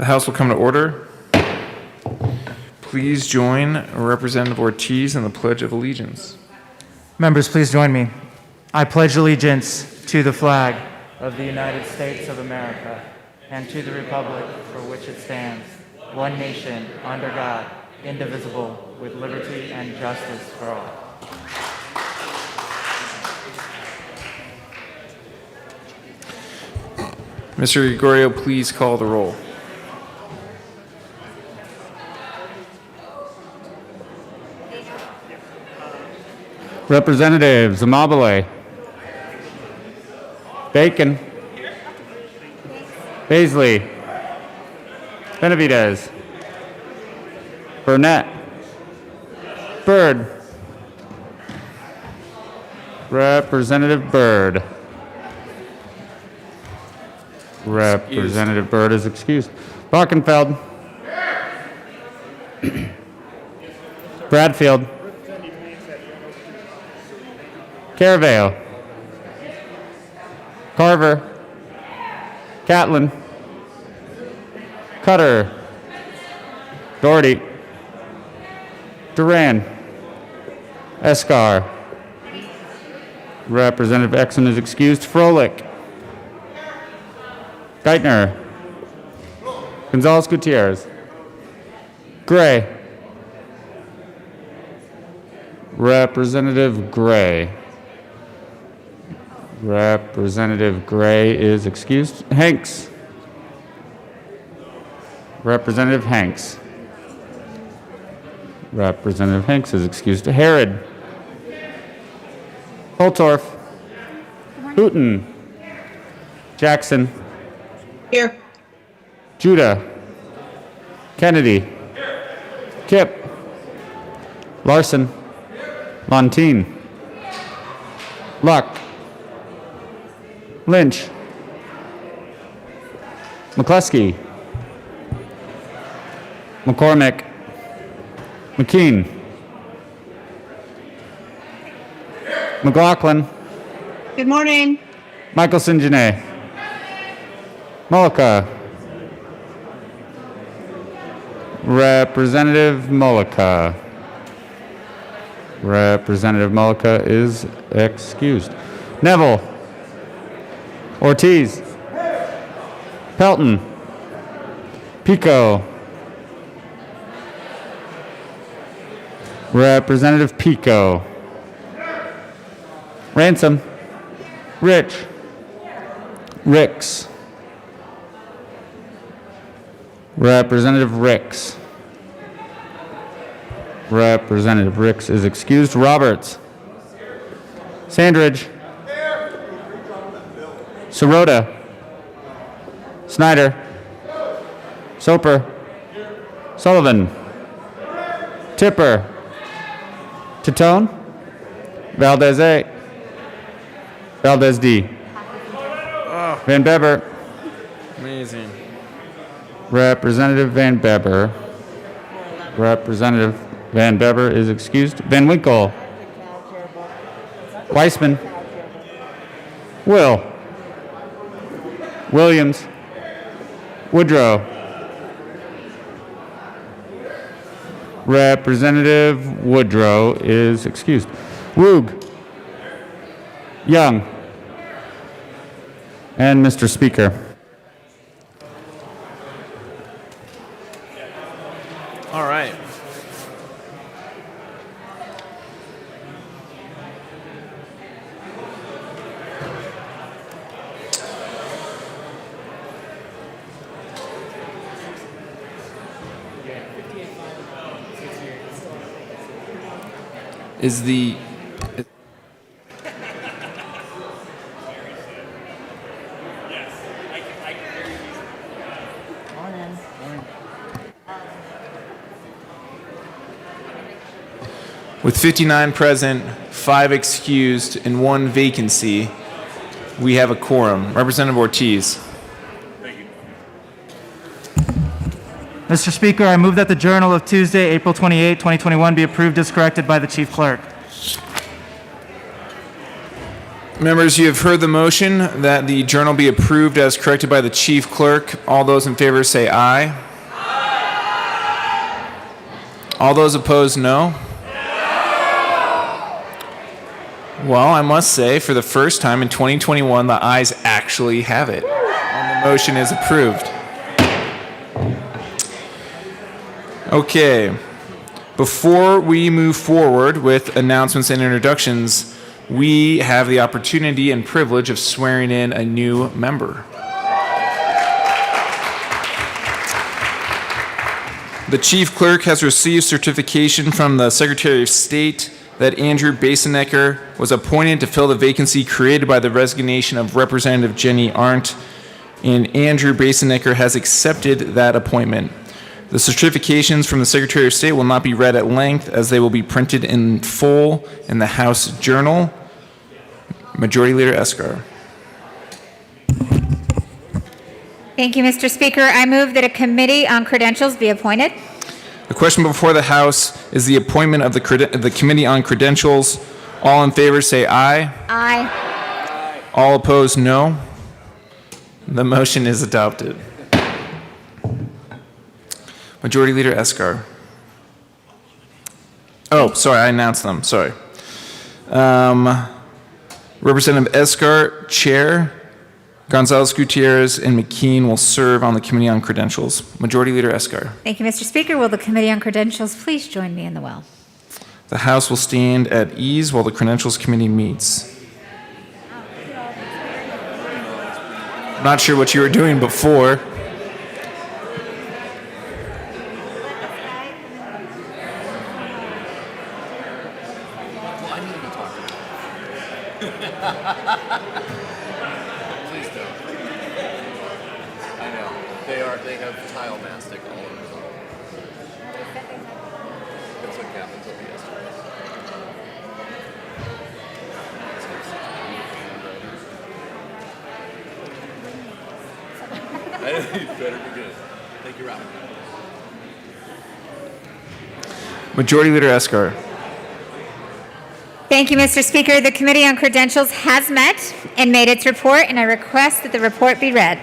The House will come to order. Please join Representative Ortiz in the Pledge of Allegiance. Members, please join me. I pledge allegiance to the flag of the United States of America and to the republic for which it stands, one nation, under God, indivisible, with liberty and justice for all. Mr. Gregorio, please call the roll. Representatives Amabile, Bacon, Baisley, Benavidez, Burnett, Byrd, Representative Byrd. Representative Byrd is excused. Barkenfeld, Bradfield, Caraveo, Carver, Catlin, Cutter, Doherty, Duran, Escar. Representative Exon is excused. Froelich, Geithner, Gonzalez Gutierrez, Gray, Representative Gray. Representative Gray is excused. Hanks. Representative Hanks. Representative Hanks is excused. Herod. Holtorf. Hooton. Jackson. Here. Judah. Kennedy. Kipp. Larson. Montine. Luck. Lynch. McCluskey. McCormick. McKean. McLaughlin. Good morning. Michelson Janae. Mullica. Representative Mullica. Representative Mullica is excused. Neville. Ortiz. Pelton. Pico. Representative Pico. Ransom. Rich. Ricks. Representative Ricks. Representative Ricks is excused. Roberts. Sandridge. Sirota. Snyder. Soper. Sullivan. Tipper. Titone. Valdez A. Valdez D. Van Beber. Amazing. Representative Van Beber. Representative Van Beber is excused. Van Winkle. Weissman. Will. Williams. Woodrow. Representative Woodrow is excused. Woog. Young. And Mr. Speaker. All right. Is the With 59 present, 5 excused, and 1 vacancy, we have a quorum. Representative Ortiz. Mr. Speaker, I move that the Journal of Tuesday, April 28, 2021 be approved as corrected by the Chief Clerk. Members, you have heard the motion that the journal be approved as corrected by the chief clerk. All those in favor say aye. All those opposed, no. Well, I must say, for the first time in 2021, the ayes actually have it, and the motion is approved. Okay, before we move forward with announcements and introductions, we have the opportunity and privilege of swearing in a new member. The chief clerk has received certification from the Secretary of State that Andrew Basenecker was appointed to fill the vacancy created by the resignation of Representative Jenny Arndt, and Andrew Basenecker has accepted that appointment. The certifications from the Secretary of State will not be read at length as they will be printed in full in the House Journal. Majority Leader Eskar. Thank you, Mr. Speaker. I move that a committee on credentials be appointed. The question before the House is the appointment of the Committee on Credentials. All in favor say aye. Aye. All opposed, no. The motion is adopted. Majority Leader Eskar. Oh, sorry, I announced them. Sorry. Representative Eskar, Chair. Gonzalez Gutierrez and McKean will serve on the Committee on Credentials. Majority Leader Eskar. Thank you, Mr. Speaker. Will the Committee on Credentials please join me in the well? The House will stand at ease while the Credentials Committee meets. I'm not sure what you were doing before. Please don't. I know. They have tile mastic all over them. That's what happens over yesterday. I know you better be good. Thank you, Rob. Majority Leader Eskar. Thank you, Mr. Speaker. The Committee on Credentials has met and made its report, and I request that the report be read.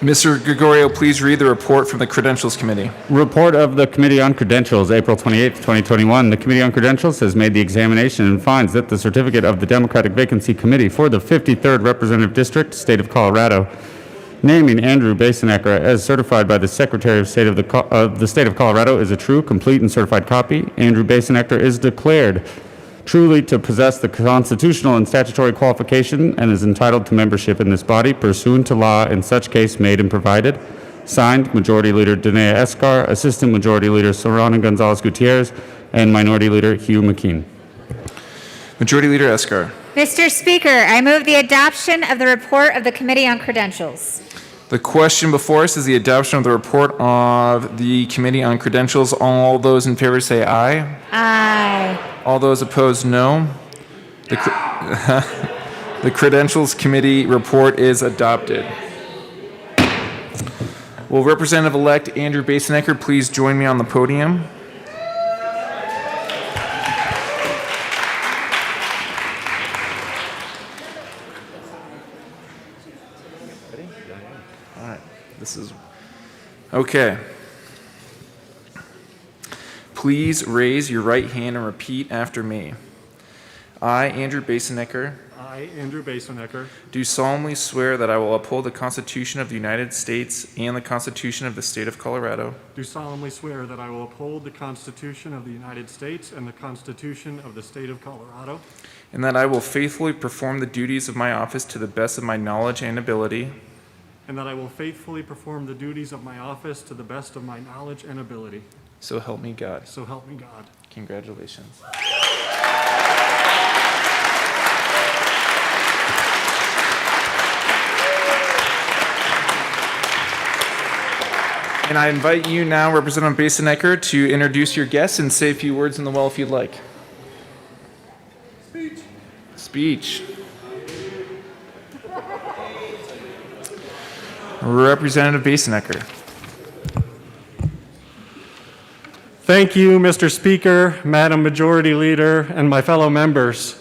Mr. Gregorio, please read the report from the Credentials Committee. Report of the Committee on Credentials, April 28, 2021. The Committee on Credentials has made the examination and finds that the certificate of the Democratic Vacancy Committee for the 53rd Representative District, State of Colorado, naming Andrew Basenecker as certified by the Secretary of State of the State of Colorado is a true, complete, and certified copy. Andrew Basenecker is declared truly to possess the constitutional and statutory qualification and is entitled to membership in this body pursuant to law in such case made and provided. Signed, Majority Leader Danae Eskar, Assistant Majority Leader Sorana Gonzalez Gutierrez, and Minority Leader Hugh McKean. Majority Leader Eskar. Mr. Speaker, I move the adoption of the report of the Committee on Credentials. The question before us is the adoption of the report of the Committee on Credentials. All those in favor say aye. Aye. All those opposed, no. The Credentials Committee report is adopted. Will Representative-elect Andrew Basenecker please join me on the podium? All right, this is okay. Please raise your right hand and repeat after me. I, Andrew Basenecker, I, Andrew Basenecker, do solemnly swear that I will uphold the Constitution of the United States and the Constitution of the State of Colorado, do solemnly swear that I will uphold the Constitution of the United States and the Constitution of the State of Colorado, and that I will faithfully perform the duties of my office to the best of my knowledge and ability, and that I will faithfully perform the duties of my office to the best of my knowledge and ability. so help me God. So help me God. Congratulations. And I invite you now, Representative Basenecker, to introduce your guests and say a few words in the well if you'd like. Speech. Representative Basenecker. Thank you, Mr. Speaker, Madam Majority Leader, and my fellow members.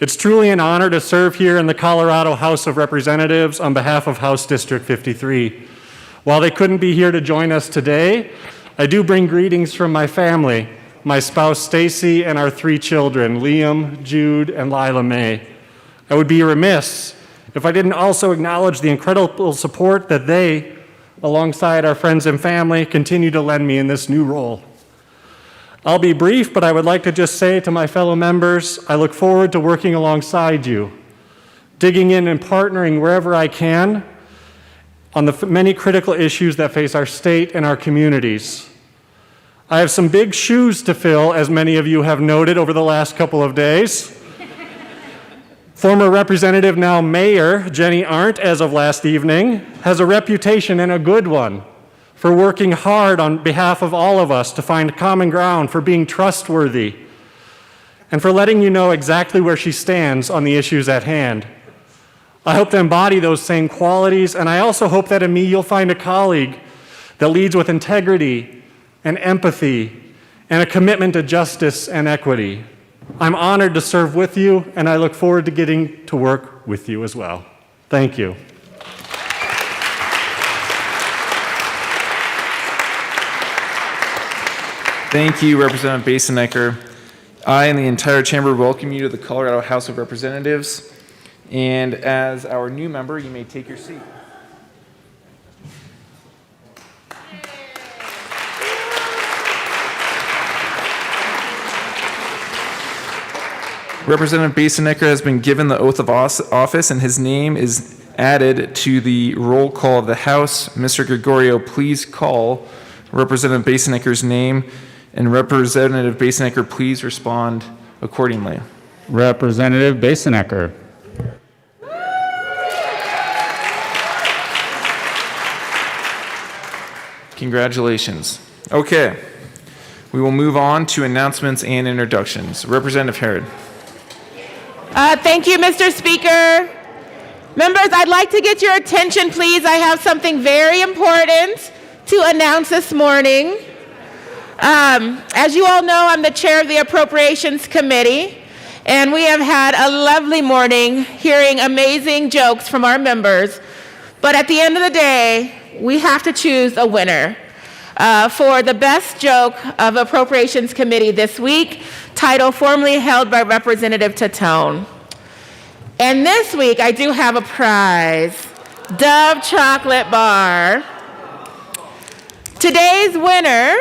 It's truly an honor to serve here in the Colorado House of Representatives on behalf of House District 53. While they couldn't be here to join us today, I do bring greetings from my family, my spouse Stacy, and our 3 children, Liam, Jude, and Lila Mae. I would be remiss if I didn't also acknowledge the incredible support that they, alongside our friends and family, continue to lend me in this new role. I'll be brief, but I would like to just say to my fellow members, I look forward to working alongside you, digging in and partnering wherever I can on the many critical issues that face our state and our communities. I have some big shoes to fill, as many of you have noted over the last couple of days. Former Representative, now Mayor, Jenny Arndt, as of last evening, has a reputation, and a good one, for working hard on behalf of all of us to find common ground, for being trustworthy, and for letting you know exactly where she stands on the issues at hand. I hope to embody those same qualities, and I also hope that in me you'll find a colleague that leads with integrity and empathy and a commitment to justice and equity. I'm honored to serve with you, and I look forward to getting to work with you as well. Thank you. Thank you, Representative Basenecker. I and the entire chamber welcome you to the Colorado House of Representatives. And as our new member, you may take your seat. Representative Basenecker has been given the oath of office, and his name is added to the roll call of the House. Mr. Gregorio, please call Representative Basenecker's name, and Representative Basenecker, please respond accordingly. Representative Basenecker. Congratulations. Okay, we will move on to announcements and introductions. Representative Herod. Thank you, Mr. Speaker. Members, I'd like to get your attention, please. I have something very important to announce this morning. As you all know, I'm the chair of the Appropriations Committee, and we have had a lovely morning hearing amazing jokes from our members. But at the end of the day, we have to choose a winner for the best joke of Appropriations Committee this week, title formerly held by Representative Tatone. And this week, I do have a prize, Dove Chocolate Bar. Today's winner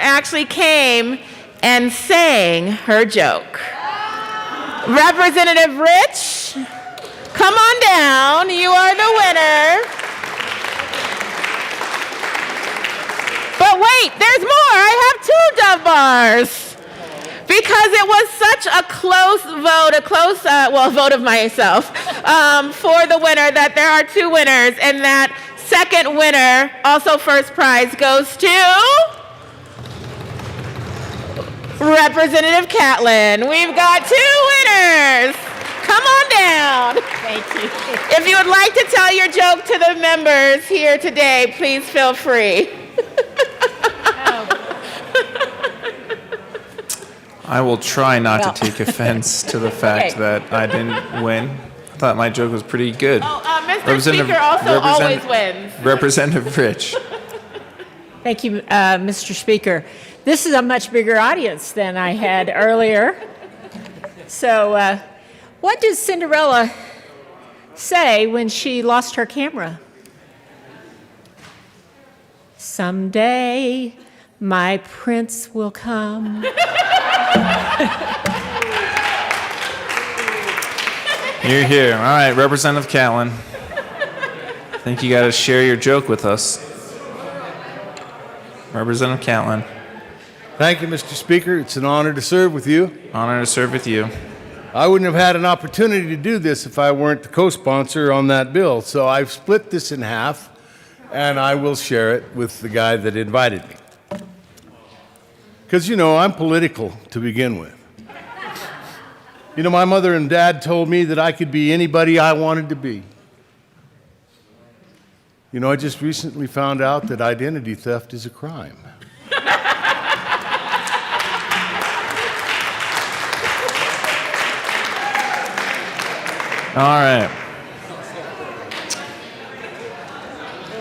actually came and sang her joke. Representative Rich, come on down. You are the winner. But wait, there's more. I have 2 Dove bars. Because it was such a close vote, vote of myself, for the winner, that there are 2 winners, and that second winner, also first prize, goes to Representative Catlin. We've got 2 winners. Come on down. Thank you. If you would like to tell your joke to the members here today, please feel free. I will try not to take offense to the fact that I didn't win. I thought my joke was pretty good. Mr. Speaker also always wins. Representative Rich. Thank you, Mr. Speaker. This is a much bigger audience than I had earlier. So what does Cinderella say when she lost her camera? Someday my prince will come. You're here. All right, Representative Catlin. I think you got to share your joke with us. Representative Catlin. Thank you, Mr. Speaker. It's an honor to serve with you. Honor to serve with you. I wouldn't have had an opportunity to do this if I weren't the co-sponsor on that bill. So I've split this in half, and I will share it with the guy that invited me. Because, you know, I'm political to begin with. You know, my mother and dad told me that I could be anybody I wanted to be. You know, I just recently found out that identity theft is a crime. All right.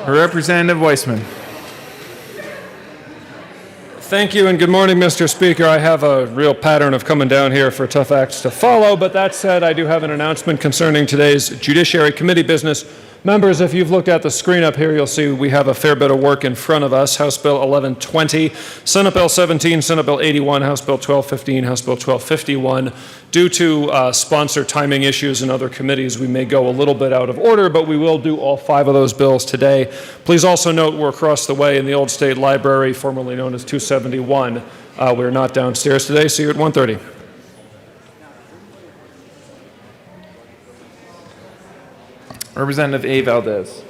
Representative Weissman. Thank you and good morning, Mr. Speaker. I have a real pattern of coming down here for tough acts to follow, but that said, I do have an announcement concerning today's Judiciary Committee business. Members, if you've looked at the screen up here, you'll see we have a fair bit of work in front of us. House Bill 1120, Senate Bill 17, Senate Bill 81, House Bill 1215, House Bill 1251. Due to sponsor timing issues in other committees, we may go a little bit out of order, but we will do all 5 of those bills today. Please also note we're across the way in the Old State Library, formerly known as 271. We're not downstairs today. See you at 1:30. Representative A. Valdez.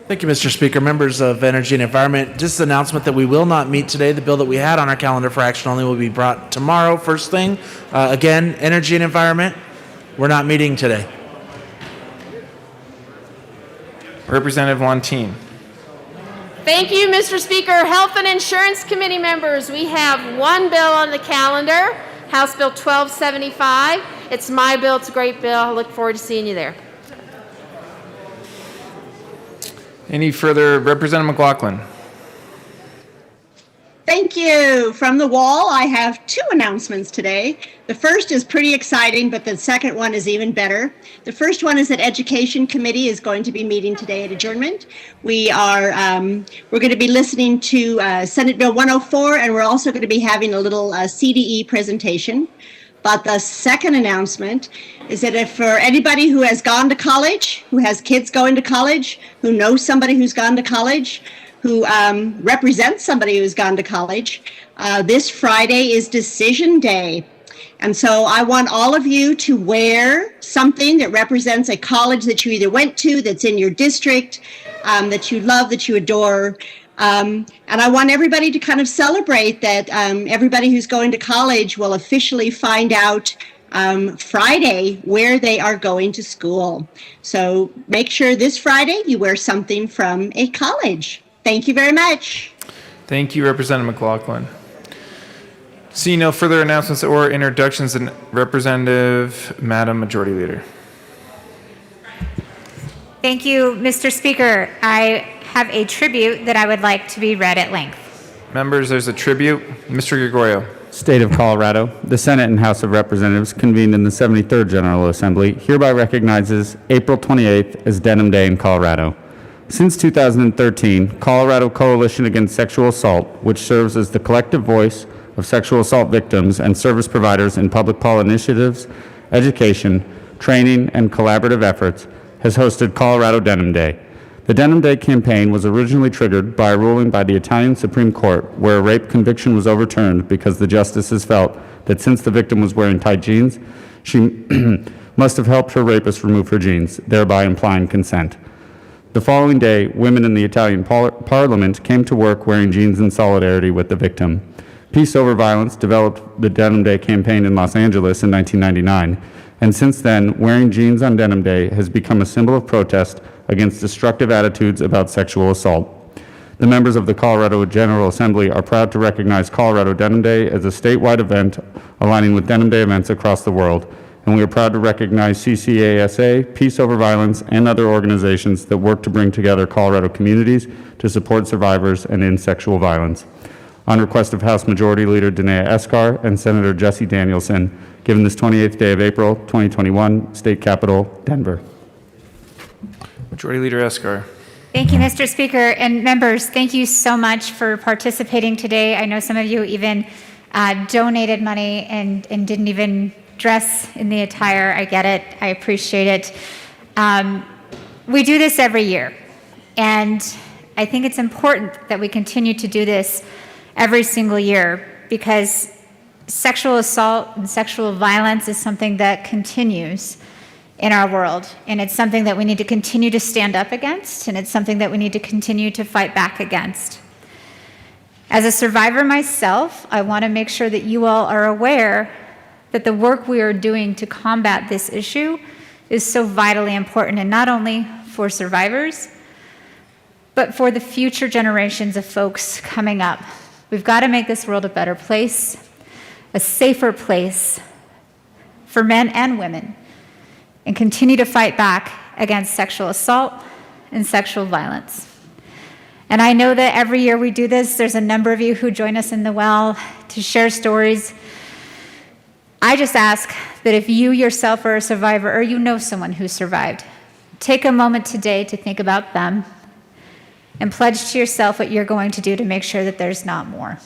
Thank you, Mr. Speaker. Members of Energy and Environment, just an announcement that we will not meet today. The bill that we had on our calendar for action only will be brought tomorrow, first thing. Again, Energy and Environment, we're not meeting today. Representative Lantine. Thank you, Mr. Speaker. Health and Insurance Committee members, we have one bill on the calendar, House Bill 1275. It's my bill. It's a great bill. I look forward to seeing you there. Any further? Representative McLaughlin. Thank you. From the wall, I have 2 announcements today. The first is pretty exciting, but the second one is even better. The first one is that Education Committee is going to be meeting today at adjournment. We're going to be listening to Senate Bill 104, and we're also going to be having a little CDE presentation. But the second announcement is that if for anybody who has gone to college, who has kids going to college, who knows somebody who's gone to college, who represents somebody who's gone to college, this Friday is Decision Day. And so I want all of you to wear something that represents a college that you either went to, that's in your district, that you love, that you adore. And I want everybody to kind of celebrate that everybody who's going to college will officially find out Friday where they are going to school. So make sure this Friday you wear something from a college. Thank you very much. Thank you, Representative McLaughlin. Seeing no further announcements or introductions, and Representative Madam Majority Leader. Thank you, Mr. Speaker. I have a tribute that I would like to be read at length. Members, there's a tribute. Mr. Gregorio. State of Colorado, the Senate and House of Representatives convened in the 73rd General Assembly hereby recognizes April 28th as Denim Day in Colorado. Since 2013, Colorado Coalition Against Sexual Assault, which serves as the collective voice of sexual assault victims and service providers in public policy initiatives, education, training, and collaborative efforts, has hosted Colorado Denim Day. The Denim Day campaign was originally triggered by a ruling by the Italian Supreme Court where a rape conviction was overturned because the justices felt that since the victim was wearing tight jeans, she must have helped her rapist remove her jeans, thereby implying consent. The following day, women in the Italian parliament came to work wearing jeans in solidarity with the victim. Peace Over Violence developed the Denim Day campaign in Los Angeles in 1999, and since then, wearing jeans on Denim Day has become a symbol of protest against destructive attitudes about sexual assault. The members of the Colorado General Assembly are proud to recognize Colorado Denim Day as a statewide event aligning with Denim Day events across the world, and we are proud to recognize CCASA, Peace Over Violence, and other organizations that work to bring together Colorado communities to support survivors and end sexual violence. On request of House Majority Leader Danae Eskar and Senator Jesse Danielson, given this 28th day of April, 2021, State Capitol, Denver. Majority Leader Eskar. Thank you, Mr. Speaker. And members, thank you so much for participating today. I know some of you even donated money and didn't even dress in the attire. I get it. I appreciate it. We do this every year. And I think it's important that we continue to do this every single year because sexual assault and sexual violence is something that continues in our world, and it's something that we need to continue to stand up against, and it's something that we need to continue to fight back against. As a survivor myself, I want to make sure that you all are aware that the work we are doing to combat this issue is so vitally important, and not only for survivors, but for the future generations of folks coming up. We've got to make this world a better place, a safer place for men and women, and continue to fight back against sexual assault and sexual violence. And I know that every year we do this, there's a number of you who join us in the well to share stories. I just ask that if you yourself are a survivor or you know someone who survived, take a moment today to think about them and pledge to yourself what you're going to do to make sure that there's not more.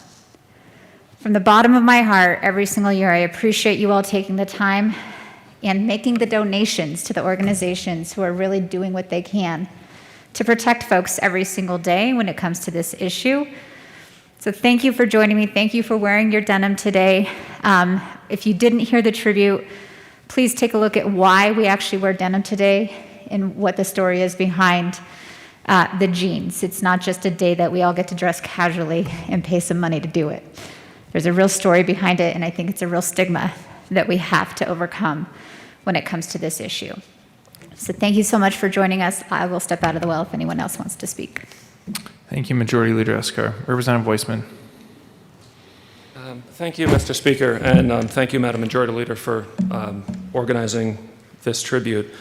From the bottom of my heart, every single year, I appreciate you all taking the time and making the donations to the organizations who are really doing what they can to protect folks every single day when it comes to this issue. So thank you for joining me. Thank you for wearing your denim today. If you didn't hear the tribute, please take a look at why we actually wear denim today and what the story is behind the jeans. It's not just a day that we all get to dress casually and pay some money to do it. There's a real story behind it, and I think it's a real stigma that we have to overcome when it comes to this issue. So thank you so much for joining us. I will step out of the well if anyone else wants to speak. Thank you, Majority Leader Eskar. Representative Weissman. Thank you, Mr. Speaker, and thank you, Madam Majority Leader, for organizing this tribute.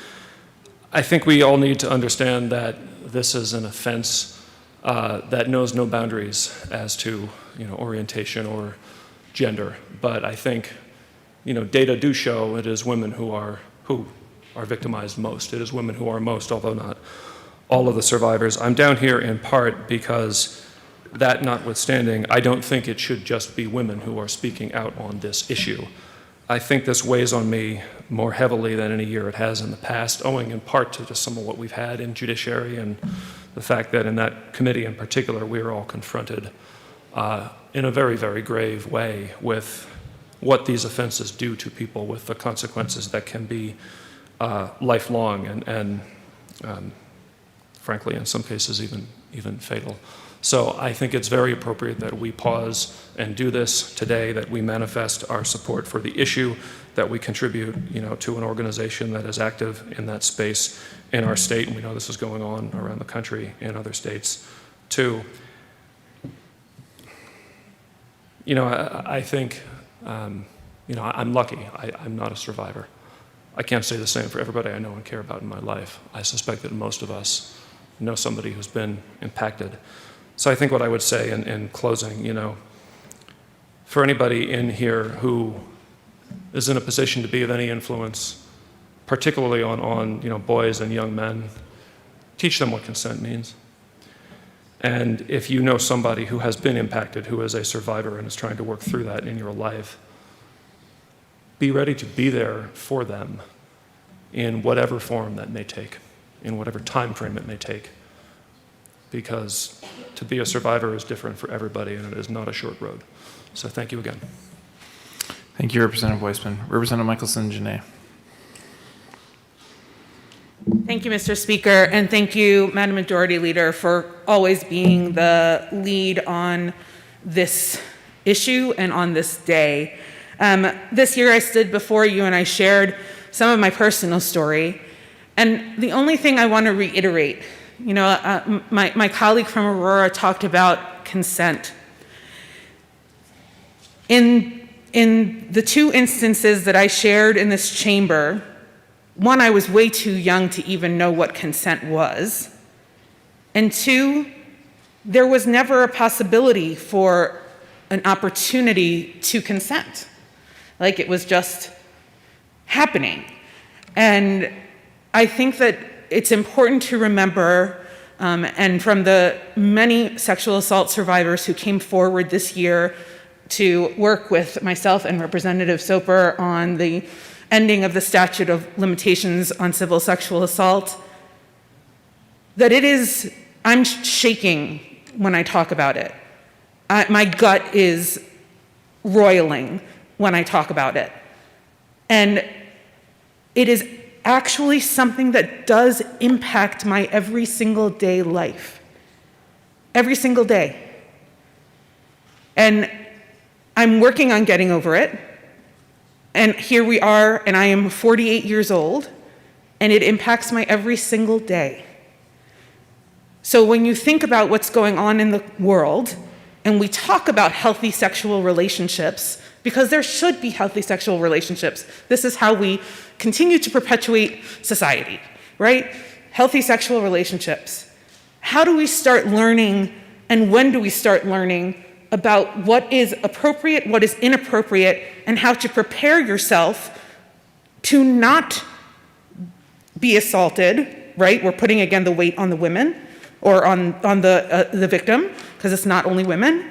I think we all need to understand that this is an offense that knows no boundaries as to orientation or gender. But I think data do show it is women who are victimized most. It is women who are most, although not all of the survivors. I'm down here in part because, that notwithstanding, I don't think it should just be women who are speaking out on this issue. I think this weighs on me more heavily than any year it has in the past, owing in part to just some of what we've had in judiciary and the fact that in that committee in particular, we are all confronted in a very, very grave way with what these offenses do to people, with the consequences that can be lifelong and frankly, in some cases, even fatal. So I think it's very appropriate that we pause and do this today, that we manifest our support for the issue, that we contribute, to an organization that is active in that space in our state, and we know this is going on around the country in other states too. I think, I'm lucky. I'm not a survivor. I can't say the same for everybody I know and care about in my life. I suspect that most of us know somebody who's been impacted. So I think what I would say in closing, for anybody in here who is in a position to be of any influence, particularly on boys and young men, teach them what consent means. And if you know somebody who has been impacted, who is a survivor and is trying to work through that in your life, be ready to be there for them in whatever form that may take, in whatever time frame it may take. Because to be a survivor is different for everybody, and it is not a short road. So thank you again. Thank you, Representative Weissman. Representative Michelson-Janae. Thank you, Mr. Speaker, and thank you, Madam Majority Leader, for always being the lead on this issue and on this day. This year I stood before you and I shared some of my personal story, and the only thing I want to reiterate, my colleague from Aurora talked about consent. In the two instances that I shared in this chamber, one, I was way too young to even know what consent was. And two, there was never a possibility for an opportunity to consent. Like it was just happening. And I think that it's important to remember, and from the many sexual assault survivors who came forward this year to work with myself and Representative Soper on the ending of the statute of limitations on civil sexual assault, that I'm shaking when I talk about it. My gut is roiling when I talk about it. And it is actually something that does impact my every single day life. Every single day. And I'm working on getting over it. And here we are, and I am 48 years old, and it impacts my every single day. So when you think about what's going on in the world, and we talk about healthy sexual relationships, because there should be healthy sexual relationships. This is how we continue to perpetuate society, right? Healthy sexual relationships. How do we start learning, and when do we start learning about what is appropriate, what is inappropriate, and how to prepare yourself to not be assaulted, right? We're putting, again, the weight on the women, or on the victim, because it's not only women.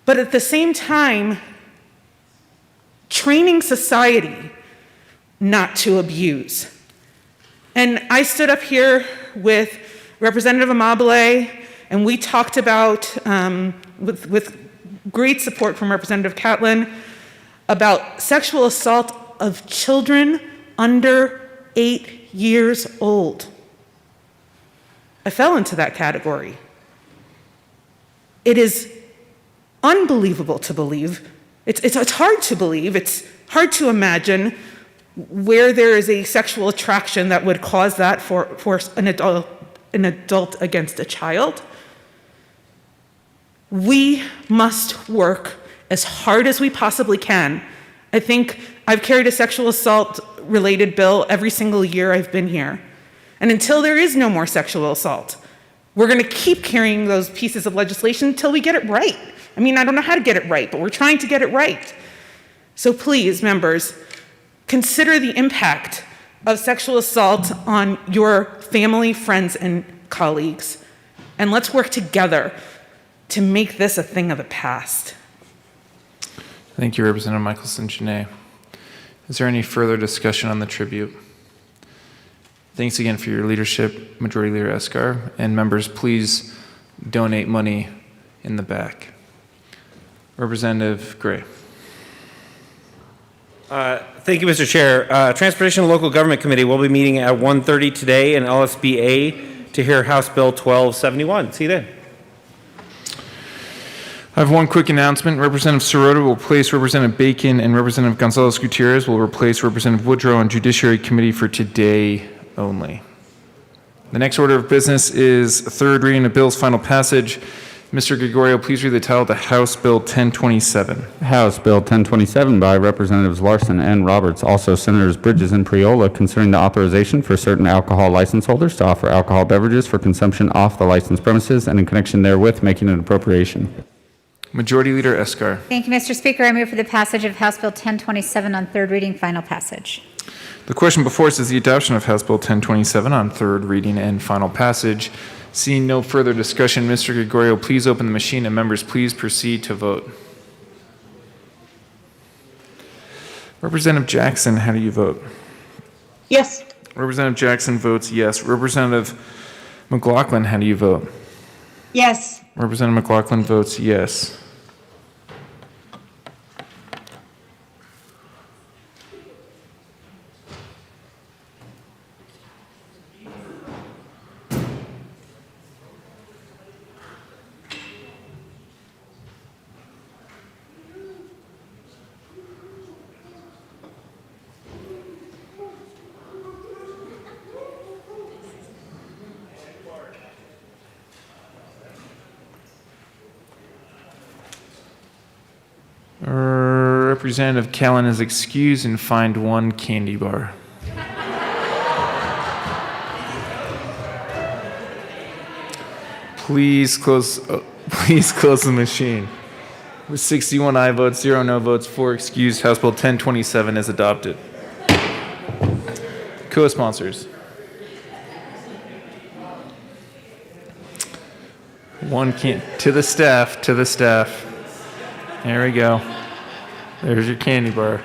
But at the same time, training society not to abuse. And I stood up here with Representative Amabile, and we talked about, with great support from Representative Catlin, about sexual assault of children under 8 years old. I fell into that category. It is unbelievable to believe. It's hard to believe. It's hard to imagine where there is a sexual attraction that would cause that for an adult against a child. We must work as hard as we possibly can. I think I've carried a sexual assault related bill every single year I've been here. And until there is no more sexual assault, we're going to keep carrying those pieces of legislation until we get it right. I mean, I don't know how to get it right, but we're trying to get it right. So please, members, consider the impact of sexual assault on your family, friends, and colleagues. And let's work together to make this a thing of the past. Thank you, Representative Michelson-Janae. Is there any further discussion on the tribute? Thanks again for your leadership, Majority Leader Eskar. And members, please donate money in the back. Representative Gray. Thank you, Mr. Chair. Transportation and Local Government Committee will be meeting at 1:30 today in LSBA to hear House Bill 1271. See you then. I have one quick announcement. Representative Sirota will replace Representative Bacon, and Representative Gonzalez-Gutierrez will replace Representative Woodrow on Judiciary Committee for today only. The next order of business is third reading of bills, final passage. Mr. Gregorio, please read the title of the House Bill 1027. House Bill 1027 by Representatives Larson and Roberts, also Senators Bridges and Priola, concerning the authorization for certain alcohol license holders to offer alcohol beverages for consumption off the licensed premises and in connection therewith making an appropriation. Majority Leader Eskar. Thank you, Mr. Speaker. I move for the passage of House Bill 1027 on third reading, final passage. The question before us is the adoption of House Bill 1027 on third reading and final passage. Seeing no further discussion, Mr. Gregorio, please open the machine, and members, please proceed to vote. Representative Jackson, how do you vote? Yes. Representative Jackson votes yes. Representative McLaughlin, how do you vote? Yes. Representative McLaughlin votes yes. Representative Callan is excused and fined one candy bar. Please close the machine. With 61 aye votes, 0 no votes, 4 excused, House Bill 1027 is adopted. Co-sponsors. To the staff. There we go. There's your candy bar.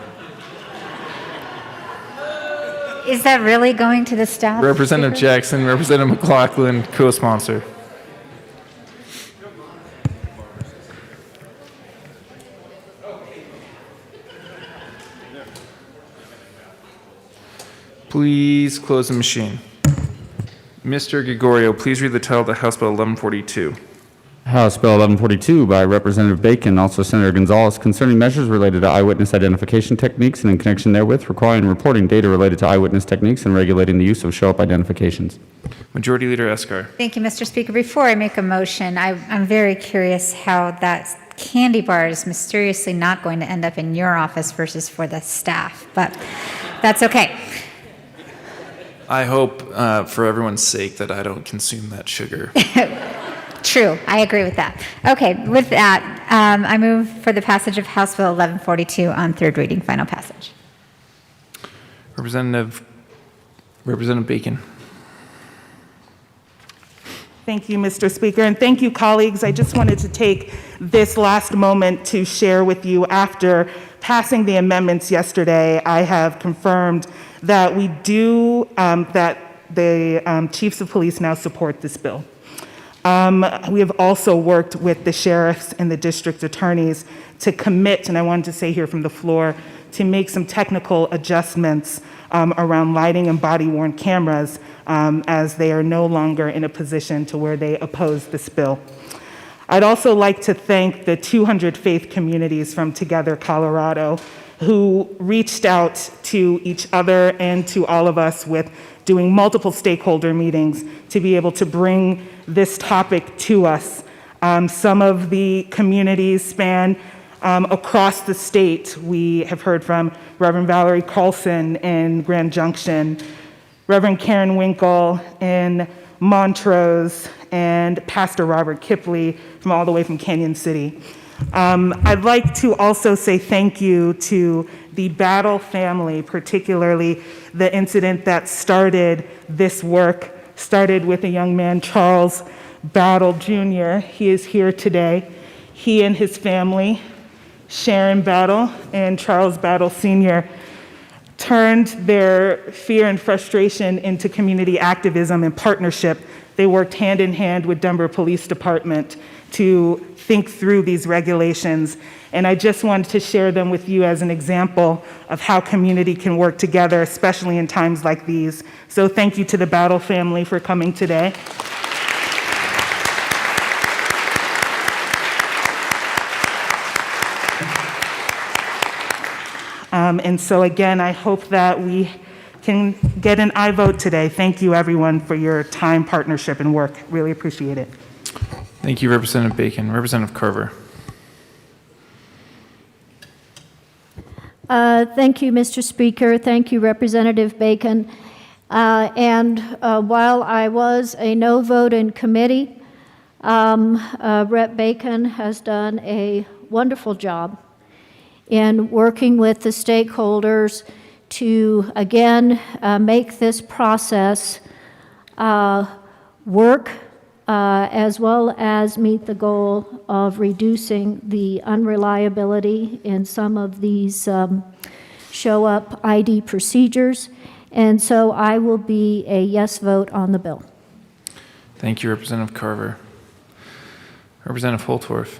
Is that really going to the staff? Representative Speaker? Jackson, Representative McLaughlin, co-sponsor. Please close the machine. Mr. Gregorio, please read the title of the House Bill 1142. House Bill 1142 by Representative Bacon, also Senator Gonzalez, concerning measures related to eyewitness identification techniques and in connection therewith requiring reporting data related to eyewitness techniques and regulating the use of show-up identifications. Majority Leader Escar. Thank you, Mr. Speaker. Before I make a motion, I'm very curious how that candy bar is mysteriously not going to end up in your office versus for the staff, but that's okay. I hope, for everyone's sake, that I don't consume that sugar. True, I agree with that. Okay, with that, I move for the passage of House Bill 1142 on third reading, final passage. Representative Bacon. Thank you, Mr. Speaker, and thank you, colleagues. I just wanted to take this last moment to share with you, after passing the amendments yesterday, I have confirmed that we do, that the chiefs of police now support this bill. We have also worked with the sheriffs and the district attorneys to commit, and I wanted to say here from the floor, to make some technical adjustments around lighting and body-worn cameras, as they are no longer in a position to where they oppose this bill. I'd also like to thank the 200 faith communities from Together Colorado who reached out to each other and to all of us with doing multiple stakeholder meetings to be able to bring this topic to us. Some of the communities span across the state. We have heard from Reverend Valerie Carlson in Grand Junction, Reverend Karen Winkle in Montrose, and Pastor Robert Kipley from all the way from Canyon City. I'd like to also say thank you to the Battle family, particularly the incident that started this work, started with a young man, Charles Battle Jr. He is here today. He and his family, Sharon Battle and Charles Battle Sr., turned their fear and frustration into community activism and partnership. They worked hand in hand with Denver Police Department to think through these regulations. And I just wanted to share them with you as an example of how community can work together, especially in times like these. So thank you to the Battle family for coming today. And so again, I hope that we can get an aye vote today. Thank you, everyone, for your time, partnership, and work. Really appreciate it. Thank you, Representative Bacon. Representative Carver. Thank you, Mr. Speaker. Thank you, Representative Bacon. While I was a no vote in committee, Rep. Bacon has done a wonderful job in working with the stakeholders to, again, make this process work, as well as meet the goal of reducing the unreliability in some of these show-up ID procedures. And so I will be a yes vote on the bill. Thank you, Representative Carver. Representative Holtorf.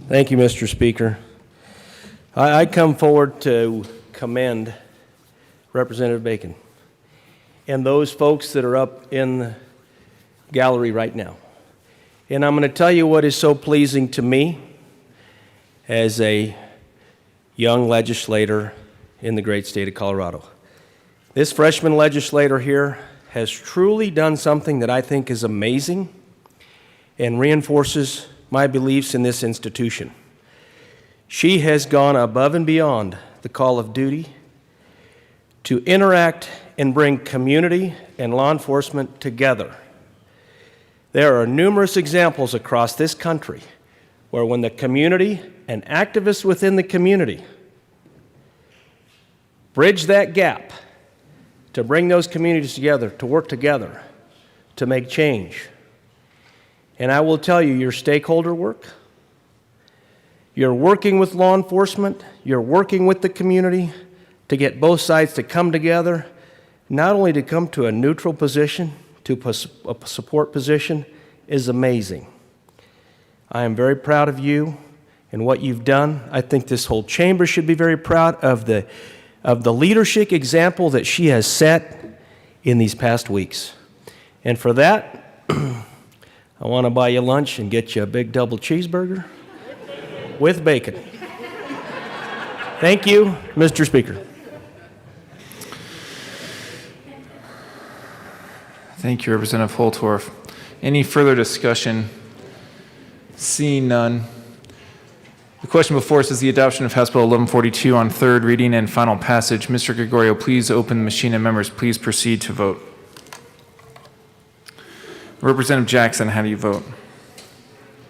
Thank you, Mr. Speaker. I come forward to commend Representative Bacon and those folks that are up in the gallery right now. And I'm going to tell you what is so pleasing to me as a young legislator in the great state of Colorado. This freshman legislator here has truly done something that I think is amazing and reinforces my beliefs in this institution. She has gone above and beyond the call of duty to interact and bring community and law enforcement together. There are numerous examples across this country where when the community and activists within the community bridge that gap to bring those communities together, to work together, to make change. And I will tell you, your stakeholder work, you're working with law enforcement, you're working with the community to get both sides to come together, not only to come to a neutral position, to a support position, is amazing. I am very proud of you and what you've done. I think this whole chamber should be very proud of the leadership example that she has set in these past weeks. And for that, I want to buy you lunch and get you a big double cheeseburger with bacon. Thank you, Mr. Speaker. Thank you, Representative Holtorf. Any further discussion? Seeing none. The question before us is the adoption of House Bill 1142 on third reading and final passage. Mr. Gregorio, please open the machine, and members, please proceed to vote. Representative Jackson, how do you vote?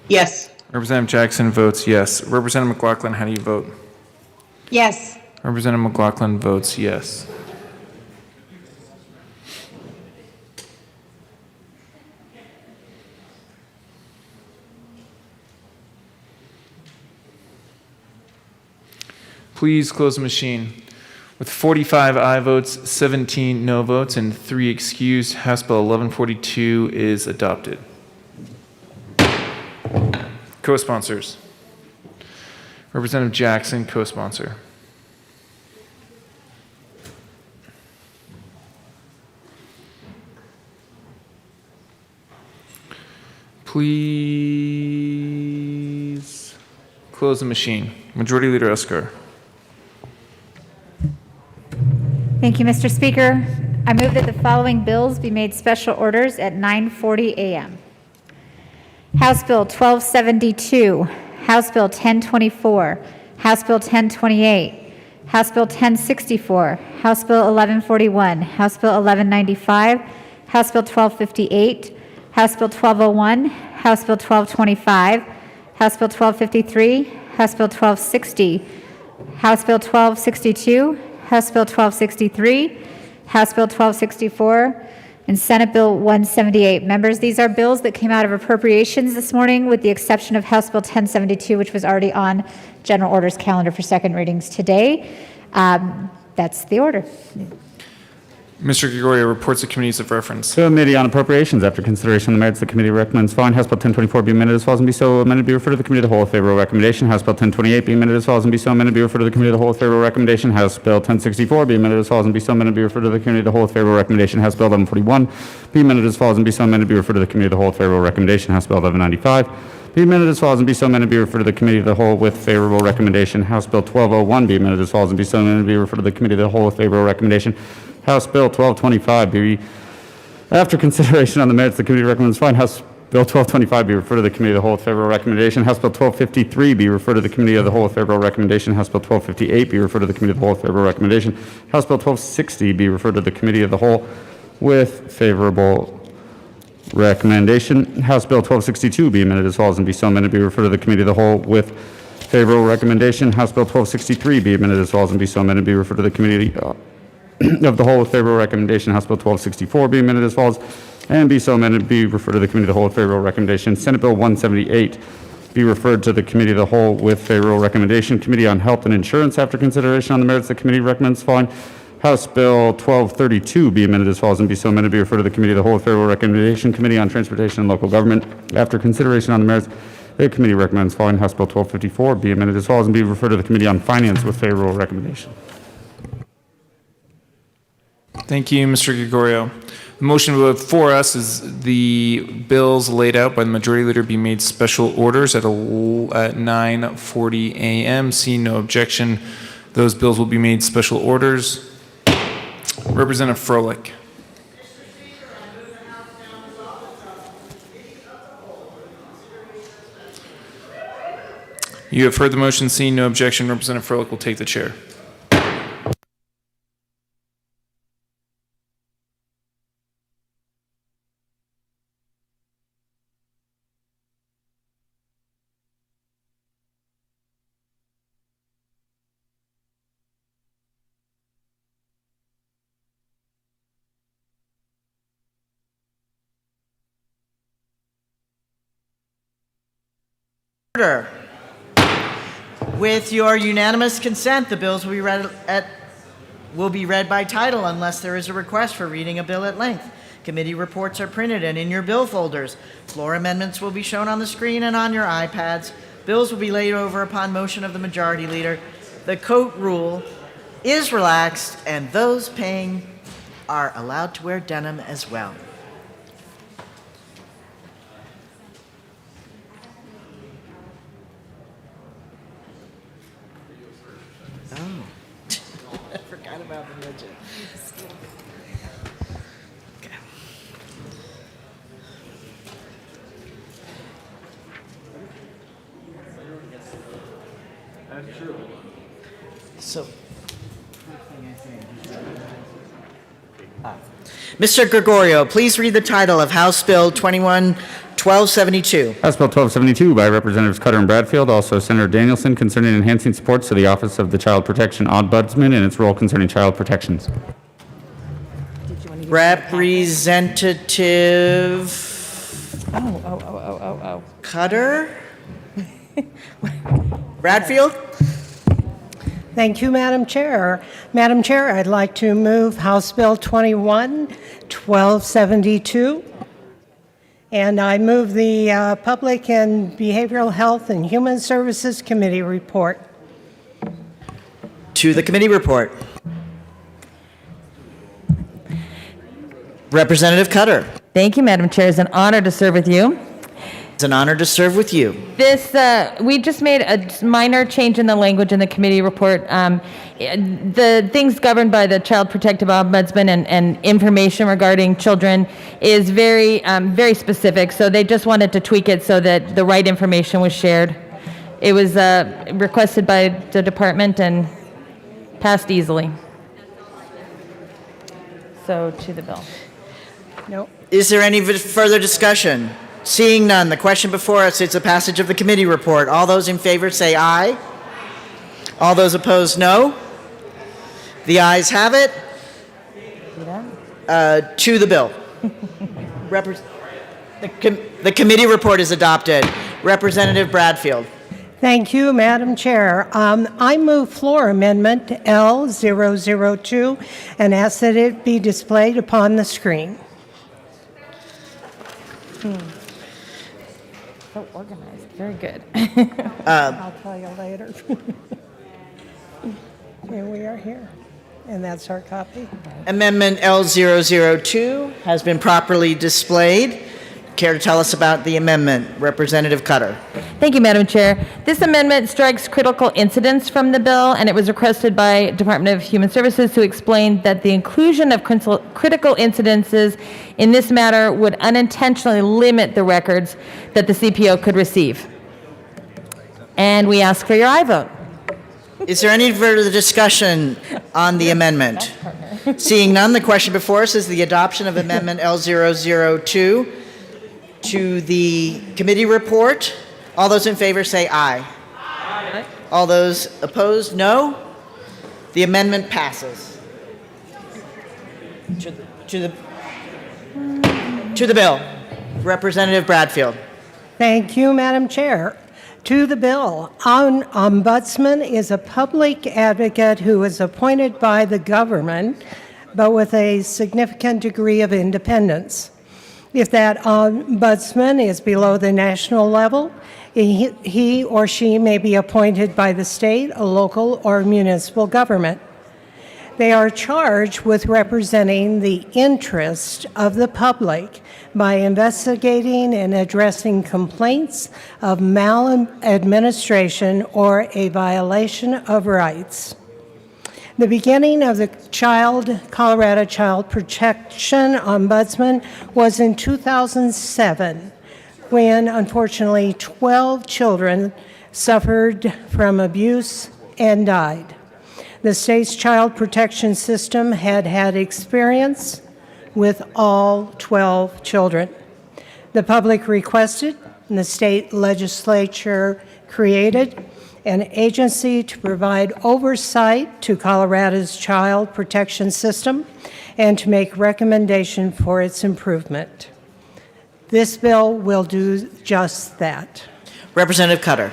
Yes. Representative Jackson votes yes. Representative McLaughlin, how do you vote? Yes. Representative McLaughlin votes yes. Please close the machine. With 45 aye votes, 17 no votes, and 3 excused, House Bill 1142 is adopted. Co-sponsors. Representative Jackson, co-sponsor. Please close the machine. Majority Leader Escar. Thank you, Mr. Speaker. I move that the following bills be made special orders at 9:40 a.m. House Bill 1272, House Bill 1024, House Bill 1028, House Bill 1064, House Bill 1141, House Bill 1195, House Bill 1258, House Bill 1201, House Bill 1225, House Bill 1253, House Bill 1260, House Bill 1262, House Bill 1263, House Bill 1264, and Senate Bill 178. Members, these are bills that came out of appropriations this morning, with the exception of House Bill 1072, which was already on General Orders calendar for second readings today. That's the order. Mr. Gregorio, reports of committees of reference. Committee on Appropriations. After consideration of the merits, the committee recommends following House Bill 1024 be amended as follows and be so amended be referred to the committee of the whole with favorable recommendation. House Bill 1028 be amended as follows and be so amended be referred to the committee of the whole with favorable recommendation. House Bill 1064 be amended as follows and be so amended be referred to the committee of the whole with favorable recommendation. House Bill 1141 be amended as follows and be so amended be referred to the committee of the whole with favorable recommendation. House Bill 1195 be amended as follows and be so amended be referred to the committee of the whole with favorable recommendation. House Bill 1201 be amended as follows and be so amended be referred to the committee of the whole with favorable recommendation. House Bill 1225 be, after consideration on the merits, the committee recommends fine. House Bill 1225 be referred to the committee of the whole with favorable recommendation. House Bill 1253 be referred to the committee of the whole with favorable recommendation. House Bill 1258 be referred to the committee of the whole with favorable recommendation. House Bill 1260 be referred to the committee of the whole with favorable recommendation. House Bill 1262 be amended as follows and be so amended be referred to the committee of the whole with favorable recommendation. House Bill 1263 be amended as follows and be so amended be referred to the committee of the whole with favorable recommendation. House Bill 1264 be amended as follows and be so amended be referred to the committee of the whole with favorable recommendation. Senate Bill 178 be referred to the committee of the whole with favorable recommendation. Committee on Health and Insurance. After consideration on the merits, the committee recommends following. House Bill 1232 be amended as follows and be so amended be referred to the committee of the whole with favorable recommendation. Committee on Transportation and Local Government. After consideration on the merits, the committee recommends following. House Bill 1254 be amended as follows and be referred to the committee on Finance with favorable recommendation. Thank you, Mr. Gregorio. The motion before us is the bills laid out by the Majority Leader be made special orders at 9:40 a.m. Seeing no objection, those bills will be made special orders. Representative Froelich. You have heard the motion. Seeing no objection, Representative Froelich will take the chair. Order. With your unanimous consent, the bills will be read by title unless there is a request for reading a bill at length. Committee reports are printed and in your bill folders. Floor amendments will be shown on the screen and on your iPads. Bills will be laid over upon motion of the Majority Leader. The coat rule is relaxed, and those paying are allowed to wear denim as well. Oh, I forgot about the midget. Okay. That's true. So, Mr. Gregorio, please read the title of House Bill 21-1272. House Bill 1272 by Representatives Cutter and Bradfield, also Senator Danielson, concerning enhancing supports to the Office of the Child Protection Ombudsman and its role concerning child protections. Representative Cutter? Bradfield? Thank you, Madam Chair. Madam Chair, I'd like to move House Bill 21-1272. And I move the Public and Behavioral Health and Human Services Committee report. To the committee report. Representative Cutter. Thank you, Madam Chair. It's an honor to serve with you. It's an honor to serve with you. This, we just made a minor change in the language in the committee report. The things governed by the Child Protective Ombudsman and information regarding children is very, very specific. So they just wanted to tweak it so that the right information was shared. It was requested by the department and passed easily. So to the bill. No. Is there any further discussion? Seeing none, the question before us is the passage of the committee report. All those in favor say aye. All those opposed, no. The ayes have it. To the bill. The committee report is adopted. Representative Bradfield. Thank you, Madam Chair. I move floor amendment L002 and ask that it be displayed upon the screen. So organized. Very good. I'll tell you later. Here we are here. And that's our copy. Amendment L002 has been properly displayed. Care to tell us about the amendment? Representative Cutter. Thank you, Madam Chair. This amendment strikes critical incidents from the bill, and it was requested by Department of Human Services, who explained that the inclusion of critical incidences in this matter would unintentionally limit the records that the CPO could receive. And we ask for your aye vote. Is there any further discussion on the amendment? Seeing none, the question before us is the adoption of Amendment L002 to the committee report. All those in favor say aye. Aye. All those opposed, no. The amendment passes. To the bill. Representative Bradfield. Thank you, Madam Chair. To the bill. An ombudsman is a public advocate who is appointed by the government, but with a significant degree of independence. If that ombudsman is below the national level, he or she may be appointed by the state, a local, or municipal government. They are charged with representing the interest of the public by investigating and addressing complaints of maladministration or a violation of rights. The beginning of the Colorado Child Protection Ombudsman was in 2007, when unfortunately 12 children suffered from abuse and died. The state's child protection system had had experience with all 12 children. The public requested, and the state legislature created, an agency to provide oversight to Colorado's child protection system and to make recommendation for its improvement. This bill will do just that. Representative Cutter.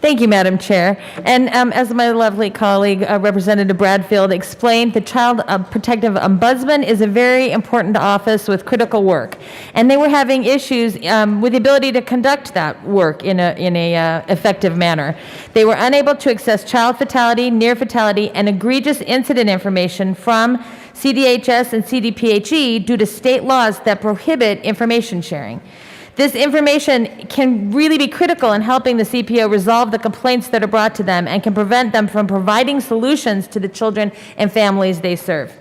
Thank you, Madam Chair. And as my lovely colleague, Representative Bradfield, explained, the Child Protective Ombudsman is a very important office with critical work. And they were having issues with the ability to conduct that work in a effective manner. They were unable to access child fatality, near fatality, and egregious incident information from CDHS, and CDPHE due to state laws that prohibit information sharing. This information can really be critical in helping the CPO resolve the complaints that are brought to them and can prevent them from providing solutions to the children and families they serve.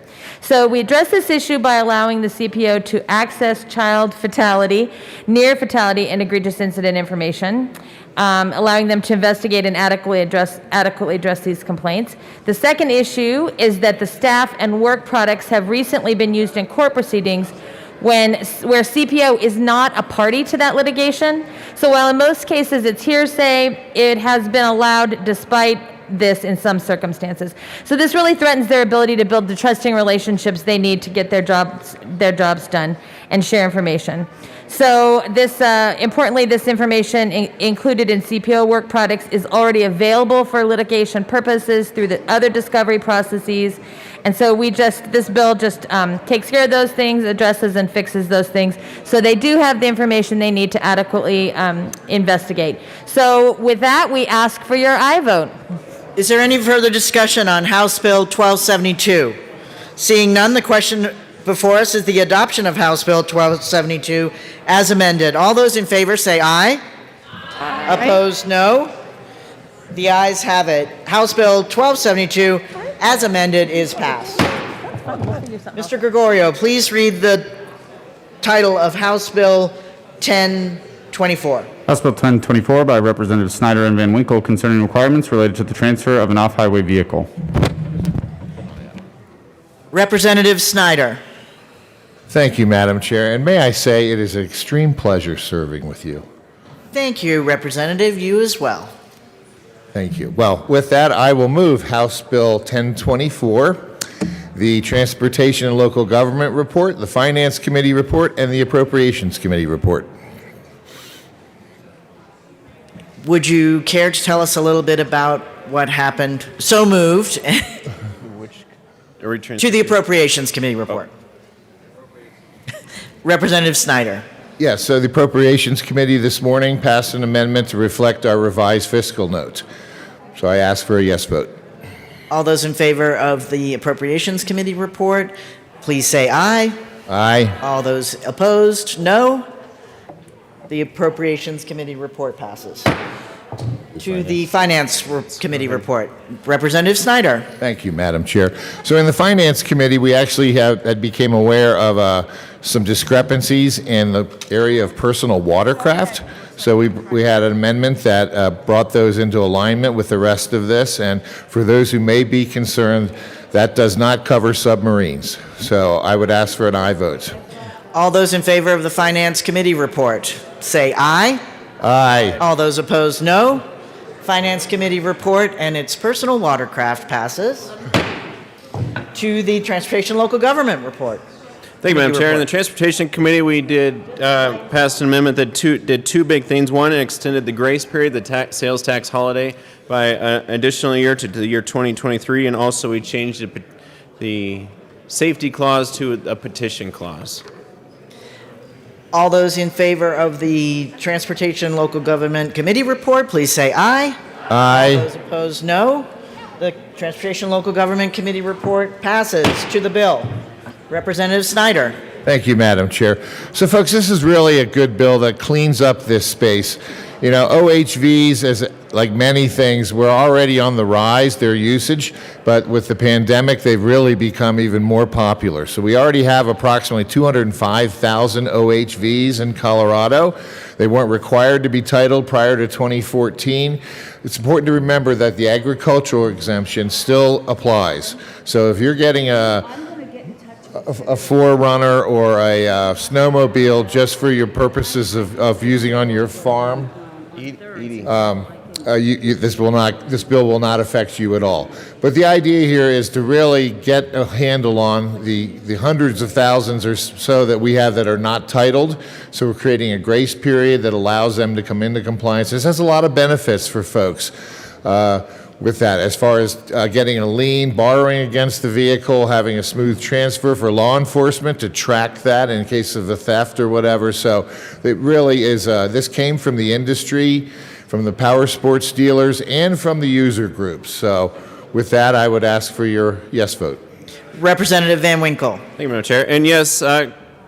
So we address this issue by allowing the CPO to access child fatality, near fatality, and egregious incident information, allowing them to investigate and adequately address these complaints. The second issue is that the staff and work products have recently been used in court proceedings where CPO is not a party to that litigation. So while in most cases it's hearsay, it has been allowed despite this in some circumstances. So this really threatens their ability to build the trusting relationships they need to get their jobs done and share information. So this, importantly, this information included in CPO work products is already available for litigation purposes through the other discovery processes. And so this bill just takes care of those things, addresses and fixes those things. So they do have the information they need to adequately investigate. So with that, we ask for your aye vote. Is there any further discussion on House Bill 1272? Seeing none, the question before us is the adoption of House Bill 1272 as amended. All those in favor say aye. Aye. Opposed, no. The ayes have it. House Bill 1272 as amended is passed. Mr. Gregorio, please read the title of House Bill 1024. House Bill 1024 by Representative Snyder and Van Winkle concerning requirements related to the transfer of an off-highway vehicle. Representative Snyder. Thank you, Madam Chair, and may I say it is an extreme pleasure serving with you. Thank you, Representative. You as well. Thank you. Well, with that, I will move House Bill 1024, the Transportation and Local Government Report, the Finance Committee Report, and the Appropriations Committee Report. Would you care to tell us a little bit about what happened? So moved. To the Appropriations Committee Report. Representative Snyder. Yes, so the Appropriations Committee this morning passed an amendment to reflect our revised fiscal note. So I ask for a yes vote. All those in favor of the Appropriations Committee report, please say aye. Aye. All those opposed, no. The Appropriations Committee report passes. To the Finance Committee report, Representative Snyder. Thank you, Madam Chair. So in the Finance Committee, we actually had became aware of some discrepancies in the area of personal watercraft. So we had an amendment that brought those into alignment with the rest of this. And for those who may be concerned, that does not cover submarines. So I would ask for an aye vote. All those in favor of the Finance Committee report, say aye. Aye. All those opposed, no. Finance Committee report and its personal watercraft passes. To the Transportation Local Government report. Thank you, Madam Chair. In the Transportation Committee, we did pass an amendment that did two big things. One, it extended the grace period, the sales tax holiday, by an additional year to the year 2023, and also we changed the safety clause to a petition clause. All those in favor of the Transportation Local Government Committee report, please say aye. Aye. All those opposed, no. The Transportation Local Government Committee report passes. To the bill. Representative Snyder. Thank you, Madam Chair. So, folks, this is really a good bill that cleans up this space. You know, OHVs, as like many things, were already on the rise, their usage, but with the pandemic, they've really become even more popular. So we already have approximately 205,000 OHVs in Colorado. They weren't required to be titled prior to 2014. It's important to remember that the agricultural exemption still applies. So if you're getting a 4Runner or a snowmobile just for your purposes of using on your farm, this bill will not affect you at all. But the idea here is to really get a handle on the hundreds of thousands or so that we have that are not titled. So we're creating a grace period that allows them to come into compliance. This has a lot of benefits for folks. With that, as far as getting a lien, borrowing against the vehicle, having a smooth transfer for law enforcement to track that in case of a theft or whatever. So it really is, this came from the industry, from the power sports dealers, and from the user groups. So with that, I would ask for your yes vote. Representative Van Winkle. Thank you, Madam Chair. And yes,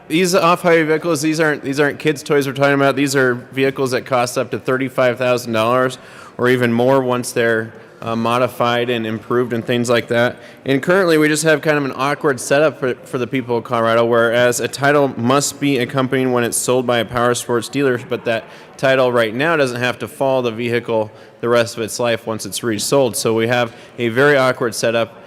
these off-highway vehicles, these aren't kids' toys we're talking about. These are vehicles that cost up to $35,000 or even more once they're modified and improved and things like that. And currently, we just have kind of an awkward setup for the people of Colorado, whereas a title must be accompanied when it's sold by a power sports dealer, but that title right now doesn't have to follow the vehicle the rest of its life once it's resold. So we have a very awkward setup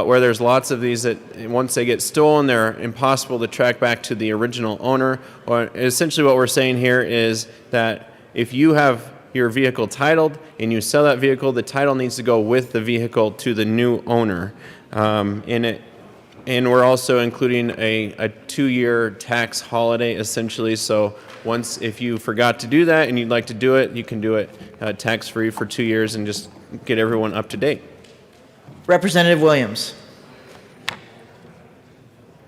where there's lots of these that once they get stolen, they're impossible to track back to the original owner. Or essentially what we're saying here is that if you have your vehicle titled and you sell that vehicle, the title needs to go with the vehicle to the new owner. And we're also including a 2-year tax holiday, essentially. So once, if you forgot to do that and you'd like to do it, you can do it tax-free for 2 years and just get everyone up to date. Representative Williams.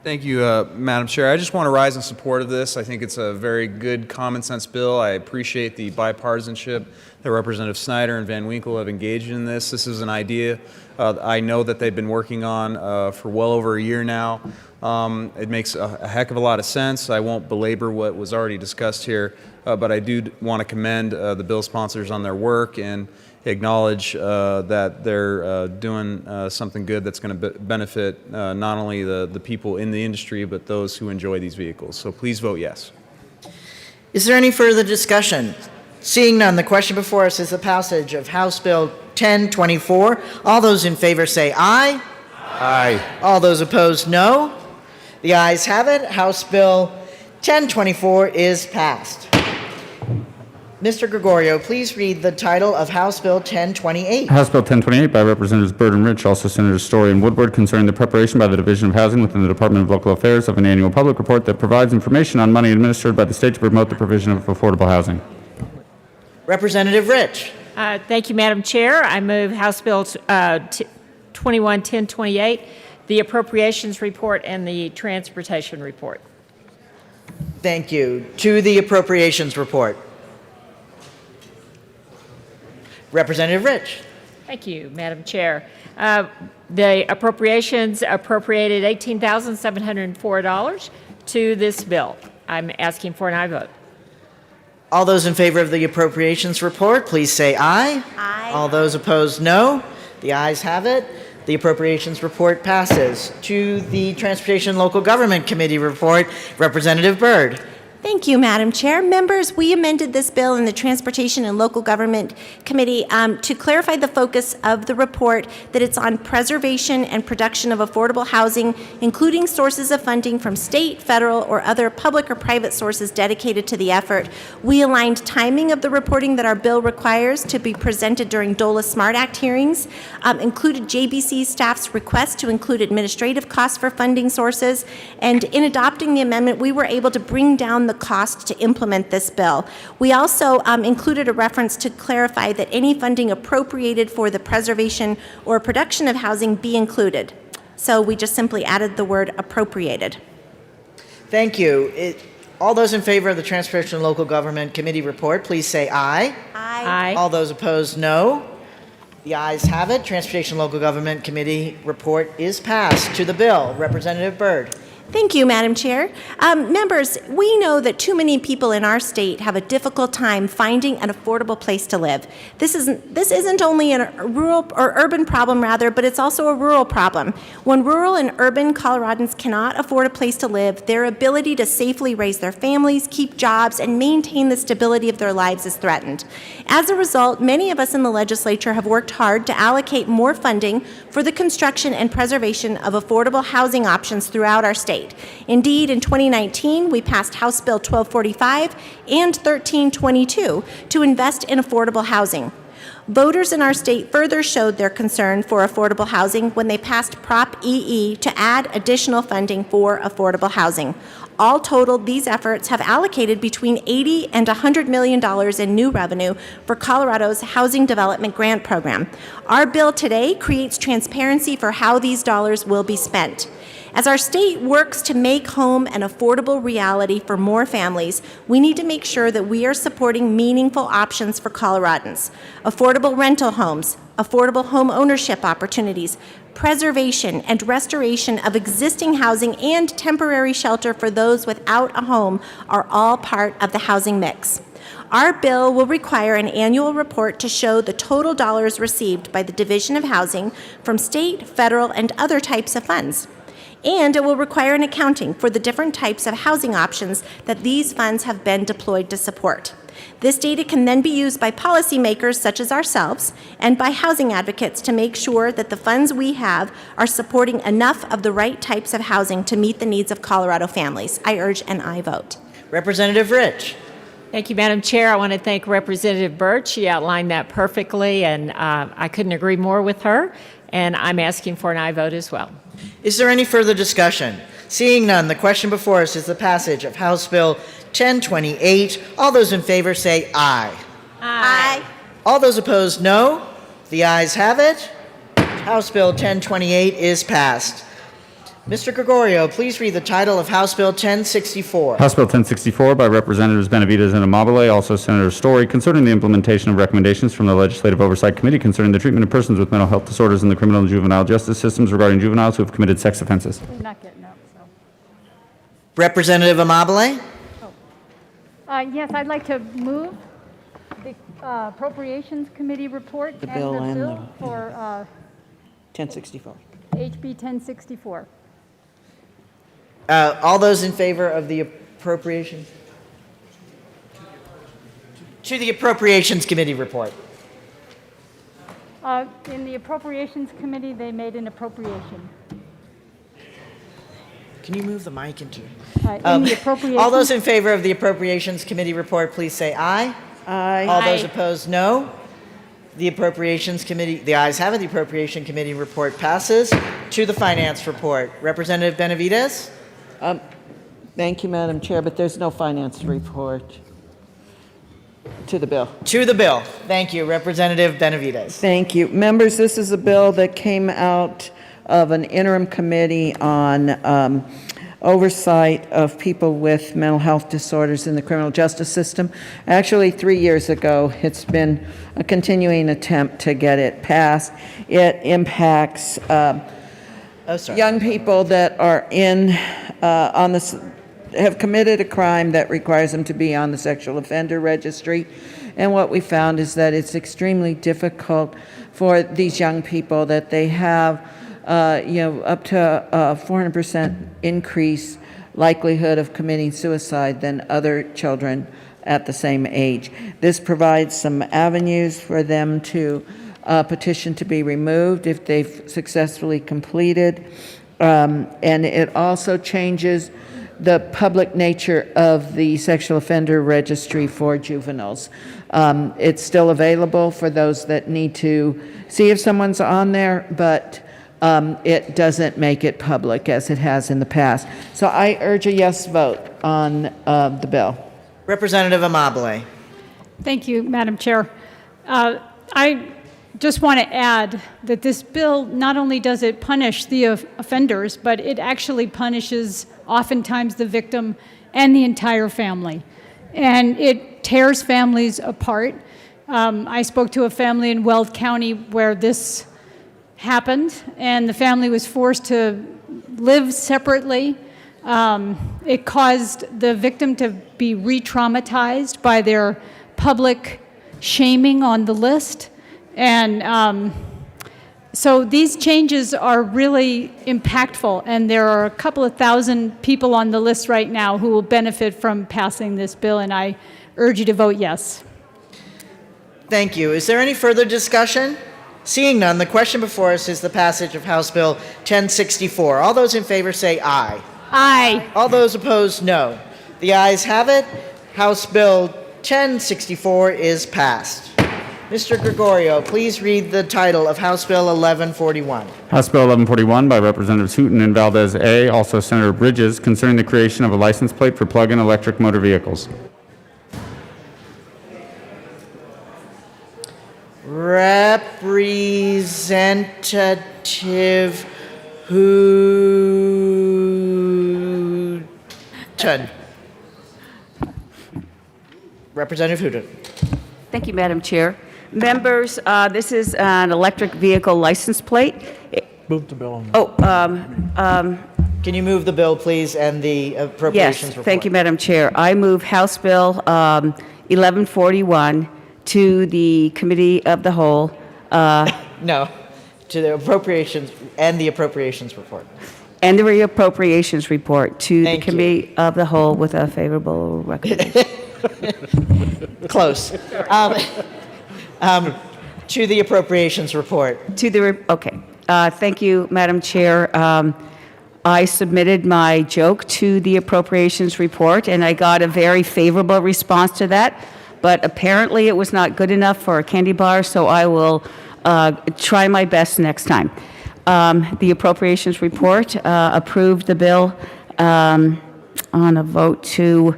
Thank you, Madam Chair. I just want to rise in support of this. I think it's a very good common sense bill. I appreciate the bipartisanship that Representative Snyder and Van Winkle have engaged in this. This is an idea I know that they've been working on for well over a year now. It makes a heck of a lot of sense. I won't belabor what was already discussed here, but I do want to commend the bill sponsors on their work and acknowledge that they're doing something good that's going to benefit not only the people in the industry, but those who enjoy these vehicles. So please vote yes. Is there any further discussion? Seeing none, the question before us is the passage of House Bill 1024. All those in favor say aye. Aye. All those opposed, no. The ayes have it. House Bill 1024 is passed. Mr. Gregorio, please read the title of House Bill 1028. House Bill 1028 by Representatives Byrd and Rich, also Senators Story and Woodward, concerning the preparation by the Division of Housing within the Department of Local Affairs of an annual public report that provides information on money administered by the state to promote the provision of affordable housing. Representative Rich. Thank you, Madam Chair. I move House Bill 211028, the appropriations report and the transportation report. Thank you. To the appropriations report. Representative Rich. Thank you, Madam Chair. The appropriations appropriated $18,704 to this bill. I'm asking for an aye vote. All those in favor of the appropriations report, please say aye. Aye. All those opposed, no. The ayes have it. The appropriations report passes. To the Transportation and Local Government Committee report, Representative Byrd. Thank you, Madam Chair. Members, we amended this bill in the Transportation and Local Government Committee to clarify the focus of the report, that it's on preservation and production of affordable housing, including sources of funding from state, federal, or other public or private sources dedicated to the effort. We aligned timing of the reporting that our bill requires to be presented during DOLA SMART Act hearings, included JBC staff's request to include administrative costs for funding sources, and in adopting the amendment, we were able to bring down the cost to implement this bill. We also included a reference to clarify that any funding appropriated for the preservation or production of housing be included. So we just simply added the word appropriated. Thank you. All those in favor of the Transportation and Local Government Committee report, please say aye. Aye. Aye. All those opposed, no. The ayes have it. Transportation and Local Government Committee report is passed. To the bill, Representative Byrd. Thank you, Madam Chair. Members, we know that too many people in our state have a difficult time finding an affordable place to live. This isn't only a rural or urban problem, rather, but it's also a rural problem. When rural and urban Coloradans cannot afford a place to live, their ability to safely raise their families, keep jobs, and maintain the stability of their lives is threatened. As a result, many of us in the legislature have worked hard to allocate more funding for the construction and preservation of affordable housing options throughout our state. Indeed, in 2019, we passed House Bill 1245 and 1322 to invest in affordable housing. Voters in our state further showed their concern for affordable housing when they passed Prop EE to add additional funding for affordable housing. All totaled, these efforts have allocated between $80 and $100 million in new revenue for Colorado's Housing Development Grant Program. Our bill today creates transparency for how these dollars will be spent. As our state works to make home an affordable reality for more families, we need to make sure that we are supporting meaningful options for Coloradans. Affordable rental homes, affordable home ownership opportunities, preservation and restoration of existing housing, and temporary shelter for those without a home are all part of the housing mix. Our bill will require an annual report to show the total dollars received by the Division of Housing from state, federal, and other types of funds. And it will require an accounting for the different types of housing options that these funds have been deployed to support. This data can then be used by policymakers such as ourselves and by housing advocates to make sure that the funds we have are supporting enough of the right types of housing to meet the needs of Colorado families. I urge an aye vote. Representative Rich. Thank you, Madam Chair. I want to thank Representative Burt. She outlined that perfectly, and I couldn't agree more with her. And I'm asking for an aye vote as well. Is there any further discussion? Seeing none, the question before us is the passage of House Bill 1028. All those in favor say aye. Aye. All those opposed, no. The ayes have it. House Bill 1028 is passed. Mr. Gregorio, please read the title of House Bill 1064. House Bill 1064 by Representatives Benavides and Amabile, also Senator Story, concerning the implementation of recommendations from the Legislative Oversight Committee concerning the treatment of persons with mental health disorders in the criminal and juvenile justice systems regarding juveniles who have committed sex offenses. Not getting up, so. Representative Amabile? Yes, I'd like to move the Appropriations Committee report The bill and the and bill for 1064. HB 1064. All those in favor of the appropriations? To the Appropriations Committee report. In the Appropriations Committee, they made an appropriation. Can you move the mic into? In the appropriations. All those in favor of the Appropriations Committee report, please say aye. Aye. All those Aye. opposed, no. The Appropriations Committee, the ayes have it. The Appropriation Committee report passes. To the Finance report, Representative Benavides. Thank you, Madam Chair, but there's no finance report to the bill. To the bill. Thank you, Representative Benavides. Thank you. Members, this is a bill that came out of an interim committee on oversight of people with mental health disorders in the criminal justice system. Actually, 3 years ago, it's been a continuing attempt to get it passed. It impacts young people that are have committed a crime that requires them to be on the sexual offender registry. And what we found is that it's extremely difficult for these young people, that they have up to a 400% increase likelihood of committing suicide than other children at the same age. This provides some avenues for them to petition to be removed if they've successfully completed. And it also changes the public nature of the sexual offender registry for juveniles. It's still available for those that need to see if someone's on there, but it doesn't make it public as it has in the past. So I urge a yes vote on the bill. Representative Amabile. Thank you, Madam Chair. I just want to add that this bill, not only does it punish the offenders, but it actually punishes oftentimes the victim and the entire family. And it tears families apart. I spoke to a family in Weld County where this happened, and the family was forced to live separately. It caused the victim to be re-traumatized by their public shaming on the list. And so these changes are really impactful, and there are a couple of thousand people on the list right now who will benefit from passing this bill, and I urge you to vote yes. Thank you. Is there any further discussion? Seeing none, the question before us is the passage of House Bill 1064. All those in favor say aye. Aye. All those opposed, no. The ayes have it. House Bill 1064 is passed. Mr. Gregorio, please read the title of House Bill 1141. House Bill 1141 by Representatives Hooton and Valdez A., also Senator Bridges, concerning the creation of a license plate for plug-in electric motor vehicles. Representative Hooton. Representative Hooton. Thank you, Madam Chair. Members, this is an electric vehicle license plate. Move the bill. Can you move the bill, please, and the appropriations Yes, report? thank you, Madam Chair. I move House Bill 1141 to the Committee of the Whole. No, to the appropriations and the appropriations report. And the reappropriations report to Thank the Committee of the Whole with a favorable recommendation. Close. To the appropriations report. Okay. Thank you, Madam Chair. I submitted my joke to the appropriations report, and I got a very favorable response to that. But apparently, it was not good enough for a candy bar, so I will try my best next time. The appropriations report approved the bill on a vote to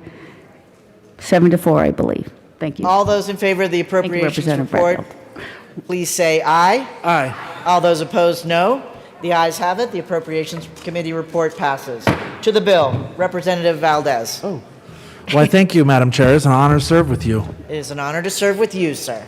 7-4, I believe. Thank you. All those in favor of the appropriations Representative report, please say aye. Aye. All those opposed, no. The ayes have it. The Appropriations Committee report passes. To the bill, Representative Valdez. Oh. Well, thank you, Madam Chair. It's an honor to serve with you. It is an honor to serve with you, sir.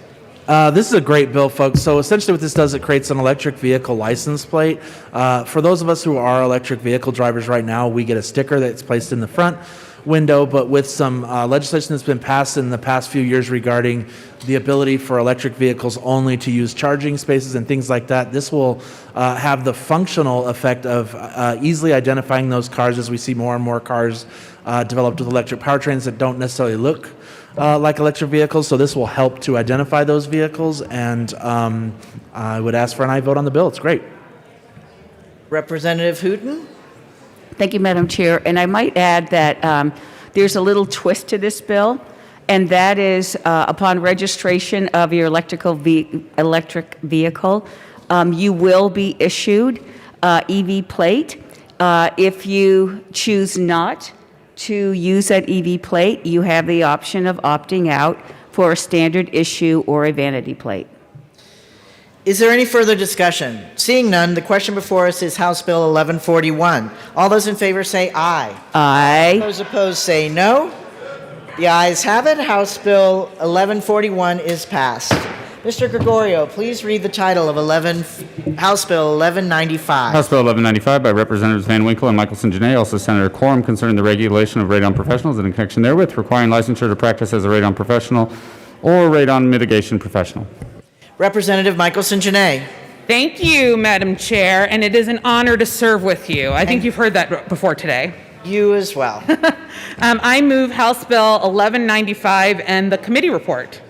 This is a great bill, folks. So essentially what this does, it creates an electric vehicle license plate. For those of us who are electric vehicle drivers right now, we get a sticker that's placed in the front window, but with some legislation that's been passed in the past few years regarding the ability for electric vehicles only to use charging spaces and things like that, this will have the functional effect of easily identifying those cars as we see more and more cars developed with electric powertrains that don't necessarily look like electric vehicles. So this will help to identify those vehicles, and I would ask for an aye vote on the bill. It's great. Representative Hooton. Thank you, Madam Chair. And I might add that there's a little twist to this bill, and that is upon registration of your electric vehicle, you will be issued EV plate. If you choose not to use that EV plate, you have the option of opting out for a standard issue or a vanity plate. Is there any further discussion? Seeing none, the question before us is House Bill 1141. All those in favor say aye. Aye. Those opposed say no. The ayes have it. House Bill 1141 is passed. Mr. Gregorio, please read the title of House Bill 1195. House Bill 1195 by Representatives Van Winkle and Michelson Janae, also Senator Quorum, concerning the regulation of radon professionals and in connection therewith requiring licensure to practice as a radon professional or radon mitigation professional. Representative Michelson Janae. Thank you, Madam Chair, and it is an honor to serve with you. I think you've heard that before today. You as well. I move House Bill 1195 and the committee report.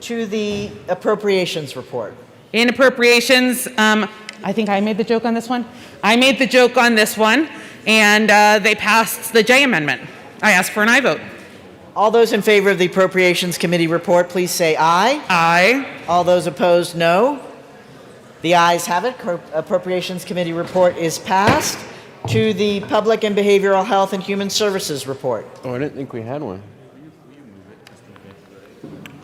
To the appropriations report. In appropriations, I think I made the joke on this one. I made the joke on this one, and they passed the J amendment. I ask for an aye vote. All those in favor of the Appropriations Committee report, please say aye. Aye. All those opposed, no. The ayes have it. Appropriations Committee report is passed. To the Public and Behavioral Health and Human Services report. Oh, I didn't think we had one.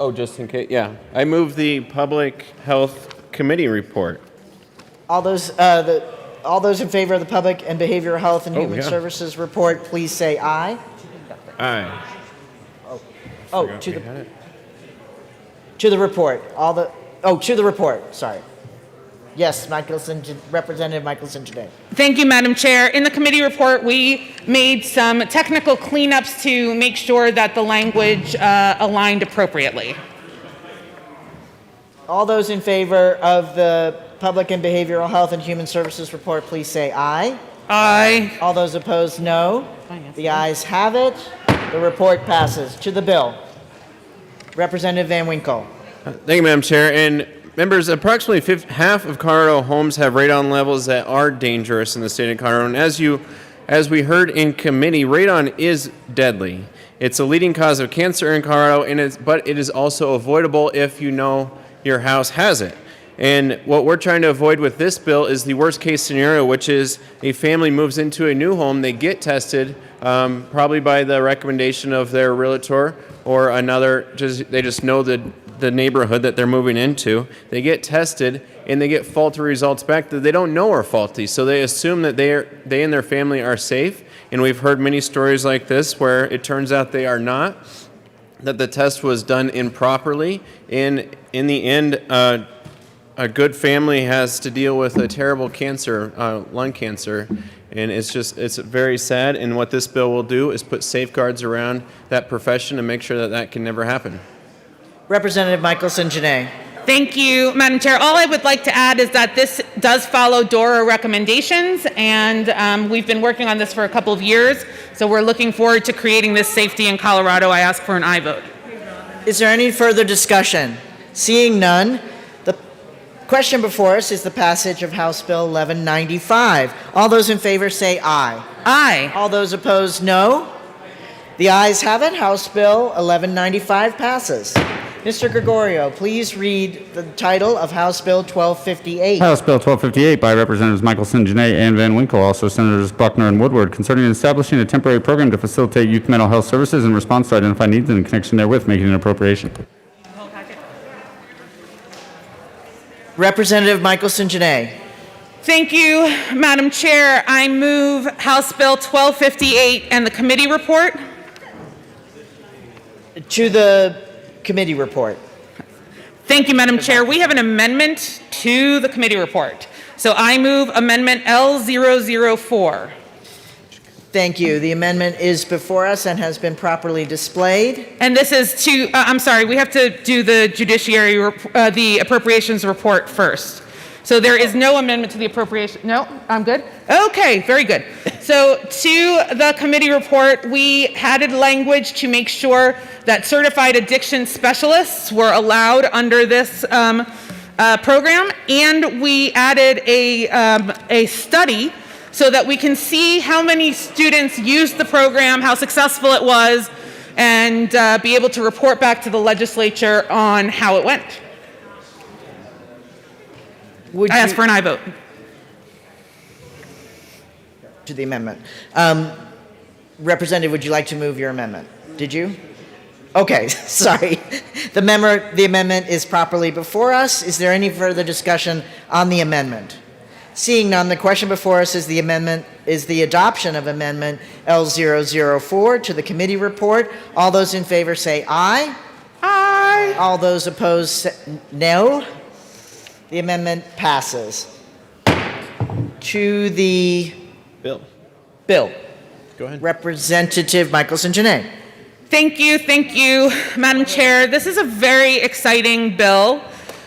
Oh, just in case, yeah. I move the Public Health Committee report. All those in favor of the Public and Behavioral Health and Human Services report, please say aye. Aye. To the report. To the report. Sorry. Yes, Representative Michelson today. Thank you, Madam Chair. In the committee report, we made some technical cleanups to make sure that the language aligned appropriately. All those in favor of the Public and Behavioral Health and Human Services report, please say aye. Aye. All those opposed, no. The ayes have it. The report passes. To the bill. Representative Van Winkle. Thank you, Madam Chair. And members, approximately half of Colorado homes have radon levels that are dangerous in the state of Colorado. And as we heard in committee, radon is deadly. It's a leading cause of cancer in Colorado, but it is also avoidable if you know your house has it. And what we're trying to avoid with this bill is the worst case scenario, which is a family moves into a new home, they get tested, probably by the recommendation of their realtor or another, they just know the neighborhood that they're moving into. They get tested and they get faulty results back that they don't know are faulty. So they assume that they and their family are safe. And we've heard many stories like this where it turns out they are not. that the test was done improperly. And in the end, a good family has to deal with a terrible cancer, lung cancer. And it's very sad. And what this bill will do is put safeguards around that profession and make sure that that can never happen. Representative Michelson Janae. Thank you, Madam Chair. All I would like to add is that this does follow DORA recommendations, and we've been working on this for a couple of years, so we're looking forward to creating this safety in Colorado. I ask for an aye vote. Is there any further discussion? Seeing none, the question before us is the passage of House Bill 1195. All those in favor say aye. Aye. All those opposed, no. The ayes have it. House Bill 1195 passes. Mr. Gregorio, please read the title of House Bill 1258. House Bill 1258 by Representatives Michelson, Janae, and Van Winkle, also Senators Buckner and Woodward, concerning establishing a temporary program to facilitate youth mental health services in response to identified needs and in connection therewith, making an appropriation. Representative Michelson Janae. Thank you, Madam Chair. I move House Bill 1258 and the committee report. To the committee report. Thank you, Madam Chair. We have an amendment to the committee report. So I move Amendment L004. Thank you. The amendment is before us and has been properly displayed. And this is to, I'm sorry, we have to do the judiciary, the appropriations report first. So there is no amendment to the appropriation. No, I'm good? Okay, very good. So to the committee report, we added language to make sure that certified addiction specialists were allowed under this program, and we added a study so that we can see how many students used the program, how successful it was, and be able to report back to the legislature on how it went. I ask for an aye vote. To the amendment. Representative, would you like to move your amendment? Did you? Okay, sorry. The amendment is properly before us. Is there any further discussion on the amendment? Seeing none, the question before us is the adoption of Amendment L004 to the committee report. All those in favor say aye. Aye. All those opposed say no. The amendment passes. To the bill. Go ahead. Representative Michelson Janae. Thank you, Madam Chair. This is a very exciting bill.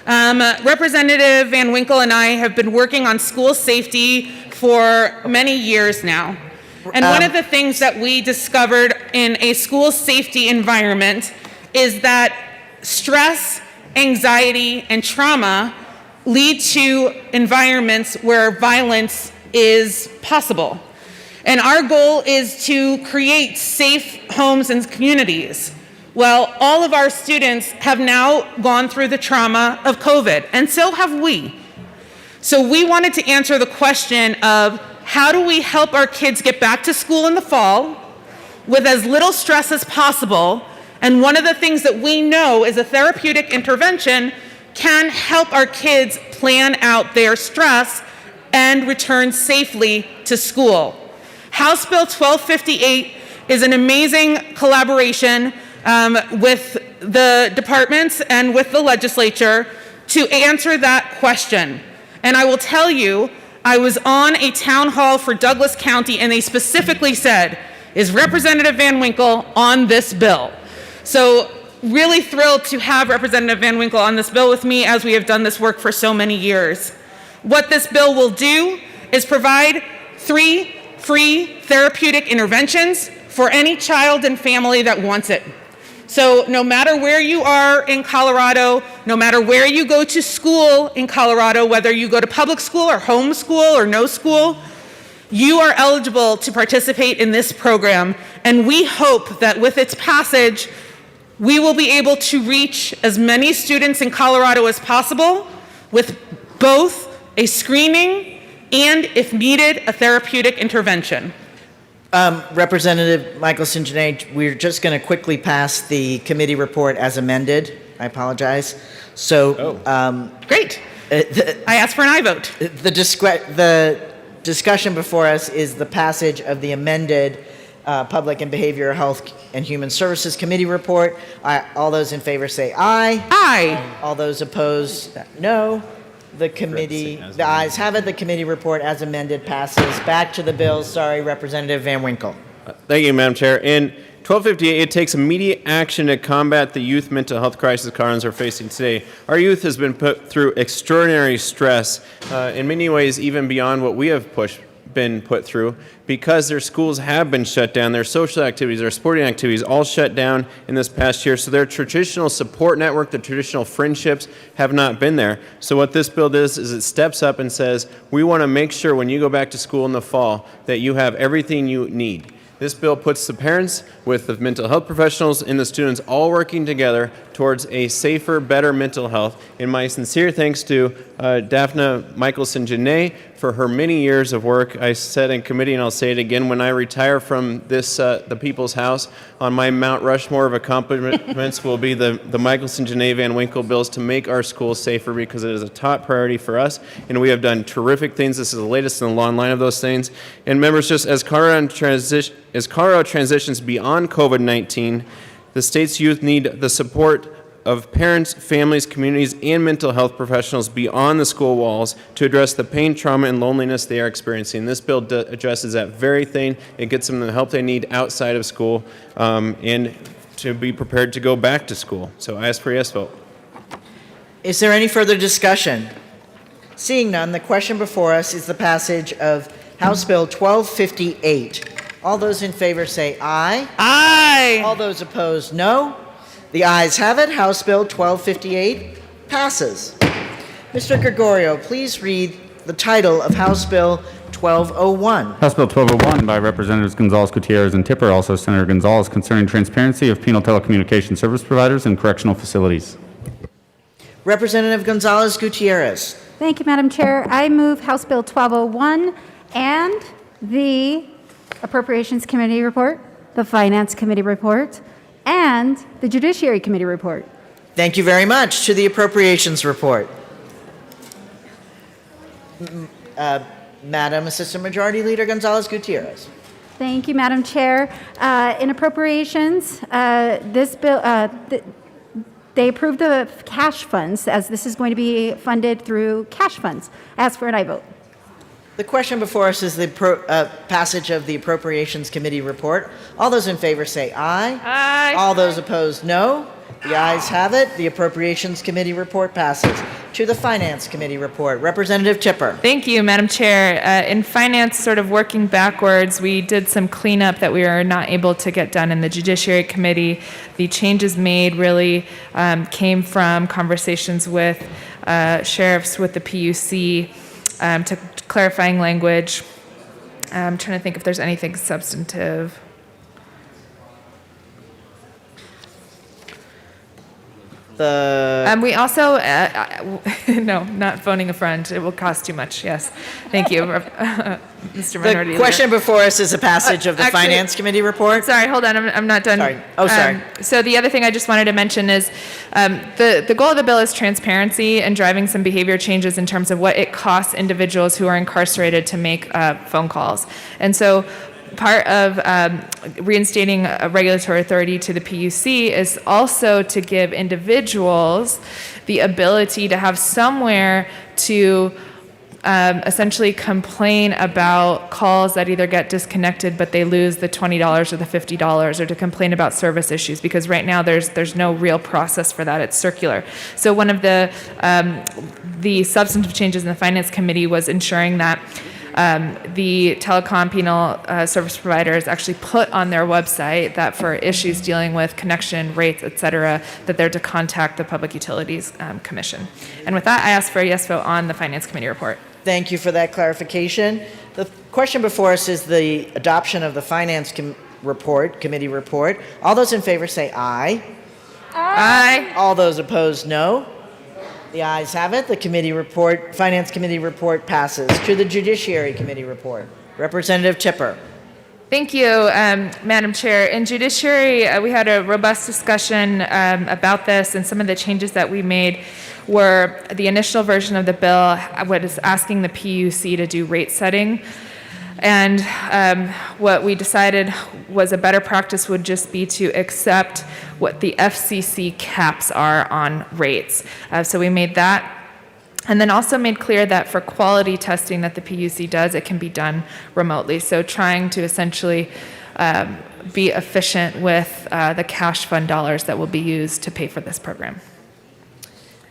Representative Van Winkle and I have been working on school safety for many years now. And one of the things that we discovered in a school safety environment is that stress, anxiety, and trauma lead to environments where violence is possible. And our goal is to create safe homes and communities. Well, all of our students have now gone through the trauma of COVID, and so have we. So we wanted to answer the question of how do we help our kids get back to school in the fall with as little stress as possible? And one of the things that we know is a therapeutic intervention can help our kids plan out their stress and return safely to school. House Bill 1258 is an amazing collaboration with the departments and with the legislature to answer that question. And I will tell you, I was on a town hall for Douglas County, and they specifically said, is Representative Van Winkle on this bill? So really thrilled to have Representative Van Winkle on this bill with me, as we have done this work for so many years. What this bill will do is provide 3 free therapeutic interventions for any child and family that wants it. So no matter where you are in Colorado, no matter where you go to school in Colorado, whether you go to public school or home school or no school, you are eligible to participate in this program. And we hope that with its passage, we will be able to reach as many students in Colorado as possible with both a screening and, if needed, a therapeutic intervention. Representative Michelson Janae, we're just going to quickly pass the committee report as amended. I apologize. So, great. I ask for an aye vote. The discussion before us is the passage of the amended Public and Behavioral Health and Human Services Committee report. All those in favor say aye. Aye. All those opposed, no. The ayes have it. The committee report as amended passes. Back to the bills. Sorry, Representative Van Winkle. Thank you, Madam Chair. In 1258, it takes immediate action to combat the youth mental health crisis Coloradians are facing today. Our youth has been put through extraordinary stress, in many ways even beyond what we have been put through, because their schools have been shut down, their social activities, their sporting activities all shut down in this past year. So their traditional support network, the traditional friendships have not been there. So what this bill does is it steps up and says, we want to make sure when you go back to school in the fall that you have everything you need. This bill puts the parents with the mental health professionals and the students all working together towards a safer, better mental health. And my sincere thanks to Daphne Michelson-Janae for her many years of work. I said in committee, and I'll say it again, when I retire from this, the People's House, on my Mount Rushmore of accomplishments will be the Michelson-Janae Van Winkle bills to make our schools safer, because it is a top priority for us, and we have done terrific things. This is the latest in the long line of those things. And members, just as Colorado transitions beyond COVID-19, the state's youth need the support of parents, families, communities, and mental health professionals beyond the school walls to address the pain, trauma, and loneliness they are experiencing. This bill addresses that very thing. It gets them the help they need outside of school and to be prepared to go back to school. So I ask for a yes vote. Is there any further discussion? Seeing none, the question before us is the passage of House Bill 1258. All those in favor say aye. Aye. All those opposed, no. The ayes have it. House Bill 1258 passes. Mr. Gregorio, please read the title of House Bill 1201. House Bill 1201 by Representatives Gonzalez, Gutierrez, and Tipper, also Senator Gonzalez, concerning transparency of penal telecommunication service providers and correctional facilities. Representative Gonzalez Gutierrez. Thank you, Madam Chair. I move House Bill 1201 and the Appropriations Committee report, the Finance Committee report, and the Judiciary Committee report. Thank you very much. To the Appropriations report. Madam Assistant Majority Leader Gonzalez Gutierrez. Thank you, Madam Chair. In Appropriations, this bill, they approved the cash funds, as this is going to be funded through cash funds. Ask for an aye vote. The question before us is the passage of the Appropriations Committee report. All those in favor say aye. Aye. All those opposed, no. The ayes have it. The Appropriations Committee report passes. To the Finance Committee report. Representative Tipper. Thank you, Madam Chair. In Finance, sort of working backwards, we did some cleanup that we were not able to get done in the Judiciary Committee. The changes made really came from conversations with sheriffs, with the PUC, to clarifying language. I'm trying to think if there's anything substantive. We also, no, not phoning a friend. It will cost too much. Yes. Thank you, Mr. Minority The question Leader. before us is a passage of the Actually, Finance Committee report. Sorry, hold on. I'm not done. Sorry. Oh, sorry. So the other thing I just wanted to mention is the goal of the bill is transparency and driving some behavior changes in terms of what it costs individuals who are incarcerated to make phone calls. And so part of reinstating a regulatory authority to the PUC is also to give individuals the ability to have somewhere to essentially complain about calls that either get disconnected but they lose the $20 or the $50, or to complain about service issues, because right now there's no real process for that. It's circular. So one of the substantive changes in the Finance Committee was ensuring that the telecom penal service providers actually put on their website that for issues dealing with connection rates, et cetera, that they're to contact the Public Utilities Commission. And with that, I ask for a yes vote on the Finance Committee report. Thank you for that clarification. The question before us is the adoption of the Finance Committee report. All those in favor say aye. Aye. All those opposed, no. The ayes have it. The committee report, Finance Committee report passes. To the Judiciary Committee report. Representative Tipper. Thank you, Madam Chair. In Judiciary, we had a robust discussion about this, and some of the changes that we made were the initial version of the bill, what is asking the PUC to do rate setting. And what we decided was a better practice would just be to accept what the FCC caps are on rates. So we made that. And then also made clear that for quality testing that the PUC does, it can be done remotely. So trying to essentially be efficient with the cash fund dollars that will be used to pay for this program.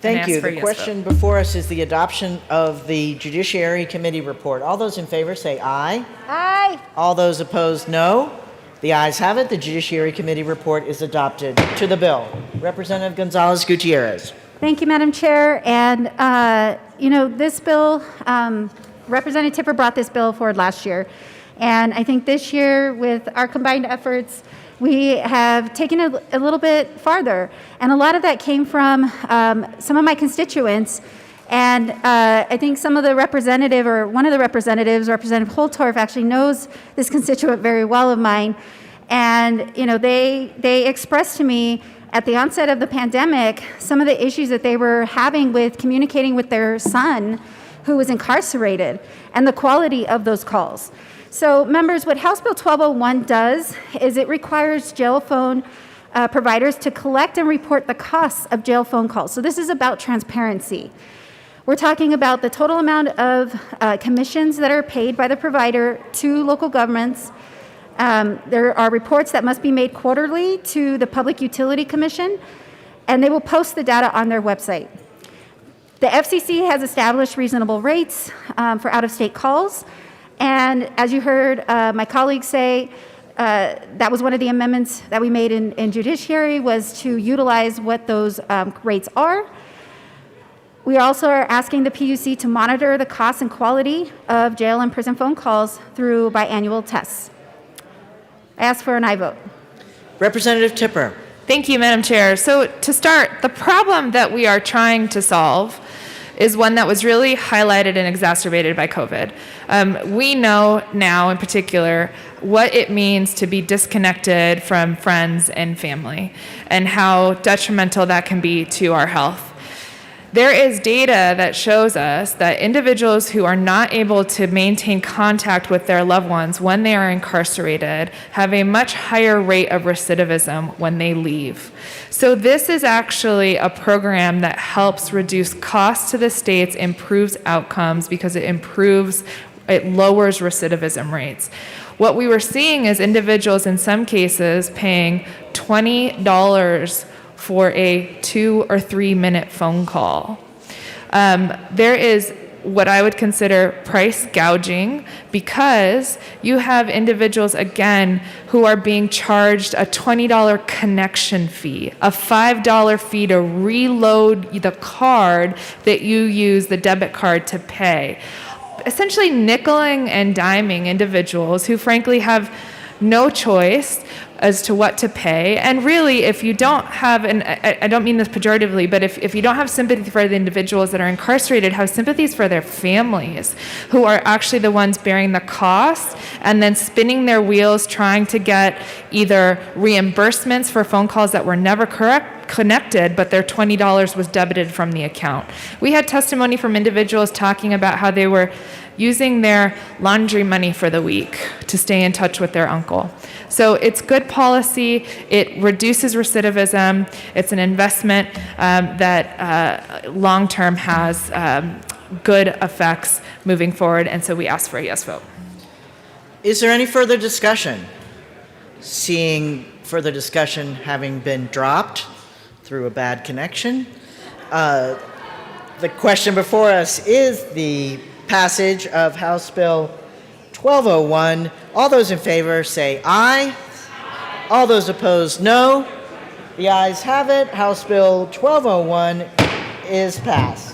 Thank you. For a The yes question before us is the adoption of the Judiciary Committee report. All those in favor say aye. Aye. All those opposed, no. The ayes have it. The Judiciary Committee report is adopted. To the bill, Representative Gonzalez Gutierrez. Thank you, Madam Chair. And, this bill, Representative Tipper brought this bill forward last year. And I think this year, with our combined efforts, we have taken it a little bit farther. And a lot of that came from some of my constituents. And I think some of the representative, or one of the representatives, Representative Holtorf, actually knows this constituent very well of mine. And, they expressed to me at the onset of the pandemic some of the issues that they were having with communicating with their son who was incarcerated and the quality of those calls. So members, what House Bill 1201 does is it requires jail phone providers to collect and report the costs of jail phone calls. So this is about transparency. We're talking about the total amount of commissions that are paid by the provider to local governments. There are reports that must be made quarterly to the Public Utility Commission, and they will post the data on their website. The FCC has established reasonable rates for out-of-state calls, and as you heard my colleagues say, that was one of the amendments that we made in Judiciary, was to utilize what those rates are. We also are asking the PUC to monitor the cost and quality of jail and prison phone calls through biannual tests. I ask for an aye vote. Representative Tipper. Thank you, Madam Chair. So to start, the problem that we are trying to solve is one that was really highlighted and exacerbated by COVID. We know now in particular what it means to be disconnected from friends and family and how detrimental that can be to our health. There is data that shows us that individuals who are not able to maintain contact with their loved ones when they are incarcerated have a much higher rate of recidivism when they leave. So this is actually a program that helps reduce costs to the states, improves outcomes because it lowers recidivism rates. What we were seeing is individuals in some cases paying $20 for a 2 or 3 minute phone call. There is what I would consider price gouging because you have individuals, again, who are being charged a $20 connection fee, a $5 fee to reload the card that you use, the debit card, to pay. Essentially nickeling and diming individuals who frankly have no choice as to what to pay. And really, if you don't have, and I don't mean this pejoratively, but if you don't have sympathy for the individuals that are incarcerated, have sympathies for their families who are actually the ones bearing the cost and then spinning their wheels trying to get either reimbursements for phone calls that were never connected, but their $20 was debited from the account. We had testimony from individuals talking about how they were using their laundry money for the week to stay in touch with their uncle. So it's good policy. It reduces recidivism. It's an investment that long-term has good effects moving forward, and so we ask for a yes vote. Is there any further discussion? Seeing further discussion having been dropped through a bad connection, the question before us is the passage of House Bill 1201. All those in favor say aye. All those opposed, no. The ayes have it. House Bill 1201 is passed.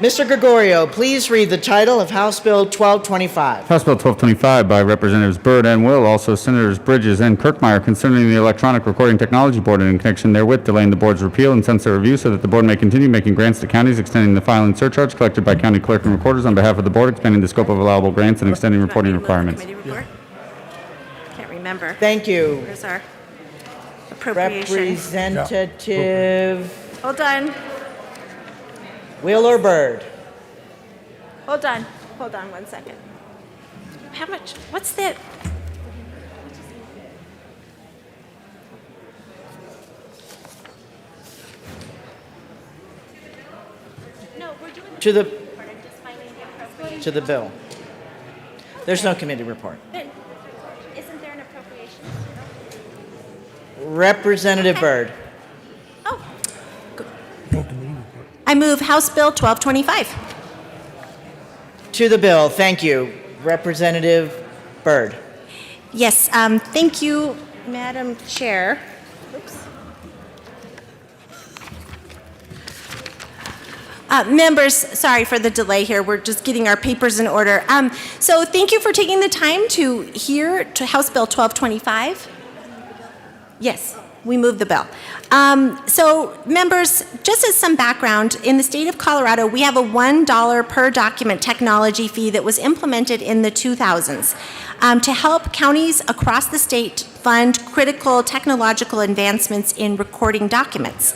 Mr. Gregorio, please read the title of House Bill 1225. House Bill 1225 by Representatives Byrd and Will, also Senators Bridges and Kirkmeyer, concerning the Electronic Recording Technology Board and in connection therewith delaying the board's repeal and sunset review so that the board may continue making grants to counties, extending the filing surcharge collected by county clerk and recorders on behalf of the board, expanding the scope of allowable grants, and extending reporting requirements. Can't remember. Thank you. Where's our appropriation? Representative Hold on. Will or Byrd? Hold on. Hold on 1 second. how much, what's that? No, we're doing To the bill. There's no committee report. Isn't there an appropriation? Representative Byrd. I move House Bill 1225. To the bill. Thank you. Representative Byrd. Yes, thank you, Madam Chair. Oops. Members, sorry for the delay here. We're just getting our papers in order. So thank you for taking the time to hear to House Bill 1225. Yes, we moved the bill. So members, just as some background, in the state of Colorado, we have a $1 per document technology fee that was implemented in the 2000s to help counties across the state fund critical technological advancements in recording documents.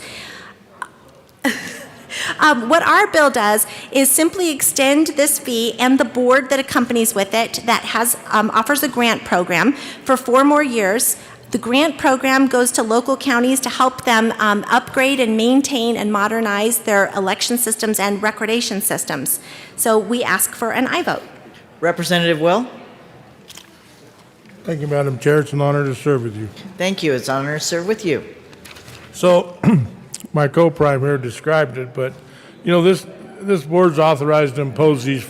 What our bill does is simply extend this fee and the board that accompanies with it that has offers a grant program for 4 more years. The grant program goes to local counties to help them upgrade and maintain and modernize their election systems and recordation systems. So we ask for an aye vote. Representative Will. Thank you, Madam Chair. It's an honor to serve with you. Thank you. It's an honor to serve with you. So, my co-prime here described it, but you know this board's authorized to impose these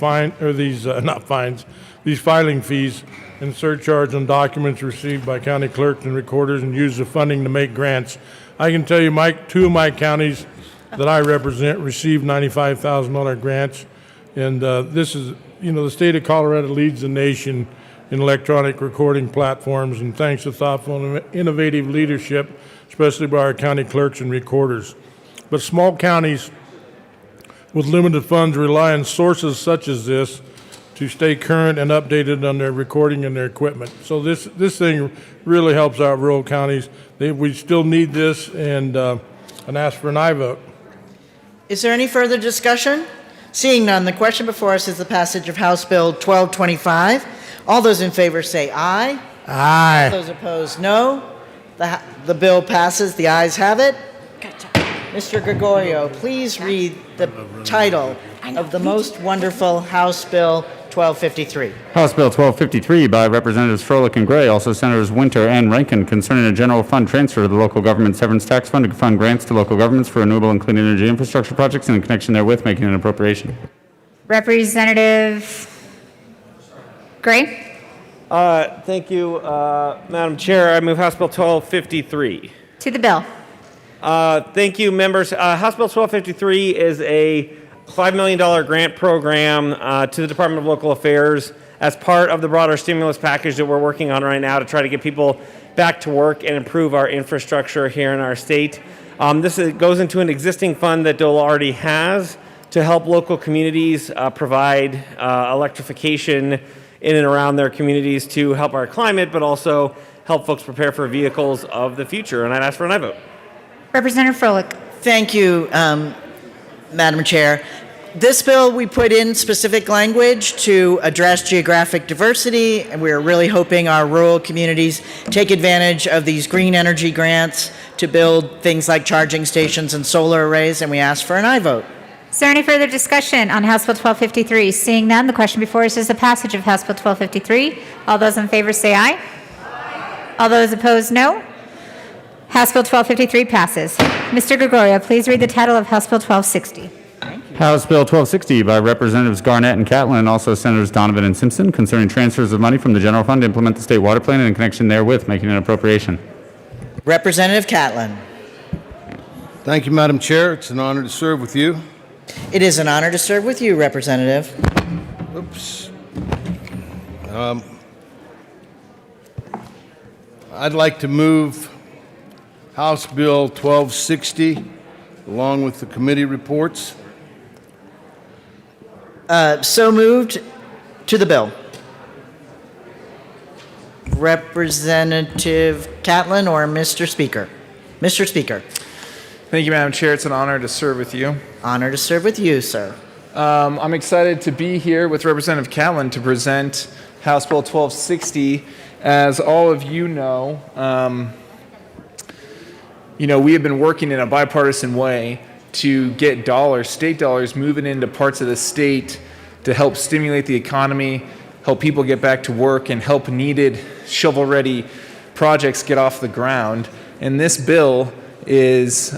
these filing fees and surcharge on documents received by county clerks and recorders and use the funding to make grants. I can tell you, two of my counties that I represent received $95,000 grants, and this is, the state of Colorado leads the nation in electronic recording platforms, and thanks to thoughtful and innovative leadership, especially by our county clerks and recorders. But small counties with limited funds rely on sources such as this to stay current and updated on their recording and their equipment. So this thing really helps out rural counties. We still need this, and ask for an aye vote. Is there any further discussion? Seeing none, the question before us is the passage of House Bill 1225. All those in favor say aye. Aye. All those opposed, no. The bill passes. The ayes have it. Mr. Gregorio, please read the title of the most wonderful House Bill 1253. House Bill 1253 by Representatives Froelich and Gray, also Senators Winter and Rankin, concerning a general fund transfer to the local government severance tax fund to fund grants to local governments for renewable and clean energy infrastructure projects and in connection therewith making an appropriation. Representative Gray? Thank you, Madam Chair. I move House Bill 1253. To the bill. Thank you, members. House Bill 1253 is a $5 million grant program to the Department of Local Affairs as part of the broader stimulus package that we're working on right now to try to get people back to work and improve our infrastructure here in our state. This goes into an existing fund that Dole already has to help local communities provide electrification in and around their communities to help our climate, but also help folks prepare for vehicles of the future. And I'd ask for an aye vote. Representative Froelich. Thank you, Madam Chair. This bill, we put in specific language to address geographic diversity, and we're really hoping our rural communities take advantage of these green energy grants to build things like charging stations and solar arrays, and we ask for an aye vote. Is there any further discussion on House Bill 1253? Seeing none, the question before us is the passage of House Bill 1253. All those in favor say aye. All those opposed, no. House Bill 1253 passes. Mr. Gregorio, please read the title of House Bill 1260. House Bill 1260 by Representatives Garnett and Catlin and also Senators Donovan and Simpson concerning transfers of money from the general fund to implement the state water plan and in connection therewith making an appropriation. Representative Catlin. Thank you, Madam Chair. It's an honor to serve with you. It is an honor to serve with you, Representative. Oops. I'd like to move House Bill 1260 along with the committee reports. So moved. To the bill. Representative Catlin or Mr. Speaker? Mr. Speaker. Thank you, Madam Chair. It's an honor to serve with you. Honor to serve with you, sir. I'm excited to be here with Representative Catlin to present House Bill 1260. As all of you know, we have been working in a bipartisan way to get state dollars moving into parts of the state to help stimulate the economy, help people get back to work, and help needed shovel-ready projects get off the ground. And this bill is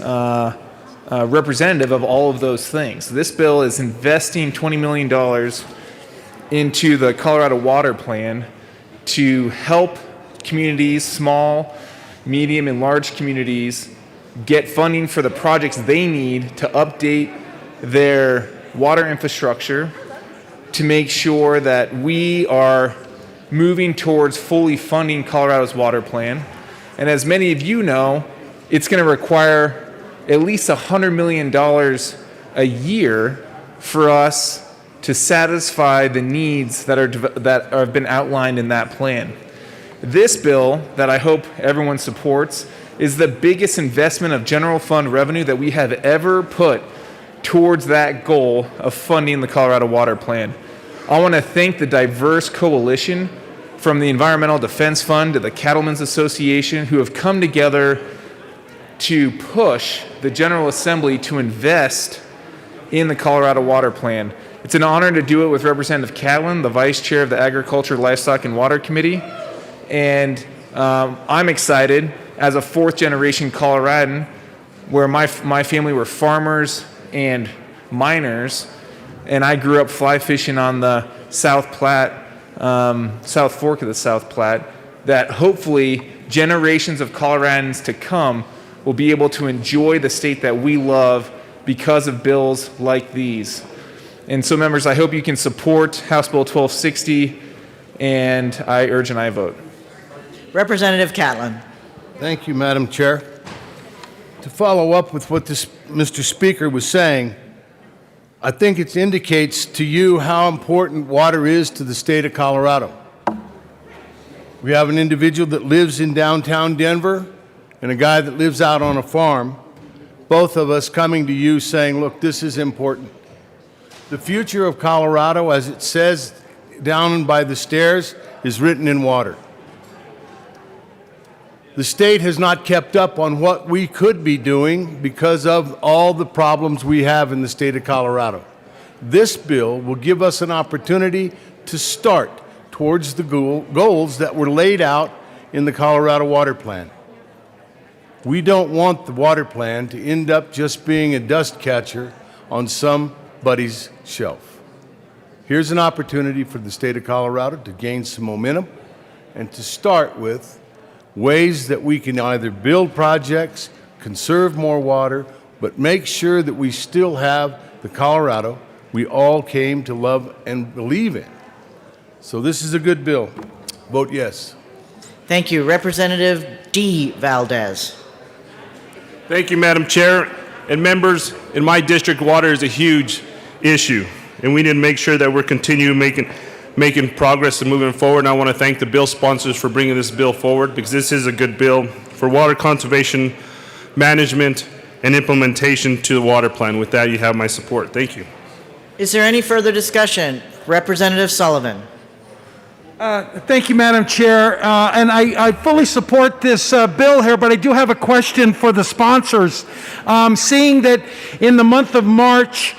representative of all of those things. This bill is investing $20 million into the Colorado Water Plan to help communities, small, medium, and large communities, get funding for the projects they need to update their water infrastructure, to make sure that we are moving towards fully funding Colorado's water plan. And as many of you know, it's going to require at least $100 million a year for us to satisfy the needs that have been outlined in that plan. This bill, that I hope everyone supports, is the biggest investment of general fund revenue that we have ever put towards that goal of funding the Colorado Water Plan. I want to thank the diverse coalition from the Environmental Defense Fund to the Cattlemen's Association who have come together to push the General Assembly to invest in the Colorado Water Plan. It's an honor to do it with Representative Catlin, the Vice Chair of the Agriculture, Livestock, and Water Committee. And I'm excited as a fourth-generation Coloradan, where my family were farmers and miners, and I grew up fly fishing on the South Platte, South Fork of the South Platte, that hopefully generations of Coloradans to come will be able to enjoy the state that we love because of bills like these. And so, members, I hope you can support House Bill 1260, and I urge an aye vote. Representative Catlin. Thank you, Madam Chair. To follow up with what Mr. Speaker was saying, I think it indicates to you how important water is to the state of Colorado. We have an individual that lives in downtown Denver and a guy that lives out on a farm, both of us coming to you saying, look, this is important. The future of Colorado, as it says down by the stairs, is written in water. The state has not kept up on what we could be doing because of all the problems we have in the state of Colorado. This bill will give us an opportunity to start towards the goals that were laid out in the Colorado Water Plan. We don't want the water plan to end up just being a dust catcher on somebody's shelf. Here's an opportunity for the state of Colorado to gain some momentum and to start with ways that we can either build projects, conserve more water, but make sure that we still have the Colorado we all came to love and believe in. So this is a good bill. Vote yes. Thank you. Representative D. Valdez. Thank you, Madam Chair. And members, in my district, water is a huge issue, and we need to make sure that we're continuing making progress and moving forward. And I want to thank the bill sponsors for bringing this bill forward, because this is a good bill for water conservation, management, and implementation to the water plan. With that, you have my support. Thank you. Is there any further discussion? Representative Sullivan. Thank you, Madam Chair. And I fully support this bill here, but I do have a question for the sponsors. Seeing that in the month of March,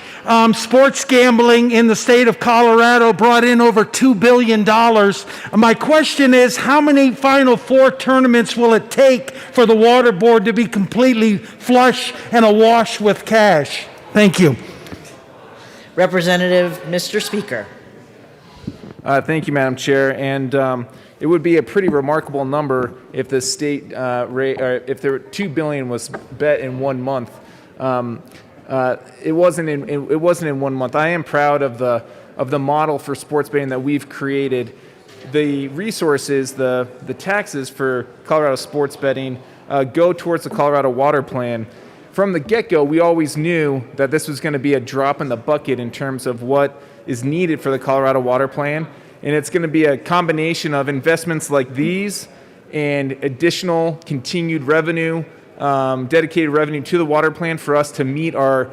sports gambling in the state of Colorado brought in over $2 billion. My question is, how many Final Four tournaments will it take for the water board to be completely flush and awash with cash? Thank you. Representative, Mr. Speaker. Thank you, Madam Chair. And it would be a pretty remarkable number if the state, if there were $2 billion was bet in 1 month. It wasn't in 1 month. I am proud of the model for sports betting that we've created. The resources, the taxes for Colorado sports betting go towards the Colorado Water Plan. From the get-go, we always knew that this was going to be a drop in the bucket in terms of what is needed for the Colorado Water Plan. And it's going to be a combination of investments like these and additional continued revenue, dedicated revenue to the water plan for us to meet our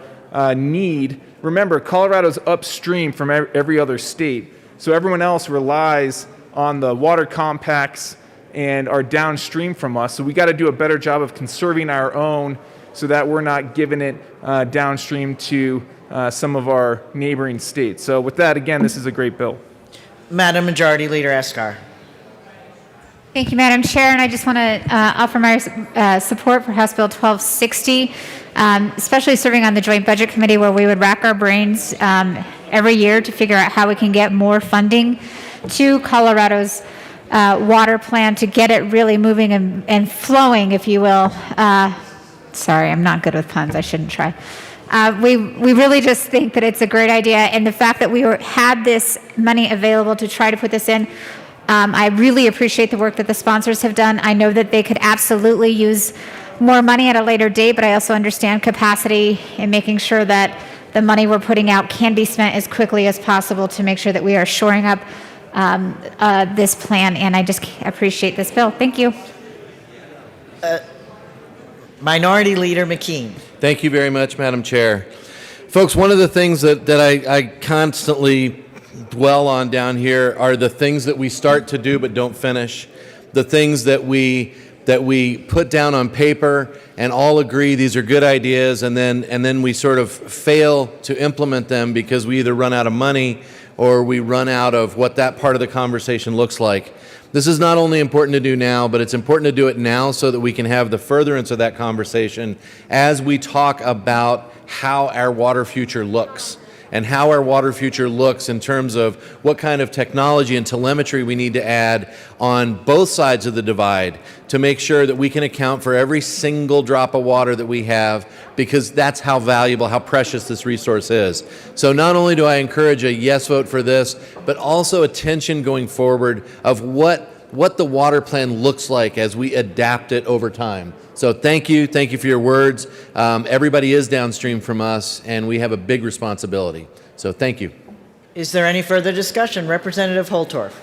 need. Remember, Colorado's upstream from every other state, so everyone else relies on the water compacts and are downstream from us. So we got to do a better job of conserving our own so that we're not giving it downstream to some of our neighboring states. So with that, again, this is a great bill. Madam Majority Leader Escar. Thank you, Madam Chair, and I just want to offer my support for House Bill 1260, especially serving on the Joint Budget Committee where we would rack our brains every year to figure out how we can get more funding to Colorado's water plan to get it really moving and flowing, if you will. Sorry, I'm not good with puns. I shouldn't try. We really just think that it's a great idea, and the fact that we had this money available to try to put this in, I really appreciate the work that the sponsors have done. I know that they could absolutely use more money at a later date, but I also understand capacity and making sure that the money we're putting out can be spent as quickly as possible to make sure that we are shoring up this plan, and I just appreciate this bill. Thank you. Minority Leader McKean. Thank you very much, Madam Chair. Folks, one of the things that I constantly dwell on down here are the things that we start to do but don't finish, the things that we put down on paper and all agree these are good ideas, and then we sort of fail to implement them because we either run out of money or we run out of what that part of the conversation looks like. This is not only important to do now, but it's important to do it now so that we can have the furtherance of that conversation as we talk about how our water future looks, and how our water future looks in terms of what kind of technology and telemetry we need to add on both sides of the divide to make sure that we can account for every single drop of water that we have, because that's how valuable, how precious this resource is. So not only do I encourage a yes vote for this, but also attention going forward of what the water plan looks like as we adapt it over time. So thank you for your words. Everybody is downstream from us, and we have a big responsibility. So thank you. Is there any further discussion? Representative Holtorf.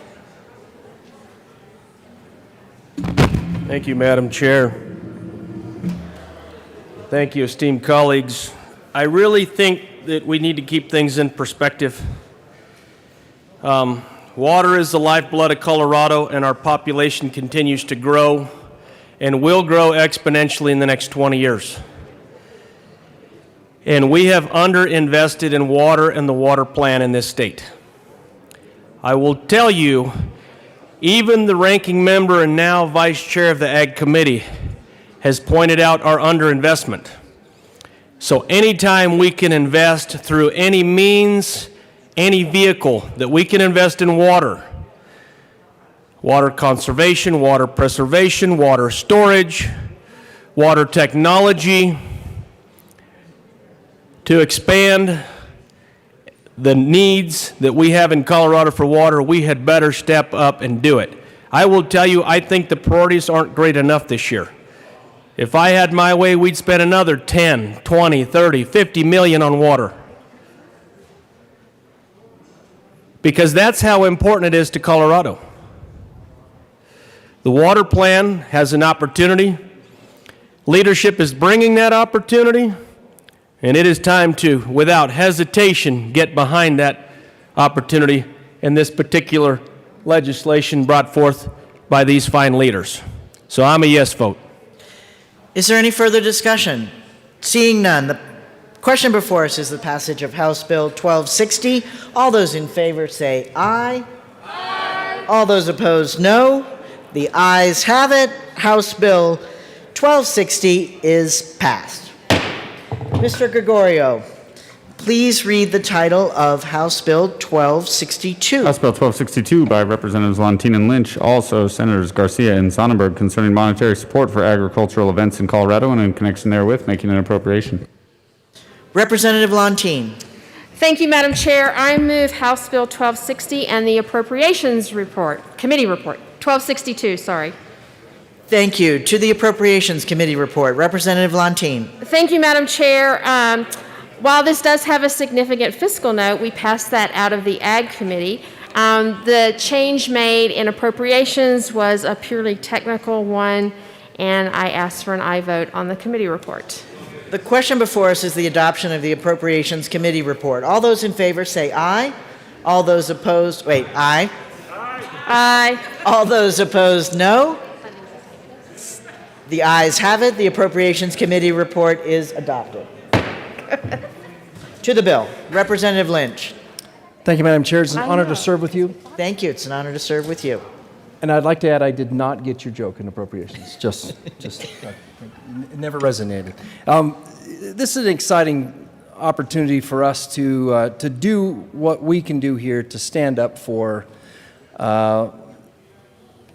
Thank you, Madam Chair. Thank you, esteemed colleagues. I really think that we need to keep things in perspective. Water is the lifeblood of Colorado, and our population continues to grow and will grow exponentially in the next 20 years. And we have underinvested in water and the water plan in this state. I will tell you, even the ranking member and now vice chair of the Ag Committee has pointed out our underinvestment. So anytime we can invest through any means, any vehicle that we can invest in water conservation, water preservation, water storage, water technology, to expand the needs that we have in Colorado for water, we had better step up and do it. I will tell you, I think the priorities aren't great enough this year. If I had my way, we'd spend another 10, 20, 30, 50 million on water. Because that's how important it is to Colorado. The water plan has an opportunity. Leadership is bringing that opportunity, and it is time to, without hesitation, get behind that opportunity in this particular legislation brought forth by these fine leaders. So I'm a yes vote. Is there any further discussion? Seeing none, the question before us is the passage of House Bill 1260. All those in favor say aye. Aye. All those opposed, no. The ayes have it. House Bill 1260 is passed. Mr. Gregorio, please read the title of House Bill 1262. House Bill 1262 by Representatives Lantin and Lynch, also Senators Garcia and Sonnenberg, concerning monetary support for agricultural events in Colorado and in connection therewith making an appropriation. Representative Lantin. Thank you, Madam Chair. I move House Bill 1260 and the Appropriations Report, Committee Report, 1262, sorry. Thank you. To the Appropriations Committee report, Representative Lantin. Thank you, Madam Chair. While this does have a significant fiscal note, we passed that out of the Ag Committee. The change made in appropriations was a purely technical one, and I asked for an aye vote on the committee report. The question before us is the adoption of the Appropriations Committee report. All those in favor say aye. All those opposed, aye. Aye. Aye. All those opposed, no. The ayes have it. The Appropriations Committee report is adopted. To the bill, Representative Lynch. Thank you, Madam Chair. It's an honor to serve with you. Thank you. It's an honor to serve with you. And I'd like to add, I did not get your joke in appropriations. Just it never resonated. This is an exciting opportunity for us to do what we can do here to stand up for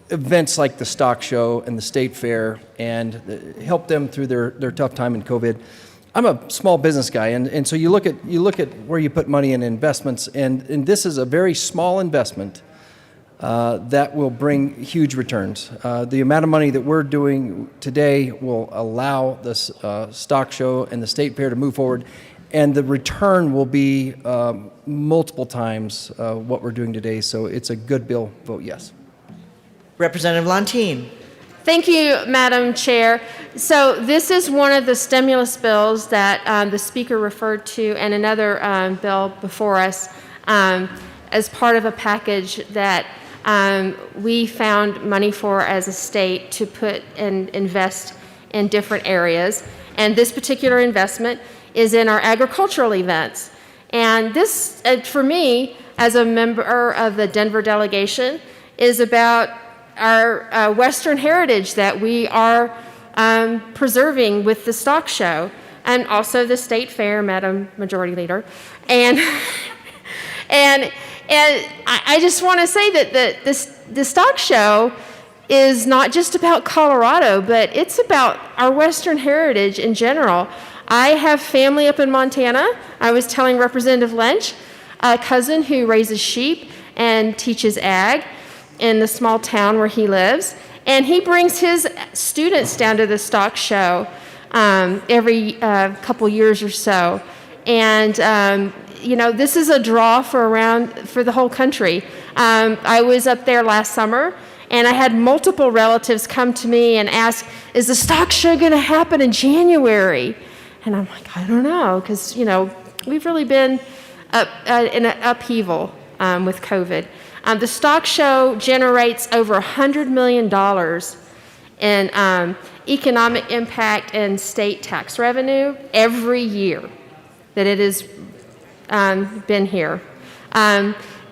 events like the stock show and the state fair and help them through their tough time in COVID. I'm a small business guy, and so you look at where you put money in investments, and this is a very small investment that will bring huge returns. The amount of money that we're doing today will allow this stock show and the state fair to move forward, and the return will be multiple times what we're doing today. So it's a good bill. Vote yes. Representative Lontine. Thank you, Madam Chair. So this is one of the stimulus bills that the Speaker referred to, and another bill before us as part of a package that we found money for as a state to put and invest in different areas. And this particular investment is in our agricultural events. And this, for me, as a member of the Denver delegation, is about our Western heritage that we are preserving with the stock show and also the state fair, Madam Majority Leader. And I just want to say that the stock show is not just about Colorado, but it's about our Western heritage in general. I have family up in Montana. I was telling Representative Lynch, a cousin who raises sheep and teaches ag in the small town where he lives. And he brings his students down to the stock show every couple years or so. And you know, this is a draw for the whole country. I was up there last summer, and I had multiple relatives come to me and ask, is the stock show going to happen in January? And I'm like, I don't know, because, you know, we've really been in an upheaval with COVID. The stock show generates over $100 million in economic impact and state tax revenue every year that it has been here.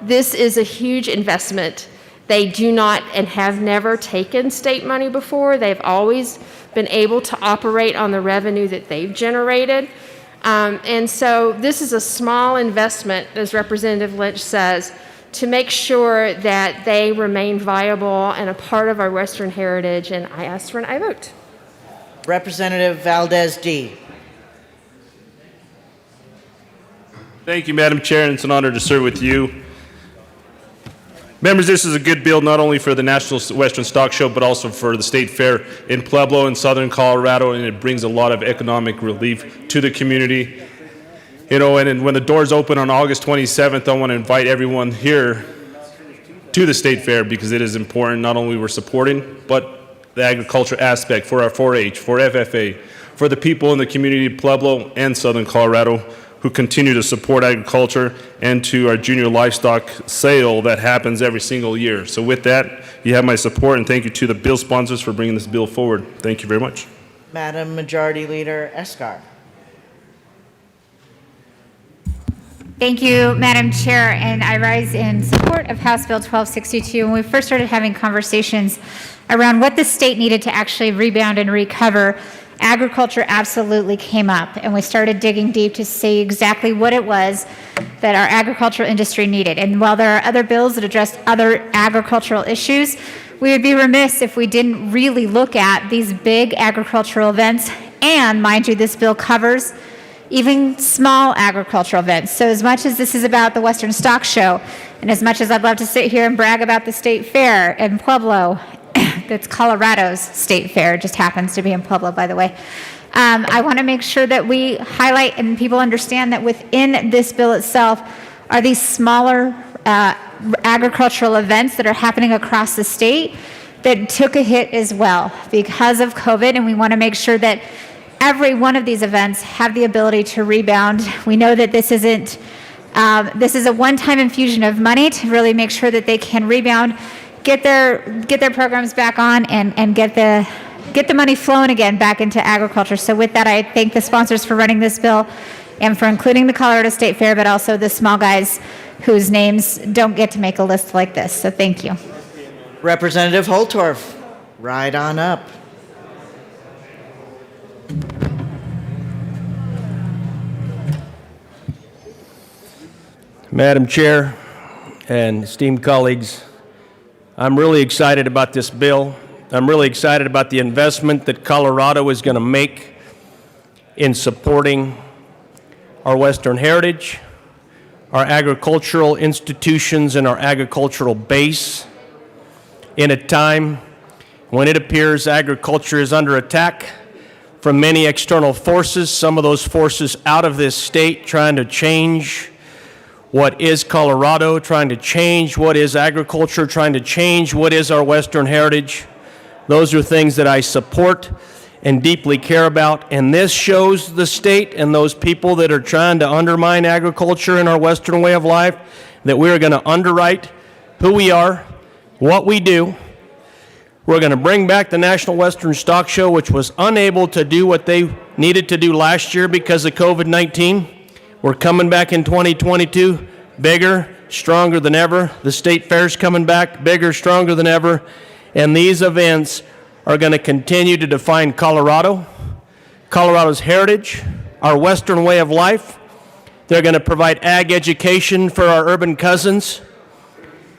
This is a huge investment. They do not and have never taken state money before. They've always been able to operate on the revenue that they've generated. And so this is a small investment, as Representative Lynch says, to make sure that they remain viable and a part of our Western heritage. And I ask for an aye vote. Representative Valdez D. Thank you, Madam Chair, and it's an honor to serve with you. Members, this is a good bill not only for the National Western Stock Show, but also for the State Fair in Pueblo in southern Colorado, and it brings a lot of economic relief to the community. You know, and when the doors open on August 27th, I want to invite everyone here to the State Fair because it is important. Not only we're supporting, but the agriculture aspect for our 4-H, for FFA, for the people in the community of Pueblo and southern Colorado who continue to support agriculture, and to our junior livestock sale that happens every single year. So with that, you have my support, and thank you to the bill sponsors for bringing this bill forward. Thank you very much. Madam Majority Leader Escar. Thank you, Madam Chair, and I rise in support of House Bill 1262. When we first started having conversations around what the state needed to actually rebound and recover, agriculture absolutely came up, and we started digging deep to see exactly what it was that our agricultural industry needed. And while there are other bills that address other agricultural issues, we would be remiss if we didn't really look at these big agricultural events. And mind you, this bill covers even small agricultural events. So as much as this is about the Western Stock Show, and as much as I'd love to sit here and brag about the state fair in Pueblo, that's Colorado's state fair, just happens to be in Pueblo, by the way. I want to make sure that we highlight and people understand that within this bill itself are these smaller agricultural events that are happening across the state that took a hit as well because of COVID, and we want to make sure that every one of these events have the ability to rebound. We know that this isn't, this is a one-time infusion of money to really make sure that they can rebound get their programs back on and get the money flowing again back into agriculture. So with that, I thank the sponsors for running this bill and for including the Colorado State Fair, but also the small guys whose names don't get to make a list like this. So thank you. Representative Holtorf, right on up. Madam Chair and esteemed colleagues, I'm really excited about this bill. I'm really excited about the investment that Colorado is going to make in supporting our Western heritage, our agricultural institutions, and our agricultural base in a time when it appears agriculture is under attack from many external forces, some of those forces out of this state trying to change what is Colorado, trying to change what is agriculture, trying to change what is our Western heritage. Those are things that I support and deeply care about, and this shows the state and those people that are trying to undermine agriculture and our Western way of life that we are going to underwrite who we are, what we do. We're going to bring back the National Western Stock Show, which was unable to do what they needed to do last year because of COVID-19. We're coming back in 2022, bigger, stronger than ever. The state fair's coming back, bigger, stronger than ever. And these events are going to continue to define Colorado, Colorado's heritage, our Western way of life. They're going to provide ag education for our urban cousins.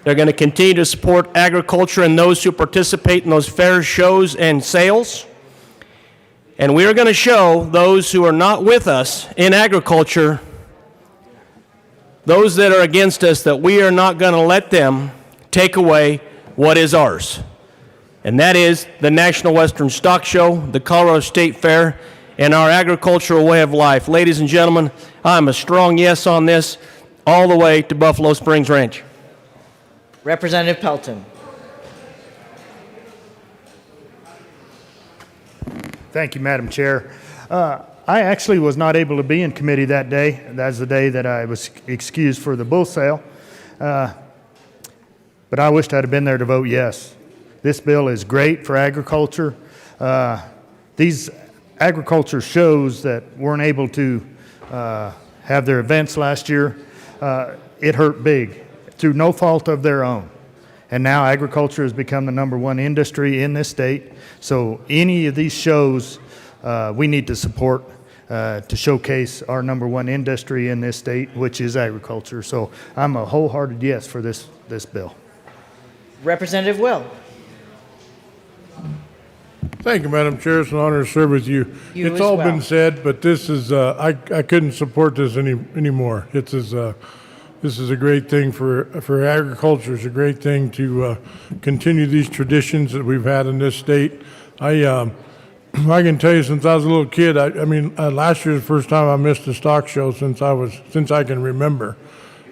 They're going to continue to support agriculture and those who participate in those fairs, shows, and sales. And we are going to show those who are not with us in agriculture, those that are against us, that we are not going to let them take away what is ours. And that is the National Western Stock Show, the Colorado State Fair, and our agricultural way of life. Ladies and gentlemen, I'm a strong yes on this all the way to Buffalo Springs Ranch. Representative Pelton. Thank you, Madam Chair. I actually was not able to be in committee that day. That's the day that I was excused for the bull sale. But I wished I'd have been there to vote yes. This bill is great for agriculture. These agriculture shows that weren't able to have their events last year, it hurt big through no fault of their own. And now agriculture has become the #1 industry in this state. So any of these shows we need to support to showcase our #1 industry in this state, which is agriculture. So I'm a wholehearted yes for this bill. Representative Will. Thank you, Madam Chair. It's an honor to serve with you. You It's as all well. been said, but this is, I couldn't support this anymore. This is a great thing for agriculture. It's a great thing to continue these traditions that we've had in this state. I can tell you, since I was a little kid, last year was the first time I missed a stock show since I can remember.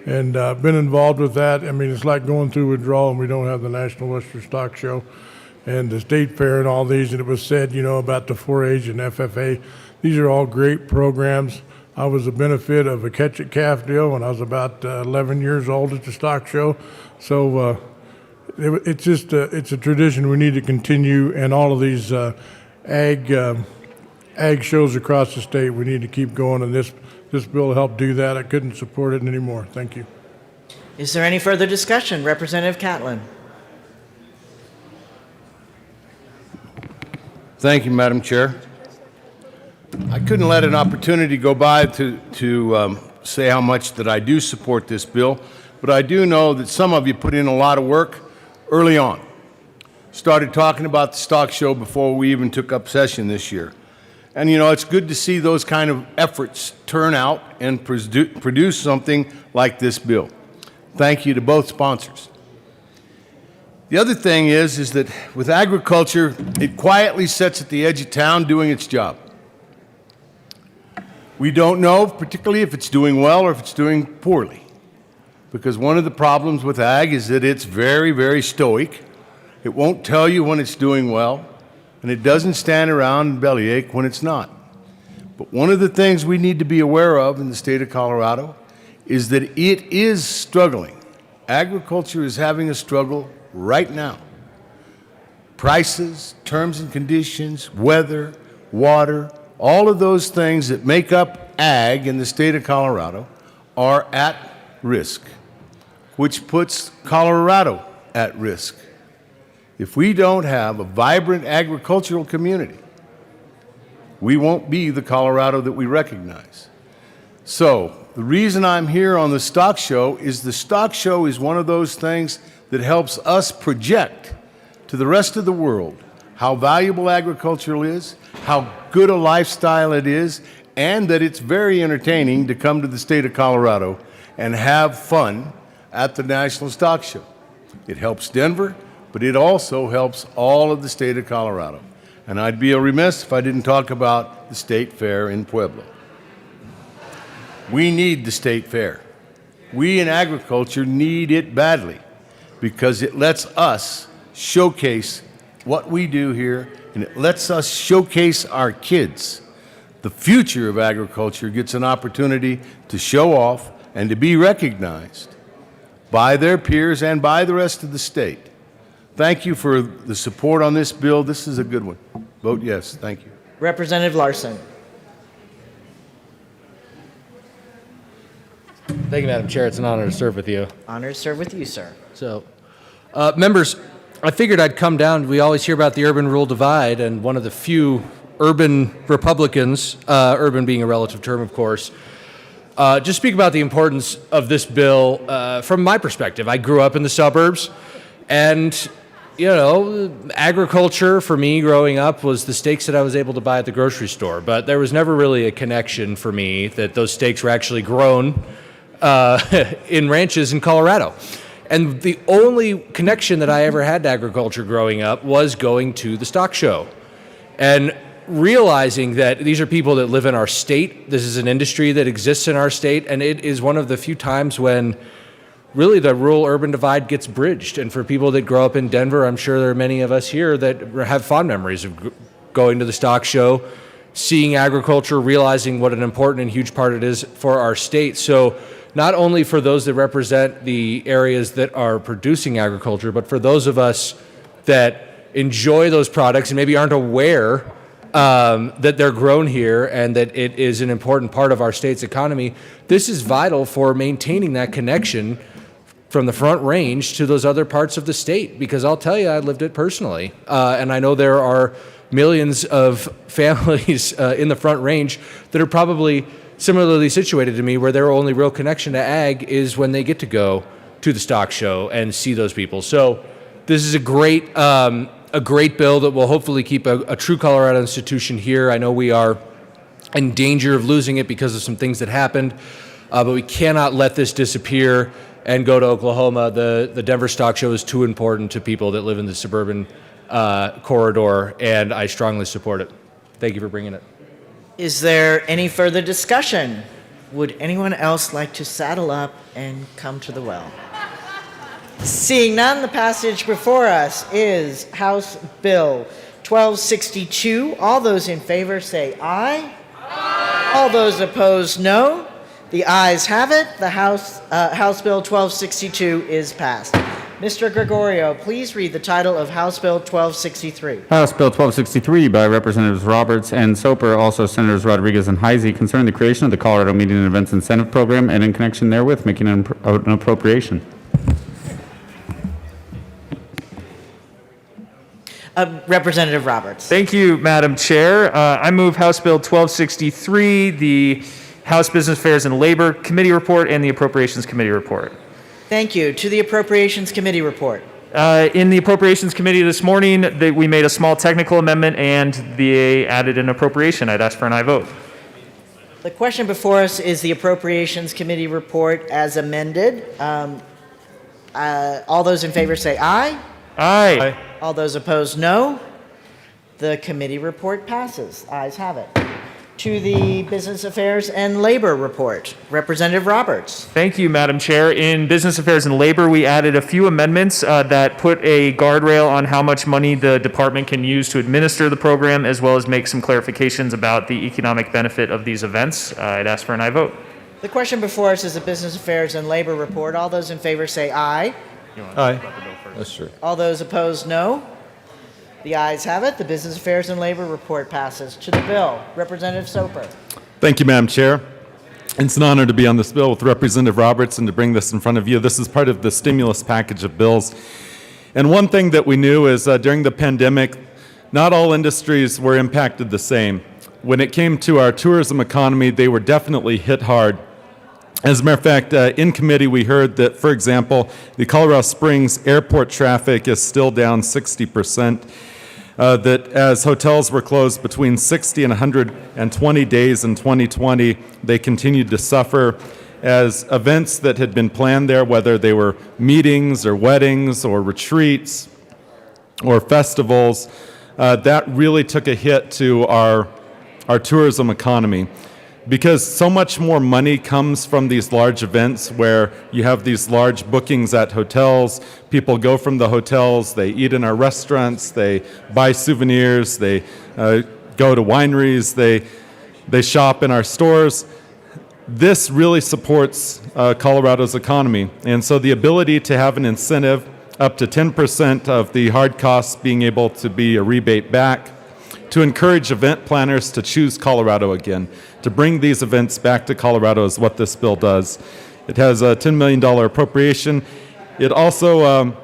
And been involved with that. It's like going through withdrawal and we don't have the National Western Stock Show and the State Fair and all these. And it was said, about the 4-H and FFA. These are all great programs. I was a benefit of a catch-it-calf deal when I was about 11 years old at the stock show. So it's a tradition we need to continue, and all of these ag shows across the state, we need to keep going, and this bill will help do that. I couldn't support it anymore. Thank you. Is there any further discussion? Representative Catlin. Thank you, Madam Chair. I couldn't let an opportunity go by to say how much that I do support this bill, but I do know that some of you put in a lot of work early on. Started talking about the stock show before we even took up session this year. And it's good to see those kind of efforts turn out and produce something like this bill. Thank you to both sponsors. The other thing is that with agriculture, it quietly sits at the edge of town doing its job. We don't know particularly if it's doing well or if it's doing poorly, because one of the problems with ag is that it's very, very stoic. It won't tell you when it's doing well, and it doesn't stand around and bellyache when it's not. But one of the things we need to be aware of in the state of Colorado is that it is struggling. Agriculture is having a struggle right now. Prices, terms and conditions, weather, water, all of those things that make up ag in the state of Colorado are at risk, which puts Colorado at risk. If we don't have a vibrant agricultural community, we won't be the Colorado that we recognize. So the reason I'm here on the stock show is the stock show is one of those things that helps us project to the rest of the world how valuable agriculture is, how good a lifestyle it is, and that it's very entertaining to come to the state of Colorado and have fun at the National Stock Show. It helps Denver, but it also helps all of the state of Colorado. And I'd be remiss if I didn't talk about the State Fair in Pueblo. We need the State Fair. We in agriculture need it badly because it lets us showcase what we do here, and it lets us showcase our kids. The future of agriculture gets an opportunity to show off and to be recognized by their peers and by the rest of the state. Thank you for the support on this bill. This is a good one. Vote yes. Thank you. Representative Larson. Thank you, Madam Chair. It's an honor to serve with you. Honor to serve with you, sir. So, members, I figured I'd come down. We always hear about the urban-rural divide, and one of the few urban Republicans, urban being a relative term, of course, just speak about the importance of this bill from my perspective. I grew up in the suburbs, and you know, agriculture for me growing up was the steaks that I was able to buy at the grocery store, but there was never really a connection for me that those steaks were actually grown in ranches in Colorado. And the only connection that I ever had to agriculture growing up was going to the stock show and realizing that these are people that live in our state. This is an industry that exists in our state, and it is one of the few times when really the rural-urban divide gets bridged. And for people that grow up in Denver, I'm sure there are many of us here that have fond memories of going to the stock show, seeing agriculture, realizing what an important and huge part it is for our state. So not only for those that represent the areas that are producing agriculture, but for those of us that enjoy those products and maybe aren't aware that they're grown here and that it is an important part of our state's economy, this is vital for maintaining that connection from the Front Range to those other parts of the state, because I'll tell you, I lived it personally. And I know there are millions of families in the Front Range that are probably similarly situated to me, where their only real connection to ag is when they get to go to the stock show and see those people. So this is a great bill that will hopefully keep a true Colorado institution here. I know we are in danger of losing it because of some things that happened, but we cannot let this disappear and go to Oklahoma. The Denver Stock Show is too important to people that live in the suburban corridor, and I strongly support it. Thank you for bringing it. Is there any further discussion? Would anyone else like to saddle up and come to the well? Seeing none, the passage before us is House Bill 1262. All those in favor say aye. Aye. All those opposed, no. The ayes have it. The House Bill 1262 is passed. Mr. Gregorio, please read the title of House Bill 1263. House Bill 1263 by Representatives Roberts and Soper, also Senators Rodriguez and Heisey, concerning the creation of the Colorado Meeting and Events Incentive Program and in connection therewith making an appropriation. Representative Roberts. Thank you, Madam Chair. I move House Bill 1263, the House Business Affairs and Labor Committee report, and the Appropriations Committee report. Thank you. To the Appropriations Committee report. In the Appropriations Committee this morning, we made a small technical amendment and they added an appropriation. I'd ask for an aye vote. The question before us is the Appropriations Committee report as amended. All those in favor say aye. Aye. Aye. All those opposed, no. The committee report passes. Ayes have it. To the Business Affairs and Labor report. Representative Roberts. Thank you, Madam Chair. In Business Affairs and Labor, we added a few amendments that put a guardrail on how much money the department can use to administer the program, as well as make some clarifications about the economic benefit of these events. I'd ask for an aye vote. The question before us is the Business Affairs and Labor report. All those in favor say aye. Aye. That's true. All those opposed, no. The ayes have it. The Business Affairs and Labor Report passes. To the bill, Representative Soper. Thank you, Madam Chair. It's an honor to be on this bill with Representative Roberts and to bring this in front of you. This is part of the stimulus package of bills. And one thing that we knew is during the pandemic, not all industries were impacted the same. When it came to our tourism economy, they were definitely hit hard. As a matter of fact, in committee we heard that, for example, the Colorado Springs airport traffic is still down 60%. That as hotels were closed between 60 and 120 days in 2020, they continued to suffer as events that had been planned there, whether they were meetings or weddings or retreats or festivals, that really took a hit to our tourism economy. Because so much more money comes from these large events where you have these large bookings at hotels, people go from the hotels, they eat in our restaurants, they buy souvenirs, they go to wineries, they shop in our stores. This really supports Colorado's economy. And so the ability to have an incentive up to 10% of the hard costs being able to be a rebate back, to encourage event planners to choose Colorado again, to bring these events back to Colorado is what this bill does. It has a $10 million appropriation. It also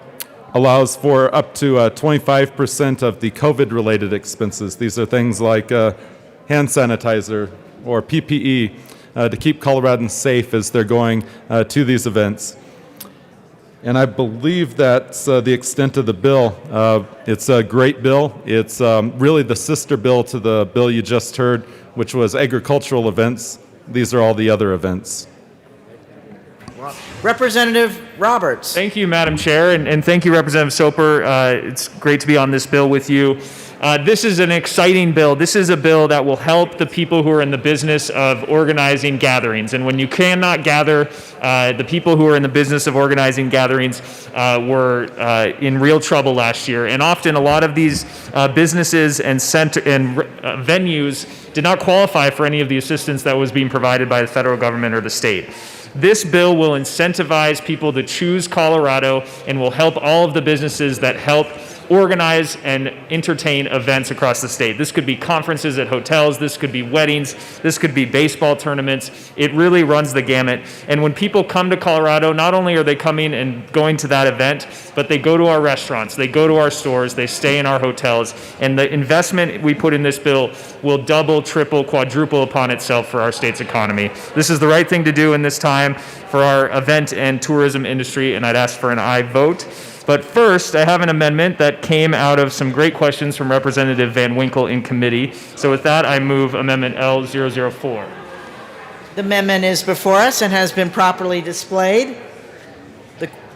allows for up to 25% of the COVID-related expenses. These are things like hand sanitizer or PPE to keep Coloradans safe as they're going to these events. And I believe that's the extent of the bill. It's a great bill. It's really the sister bill to the bill you just heard, which was agricultural events. These are all the other events. Representative Roberts. Thank you, Madam Chair, and thank you, Representative Soper. It's great to be on this bill with you. This is an exciting bill. This is a bill that will help the people who are in the business of organizing gatherings. And when you cannot gather, the people who are in the business of organizing gatherings were in real trouble last year. And often a lot of these businesses and venues did not qualify for any of the assistance that was being provided by the federal government or the state. This bill will incentivize people to choose Colorado and will help all of the businesses that help organize and entertain events across the state. This could be conferences at hotels, this could be weddings, this could be baseball tournaments. It really runs the gamut. And when people come to Colorado, not only are they coming and going to that event, but they go to our restaurants, they go to our stores, they stay in our hotels, and the investment we put in this bill will double, triple, quadruple upon itself for our state's economy. This is the right thing to do in this time for our event and tourism industry, and I'd ask for an aye vote. But first, I have an amendment that came out of some great questions from Representative Van Winkle in committee. So with that, I move Amendment L004. The amendment is before us and has been properly displayed.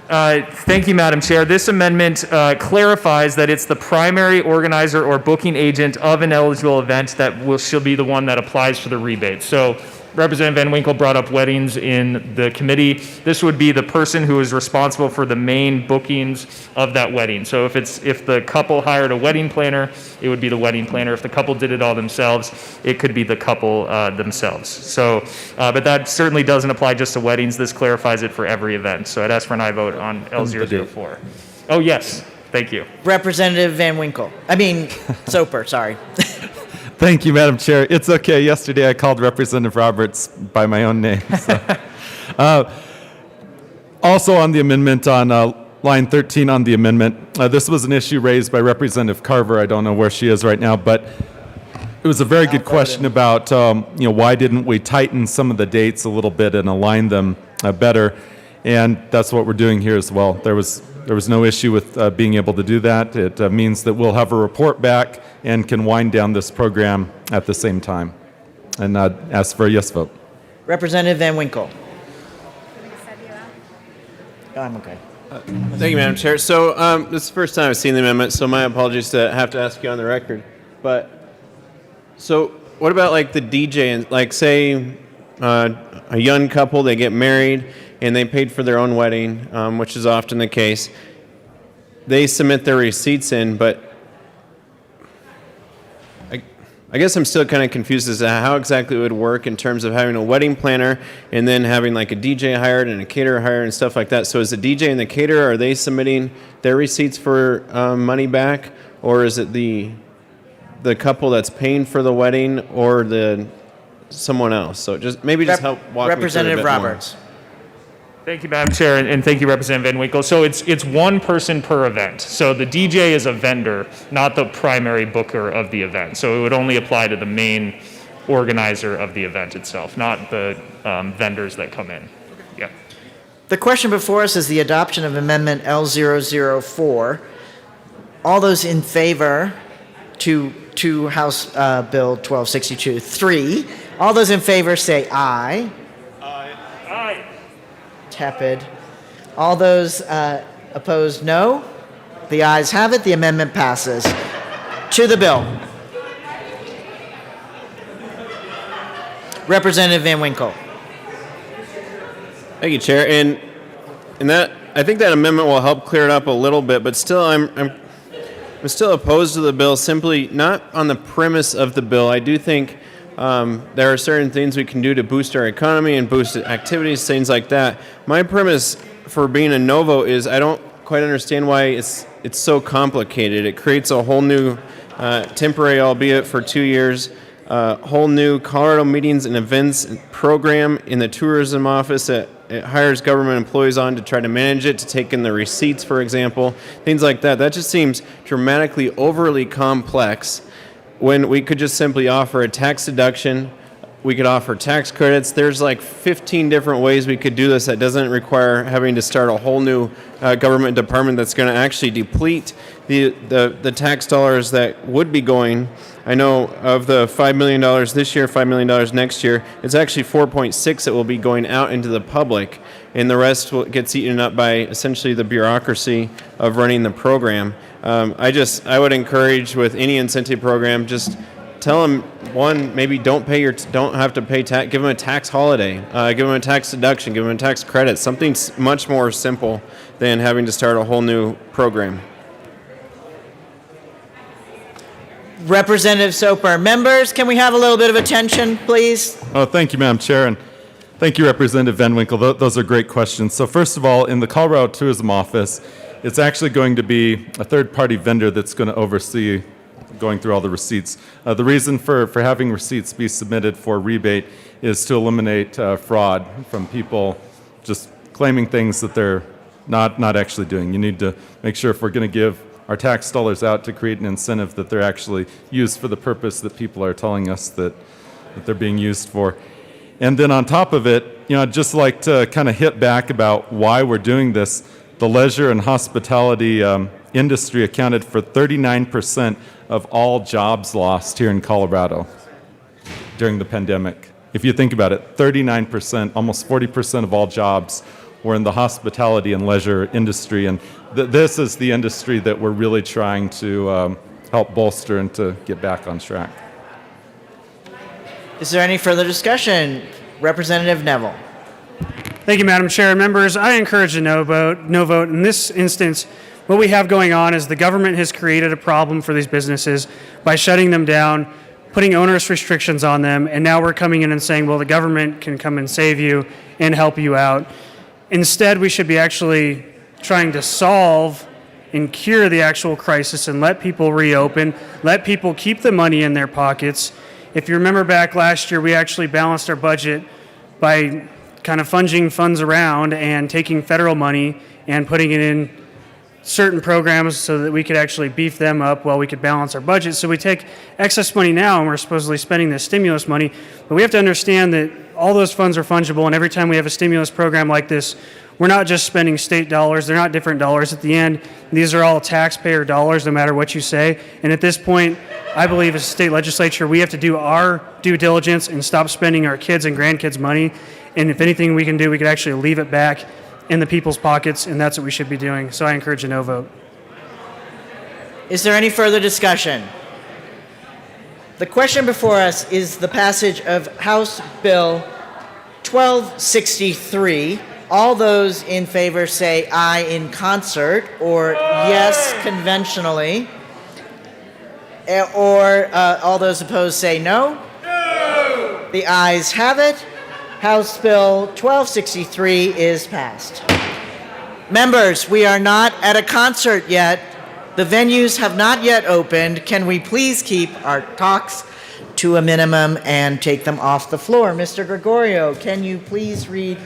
Thank you, Madam Chair. This amendment clarifies that it's the primary organizer or booking agent of an eligible event that shall be the one that applies for the rebate. So Representative Van Winkle brought up weddings in the committee. This would be the person who is responsible for the main bookings of that wedding. So if the couple hired a wedding planner, it would be the wedding planner. If the couple did it all themselves, it could be the couple themselves. So, but that certainly doesn't apply just to weddings. This clarifies it for every event. So I'd ask for an aye vote on L004. Oh, yes. Thank you. Representative Van Winkle. Soper, sorry. Thank you, Madam Chair. It's okay. Yesterday I called Representative Roberts by my own name. So. Also on the amendment, on line 13 on the amendment, this was an issue raised by Representative Carver. I don't know where she is right now, but it was a very good question about why didn't we tighten some of the dates a little bit and align them better, and that's what we're doing here as well. There was no issue with being able to do that. It means that we'll have a report back and can wind down this program at the same time. And I'd ask for a yes vote. Representative Van Winkle. Oh, I'm okay. Thank you, Madam Chair. So this is the first time I've seen the amendment, so my apologies to have to ask you on the record. But so what about like the DJ and like say a young couple, they get married and they paid for their own wedding, which is often the case. They submit their receipts in, but I guess I'm still kind of confused as to how exactly it would work in terms of having a wedding planner and then having like a DJ hired and a caterer hired and stuff like that. So is the DJ and the caterer, are they submitting their receipts for money back, or is it the couple that's paying for the wedding, or the someone else? So just maybe just help walk Representative me through it a bit more. Roberts. Thank you, Madam Chair, and thank you, Representative Van Winkle. So it's one person per event. So the DJ is a vendor, not the primary booker of the event. So it would only apply to the main organizer of the event itself, not the vendors that come in. Yeah. The question before us is the adoption of Amendment L004. All those in favor to House Bill 1262. 3. All those in favor say aye. Aye. Tepid. All those opposed, no. The ayes have it. The amendment passes. To the bill. Representative Van Winkle. Thank you, Chair. And that, I think that amendment will help clear it up a little bit, but still I'm still opposed to the bill, simply not on the premise of the bill. I do think there are certain things we can do to boost our economy and boost activities, things like that. My premise for being a no vote is I don't quite understand why it's so complicated. It creates a whole new temporary, albeit for 2 years, whole new Colorado meetings and events program in the tourism office that it hires government employees on to try to manage it, to take in the receipts, for example, things like that. That just seems dramatically overly complex when we could just simply offer a tax deduction. We could offer tax credits. There's like 15 different ways we could do this that doesn't require having to start a whole new government department that's going to actually deplete the tax dollars that would be going. I know of the $5 million this year, $5 million next year, it's actually 4.6 that will be going out into the public, and the rest gets eaten up by essentially the bureaucracy of running the program. I would encourage with any incentive program, just tell them, one, maybe don't have to pay tax, give them a tax holiday, give them a tax deduction, give them a tax credit, something much more simple than having to start a whole new program. Representative Soper. Members, can we have a little bit of attention, please? Oh, thank you, Madam Chair, and thank you, Representative Van Winkle. Those are great questions. So first of all, in the Colorado Tourism Office, it's actually going to be a third-party vendor that's going to oversee going through all the receipts. The reason for having receipts be submitted for rebate is to eliminate fraud from people just claiming things that they're not actually doing. You need to make sure if we're going to give our tax dollars out to create an incentive that they're actually used for the purpose that people are telling us that they're being used for. And then on top of it, I'd just like to kind of hit back about why we're doing this. The leisure and hospitality industry accounted for 39% of all jobs lost here in Colorado during the pandemic. If you think about it, 39%, almost 40% of all jobs were in the hospitality and leisure industry, and this is the industry that we're really trying to help bolster and to get back on track. Is there any further discussion? Representative Neville. Thank you, Madam Chair. Members, I encourage a no vote. In this instance, what we have going on is the government has created a problem for these businesses by shutting them down, putting onerous restrictions on them, and now we're coming in and saying, well, the government can come and save you and help you out. Instead, we should be actually trying to solve and cure the actual crisis and let people reopen, let people keep the money in their pockets. If you remember back last year, we actually balanced our budget by kind of funging funds around and taking federal money and putting it in certain programs so that we could actually beef them up while we could balance our budget. So we take excess money now and we're supposedly spending this stimulus money, but we have to understand that all those funds are fungible, and every time we have a stimulus program like this, we're not just spending state dollars, they're not different dollars. At the end, these are all taxpayer dollars no matter what you say. And at this point, I believe as a state legislature, we have to do our due diligence and stop spending our kids' and grandkids' money. And if anything we can do, we could actually leave it back in the people's pockets, and that's what we should be doing. So I encourage a no vote. Is there any further discussion? The question before us is the passage of House Bill 1263. All those in favor say aye in concert or yes conventionally. Or all those opposed say no. No. The ayes have it. House Bill 1263 is passed. Members, we are not at a concert yet. The venues have not yet opened. Can we please keep our talks to a minimum and take them off the floor? Mr. Gregorio, can you please read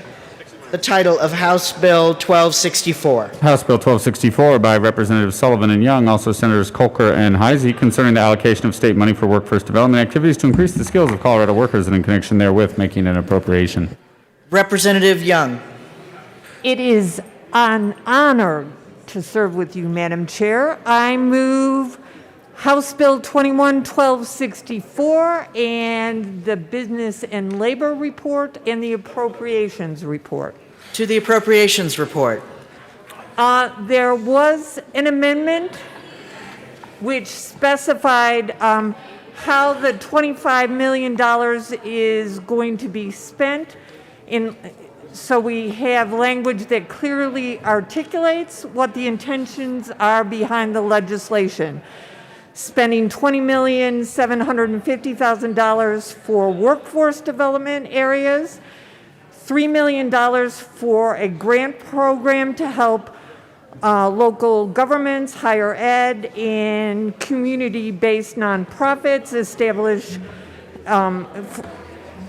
the title of House Bill 1264? House Bill 1264 by Representatives Sullivan and Young, also Senators Kolker and Heisey, concerning the allocation of state money for workforce development activities to increase the skills of Colorado workers and in connection therewith making an appropriation. Representative Young. It is an honor to serve with you, Madam Chair. I move House Bill 1264 and the Business and Labor Report and the Appropriations Report. To the Appropriations Report. There was an amendment which specified how the $25 million is going to be spent. So we have language that clearly articulates what the intentions are behind the legislation. Spending $20,750,000 for workforce development areas, $3 million for a grant program to help local governments, higher ed, and community-based nonprofits establish,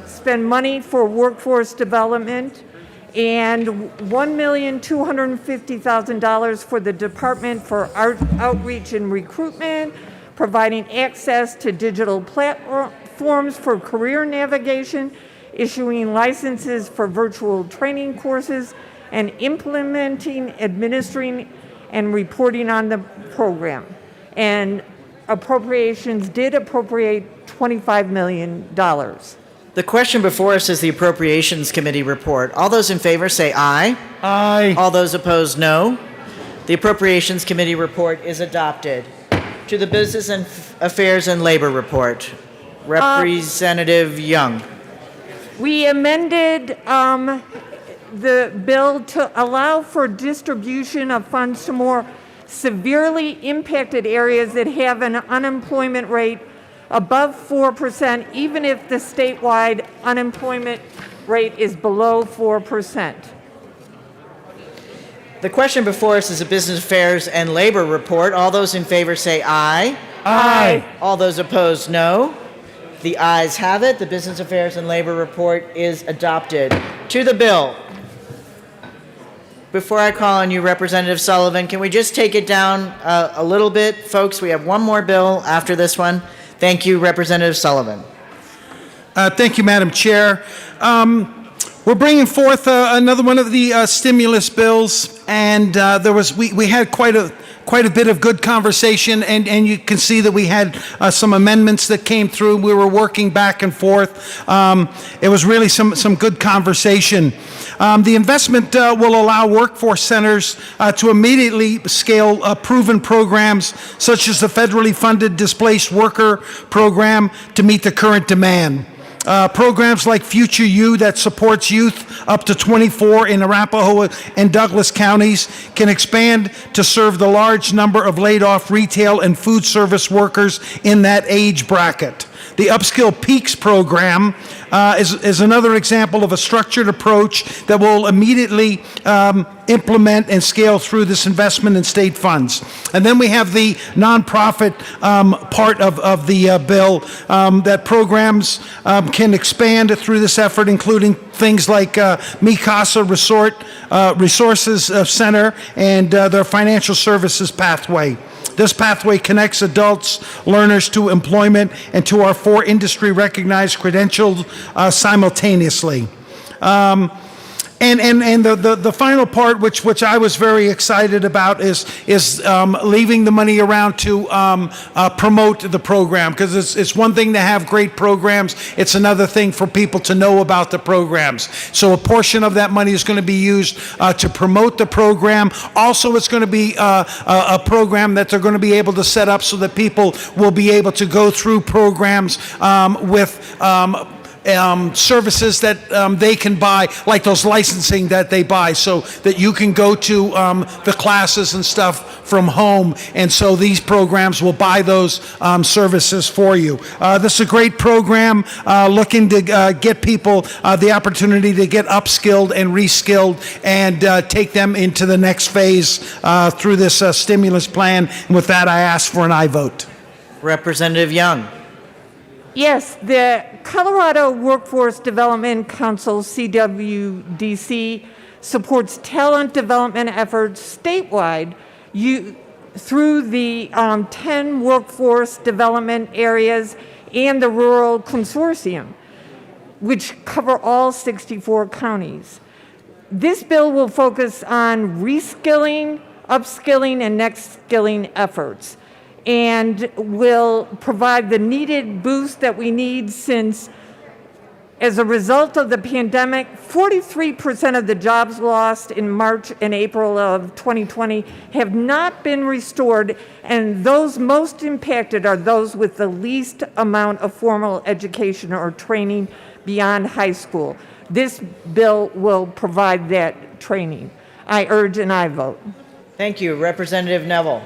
spend money for workforce development, and $1,250,000 for the Department for Outreach and Recruitment, providing access to digital platforms for career navigation, issuing licenses for virtual training courses, and implementing, administering, and reporting on the program. And appropriations did appropriate $25 million. The question before us is the Appropriations Committee report. All those in favor say aye. Aye. All those opposed, no. The Appropriations Committee report is adopted. To the Business and Affairs and Labor report. Representative Young. We amended the bill to allow for distribution of funds to more severely impacted areas that have an unemployment rate above 4%, even if the statewide unemployment rate is below 4%. The question before us is a Business Affairs and Labor report. All those in favor say aye. Aye. All those opposed, no. The ayes have it. The Business Affairs and Labor report is adopted. To the bill. Before I call on you, Representative Sullivan, can we just take it down a little bit? Folks, we have one more bill after this one. Thank you, Representative Sullivan. Thank you, Madam Chair. We're bringing forth another one of the stimulus bills, and we had quite a bit of good conversation, and you can see that we had some amendments that came through. We were working back and forth. It was really some good conversation. The investment will allow workforce centers to immediately scale proven programs such as the federally funded Displaced Worker Program to meet the current demand. Programs like Future You that supports youth up to 24 in Arapahoe and Douglas counties can expand to serve the large number of laid-off retail and food service workers in that age bracket. The Upskill Peaks program is another example of a structured approach that will immediately implement and scale through this investment in state funds. And then we have the nonprofit part of the bill that programs can expand through this effort, including things like Mi Casa Resources Center and their financial services pathway. This pathway connects adults, learners to employment, and to our 4 industry-recognized credentials simultaneously. And the final part, which I was very excited about, is leaving the money around to promote the program, because it's one thing to have great programs, it's another thing for people to know about the programs. So a portion of that money is going to be used to promote the program. Also, it's going to be a program that they're going to be able to set up so that people will be able to go through programs with services that they can buy, like those licensing that they buy, so that you can go to the classes and stuff from home. And so these programs will buy those services for you. This is a great program looking to get people the opportunity to get upskilled and reskilled and take them into the next phase through this stimulus plan. And with that, I ask for an aye vote. Representative Young. Yes, the Colorado Workforce Development Council, CWDC, supports talent development efforts statewide through the 10 workforce development areas and the Rural Consortium, which cover all 64 counties. This bill will focus on reskilling, upskilling, and next skilling efforts, and will provide the needed boost that we need, since as a result of the pandemic, 43% of the jobs lost in March and April of 2020 have not been restored, and those most impacted are those with the least amount of formal education or training beyond high school. This bill will provide that training. I urge an aye vote. Thank you. Representative Neville.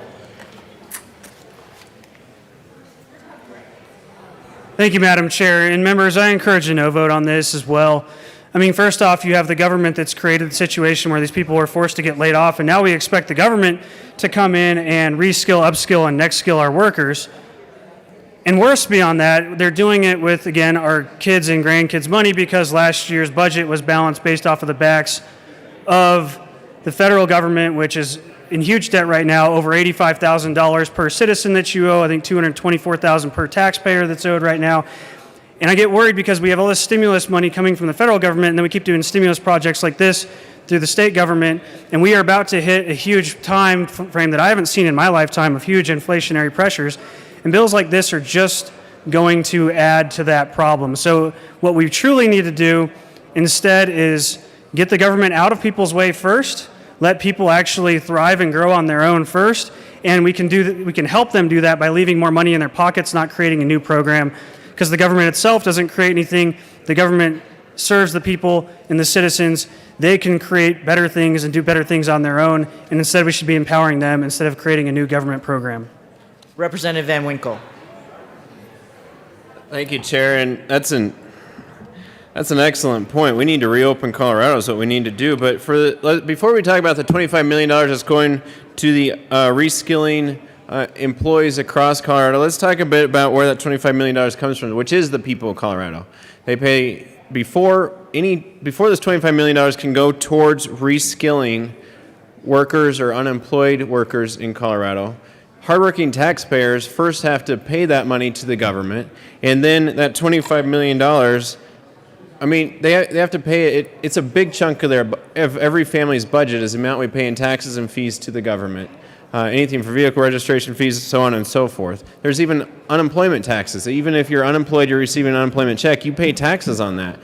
Thank you, Madam Chair. And members, I encourage a no vote on this as well. I mean, first off, you have the government that's created the situation where these people are forced to get laid off, and now we expect the government to come in and reskill, upskill, and next skill our workers. And worse beyond that, they're doing it with, again, our kids' and grandkids' money, because last year's budget was balanced based off of the backs of the federal government, which is in huge debt right now, over $85,000 per citizen that you owe. I think $224,000 per taxpayer that's owed right now. And I get worried because we have all this stimulus money coming from the federal government, and then we keep doing stimulus projects like this through the state government, and we are about to hit a huge time frame that I haven't seen in my lifetime of huge inflationary pressures. And bills like this are just going to add to that problem. So what we truly need to do instead is get the government out of people's way first, let people actually thrive and grow on their own first, and we can help them do that by leaving more money in their pockets, not creating a new program, because the government itself doesn't create anything. The government serves the people and the citizens. They can create better things and do better things on their own, and instead we should be empowering them instead of creating a new government program. Representative Van Winkle. Thank you, Chair. And that's an excellent point. We need to reopen Colorado is what we need to do. But before we talk about the $25 million that's going to the reskilling employees across Colorado, let's talk a bit about where that $25 million comes from, which is the people of Colorado. They pay before this $25 million can go towards reskilling workers or unemployed workers in Colorado. Hardworking taxpayers first have to pay that money to the government, and then that $25 million, I mean, they have to pay it. It's a big chunk of every family's budget is the amount we pay in taxes and fees to the government. Anything for vehicle registration fees, so on and so forth. There's even unemployment taxes. Even if you're unemployed, you're receiving an unemployment check, you pay taxes on that.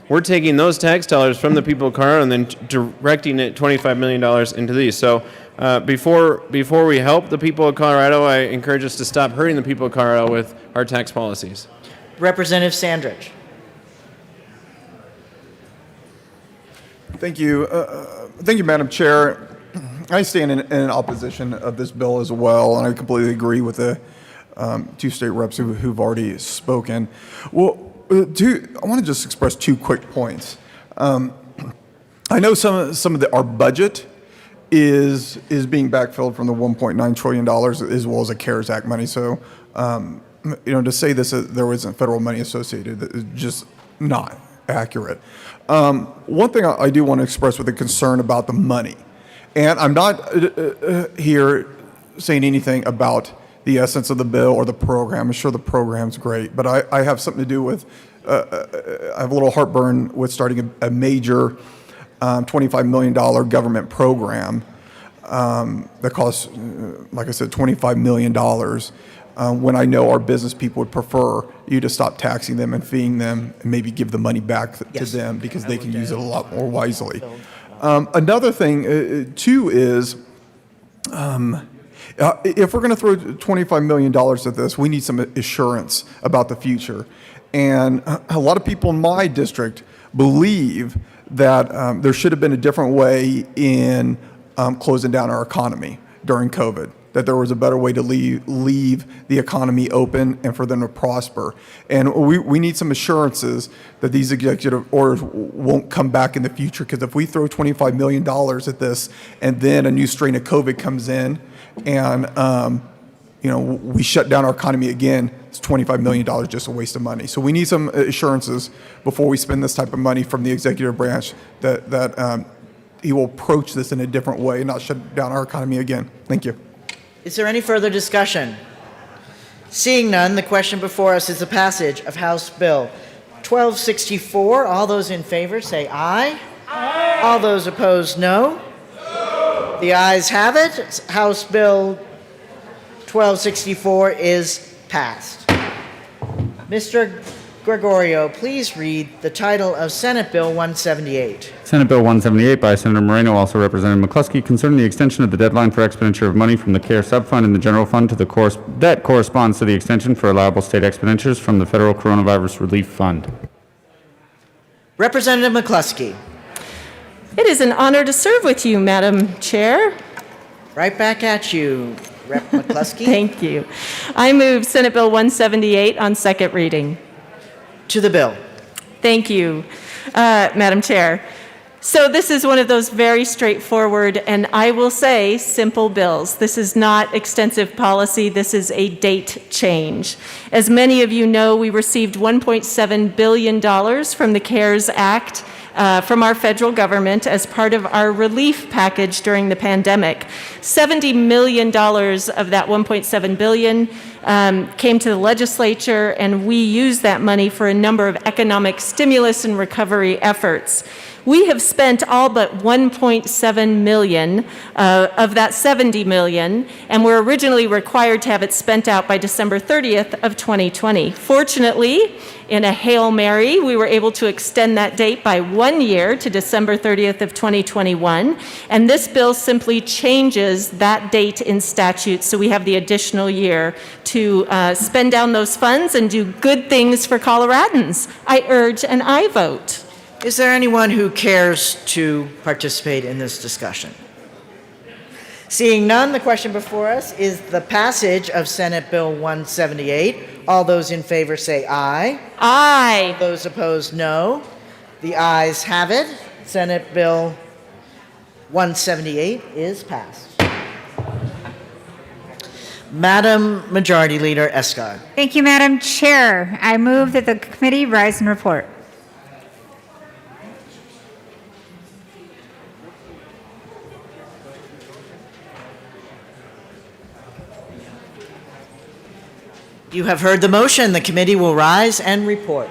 We're taking those tax dollars from the people of Colorado and then directing it $25 million into these. So before we help the people of Colorado, I encourage us to stop hurting the people of Colorado with our tax policies. Representative Sandrich. Thank you. Thank you, Madam Chair. I stand in opposition of this bill as well, and I completely agree with the two state reps who've already spoken. Well, I want to just express two quick points. I know some of our budget is being backfilled from the $1.9 trillion as well as the CARES Act money. So, to say this there isn't federal money associated is just not accurate. One thing I do want to express with a concern about the money, and I'm not here saying anything about the essence of the bill or the program. I'm sure the program's great, but I have something to do with, I have a little heartburn with starting a major $25 million government program that costs, like I said, $25 million when I know our business people would prefer you to stop taxing them and feeing them and maybe give the money back to them because they can use it a lot more wisely. Another thing, too, is If we're going to throw $25 million at this, we need some assurance about the future. And a lot of people in my district believe that there should have been a different way in closing down our economy during COVID, that there was a better way to leave the economy open and for them to prosper. And we need some assurances that these executive orders won't come back in the future, because if we throw $25 million at this and then a new strain of COVID comes in and we shut down our economy again, it's $25 million just a waste of money. So we need some assurances before we spend this type of money from the executive branch that he will approach this in a different way and not shut down our economy again. Thank you. Is there any further discussion? Seeing none, the question before us is the passage of House Bill 1264. All those in favor say aye. Aye. All those opposed, no. No. The ayes have it. House Bill 1264 is passed. Mr. Gregorio, please read the title of Senate Bill 178. Senate Bill 178 by Senator Moreno, also Representative McCluskey, concerning the extension of the deadline for expenditure of money from the CARE subfund and the general fund to the that corresponds to the extension for allowable state expenditures from the federal coronavirus relief fund. Representative McCluskey. It is an honor to serve with you, Madam Chair. Right back at you, Rep. McCluskey. Thank you. I move Senate Bill 178 on second reading. To the bill. Thank you, Madam Chair. So this is one of those very straightforward, and I will say, simple bills. This is not extensive policy. This is a date change. As many of you know, we received $1.7 billion from the CARES Act from our federal government as part of our relief package during the pandemic. $70 million of that $1.7 billion came to the legislature, and we used that money for a number of economic stimulus and recovery efforts. We have spent all but $1.7 million of that $70 million, and were originally required to have it spent out by December 30th of 2020. Fortunately, in a Hail Mary, we were able to extend that date by 1 year to December 30th of 2021, and this bill simply changes that date in statute, so we have the additional year to spend down those funds and do good things for Coloradans. I urge an aye vote. Is there anyone who cares to participate in this discussion? Seeing none, the question before us is the passage of Senate Bill 178. All those in favor say aye. Aye. Those opposed, no. The ayes have it. Senate Bill 178 is passed. Madam Majority Leader Escott. Thank you, Madam Chair. I move that the committee rise and report. You have heard the motion. The committee will rise and report.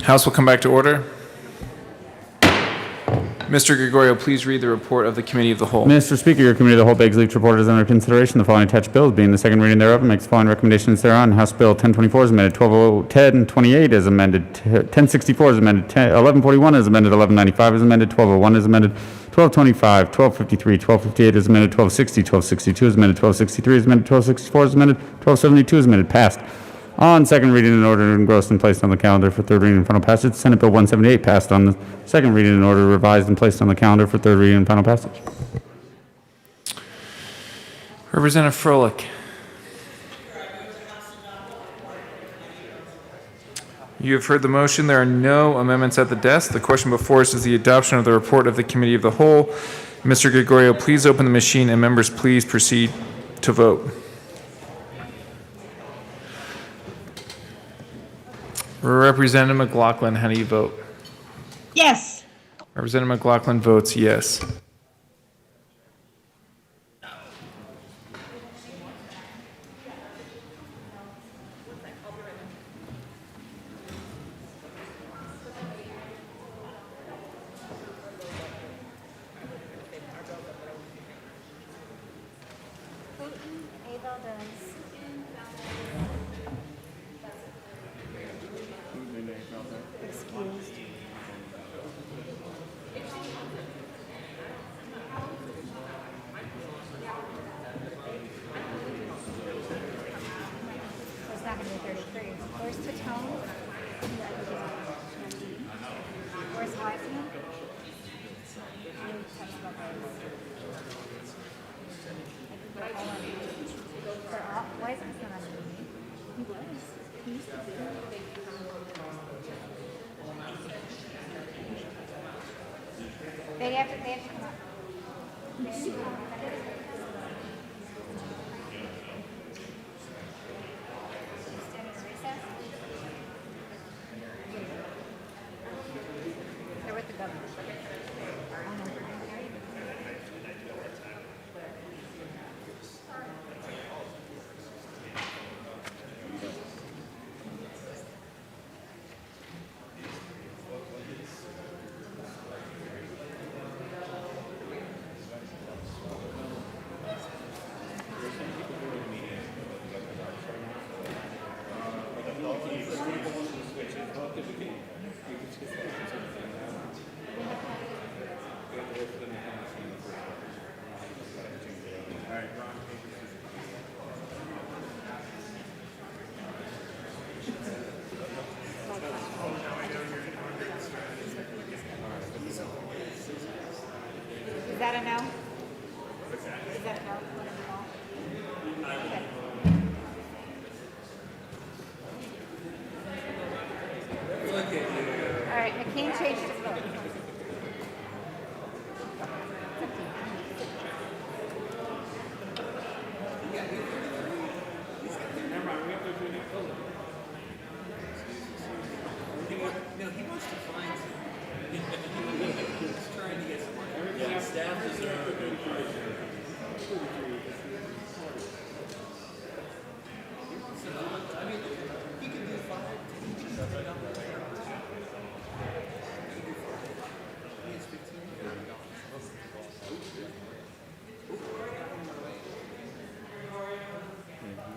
House will come back to order. Mr. Gregorio, please read the report of the Committee of the Whole. Mr. Speaker, your Committee of the Whole begs leave to report is under consideration the following attached bills, being the second reading thereof, and makes the following recommendations thereon. House Bill 1024 is amended, 1028 is amended, 1064 is amended, 1141 is amended, 1195 is amended, 1201 is amended, 1225, 1253, 1258 is amended, 1260, 1262 is amended, 1263 is amended, 1264 is amended, 1272 is amended, passed. On second reading in order engrossed and placed on the calendar for third reading and final passage, Senate Bill 178 passed on the second reading in order revised and placed on the calendar for third reading and final passage. Representative Froelich. You have heard the motion. There are no amendments at the desk. The question before us is the adoption of the report of the Committee of the Whole. Mr. Gregorio, please open the machine, and members, please proceed to vote. Representative McLaughlin, how do you vote? Yes. Representative McLaughlin votes yes. They have to come up. They're with the governor. Is that a no? Is that a no? Okay. All right, McCain changed his vote.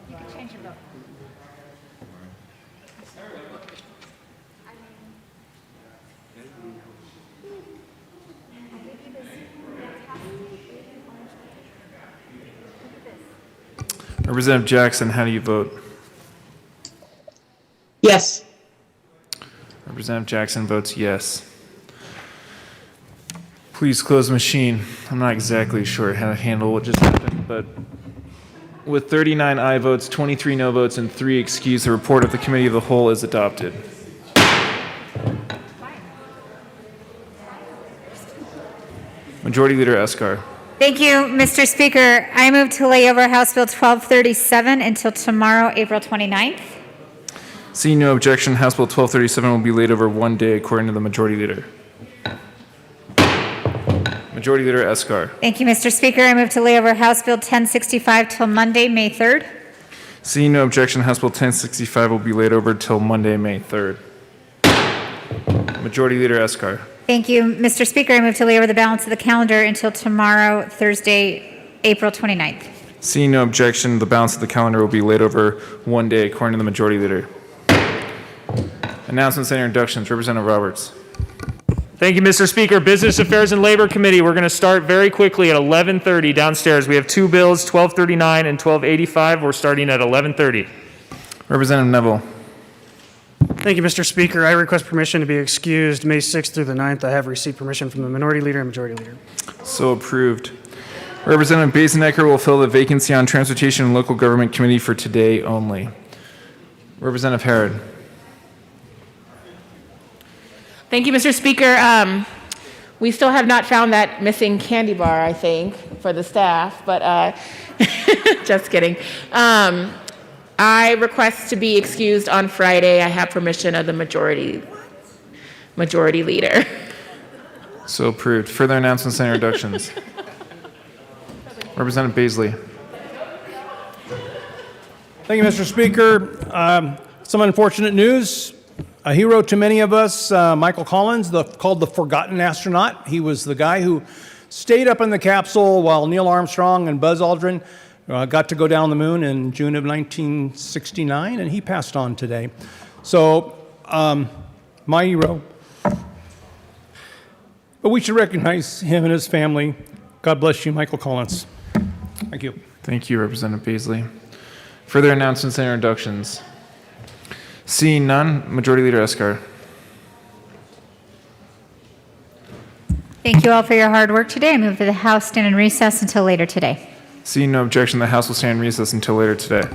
You can change your vote. Representative Jackson, how do you vote? Yes. Representative Jackson votes yes. Please close the machine. I'm not exactly sure how to handle what just happened, but with 39 aye votes, 23 no votes, and 3 excused, the report of the Committee of the Whole is adopted. Majority Leader Eskar. Thank you, Mr. Speaker. I move to lay over House Bill 1237 until tomorrow, April 29th. Seeing no objection, House Bill 1237 will be laid over 1 day according to the Majority Leader. Majority Leader Eskar. Thank you, Mr. Speaker. I move to lay over House Bill 1065 till Monday, May 3rd. Seeing no objection, House Bill 1065 will be laid over till Monday, May 3rd. Majority Leader Eskar. Thank you, Mr. Speaker. I move to lay over the balance of the calendar until tomorrow, Thursday, April 29th. Seeing no objection, the balance of the calendar will be laid over one day, according to the Majority Leader. Announcements and introductions. Representative Roberts. Thank you, Mr. Speaker. Business Affairs and Labor Committee, we're going to start very quickly at 11:30 downstairs. We have two bills, 1239 and 1285. We're starting at 11:30. Representative Neville. Thank you, Mr. Speaker. I request permission to be excused May 6th through the 9th. I have received permission from the Minority Leader and Majority Leader. So approved. Representative Basenecker will fill the vacancy on Transportation and Local Government Committee for today only. Representative Herod. Thank you, Mr. Speaker. We still have not found that missing candy bar, I think, for the staff, but just kidding. I request to be excused on Friday. I have permission of the Majority Leader. So approved. Further announcements and introductions. Representative Baisley. Thank you, Mr. Speaker. Some unfortunate news. A hero to many of us, Michael Collins, called the Forgotten Astronaut. He was the guy who stayed up in the capsule while Neil Armstrong and Buzz Aldrin got to go down the moon in June of 1969, and he passed on today. So, my hero. But we should recognize him and his family. God bless you, Michael Collins. Thank you. Thank you, Representative Baisley. Further announcements and introductions. Seeing none, Majority Leader Escar. Thank you all for your hard work today. I move that the House stand in recess until later today. Seeing no objection, the House will stand in recess until later today.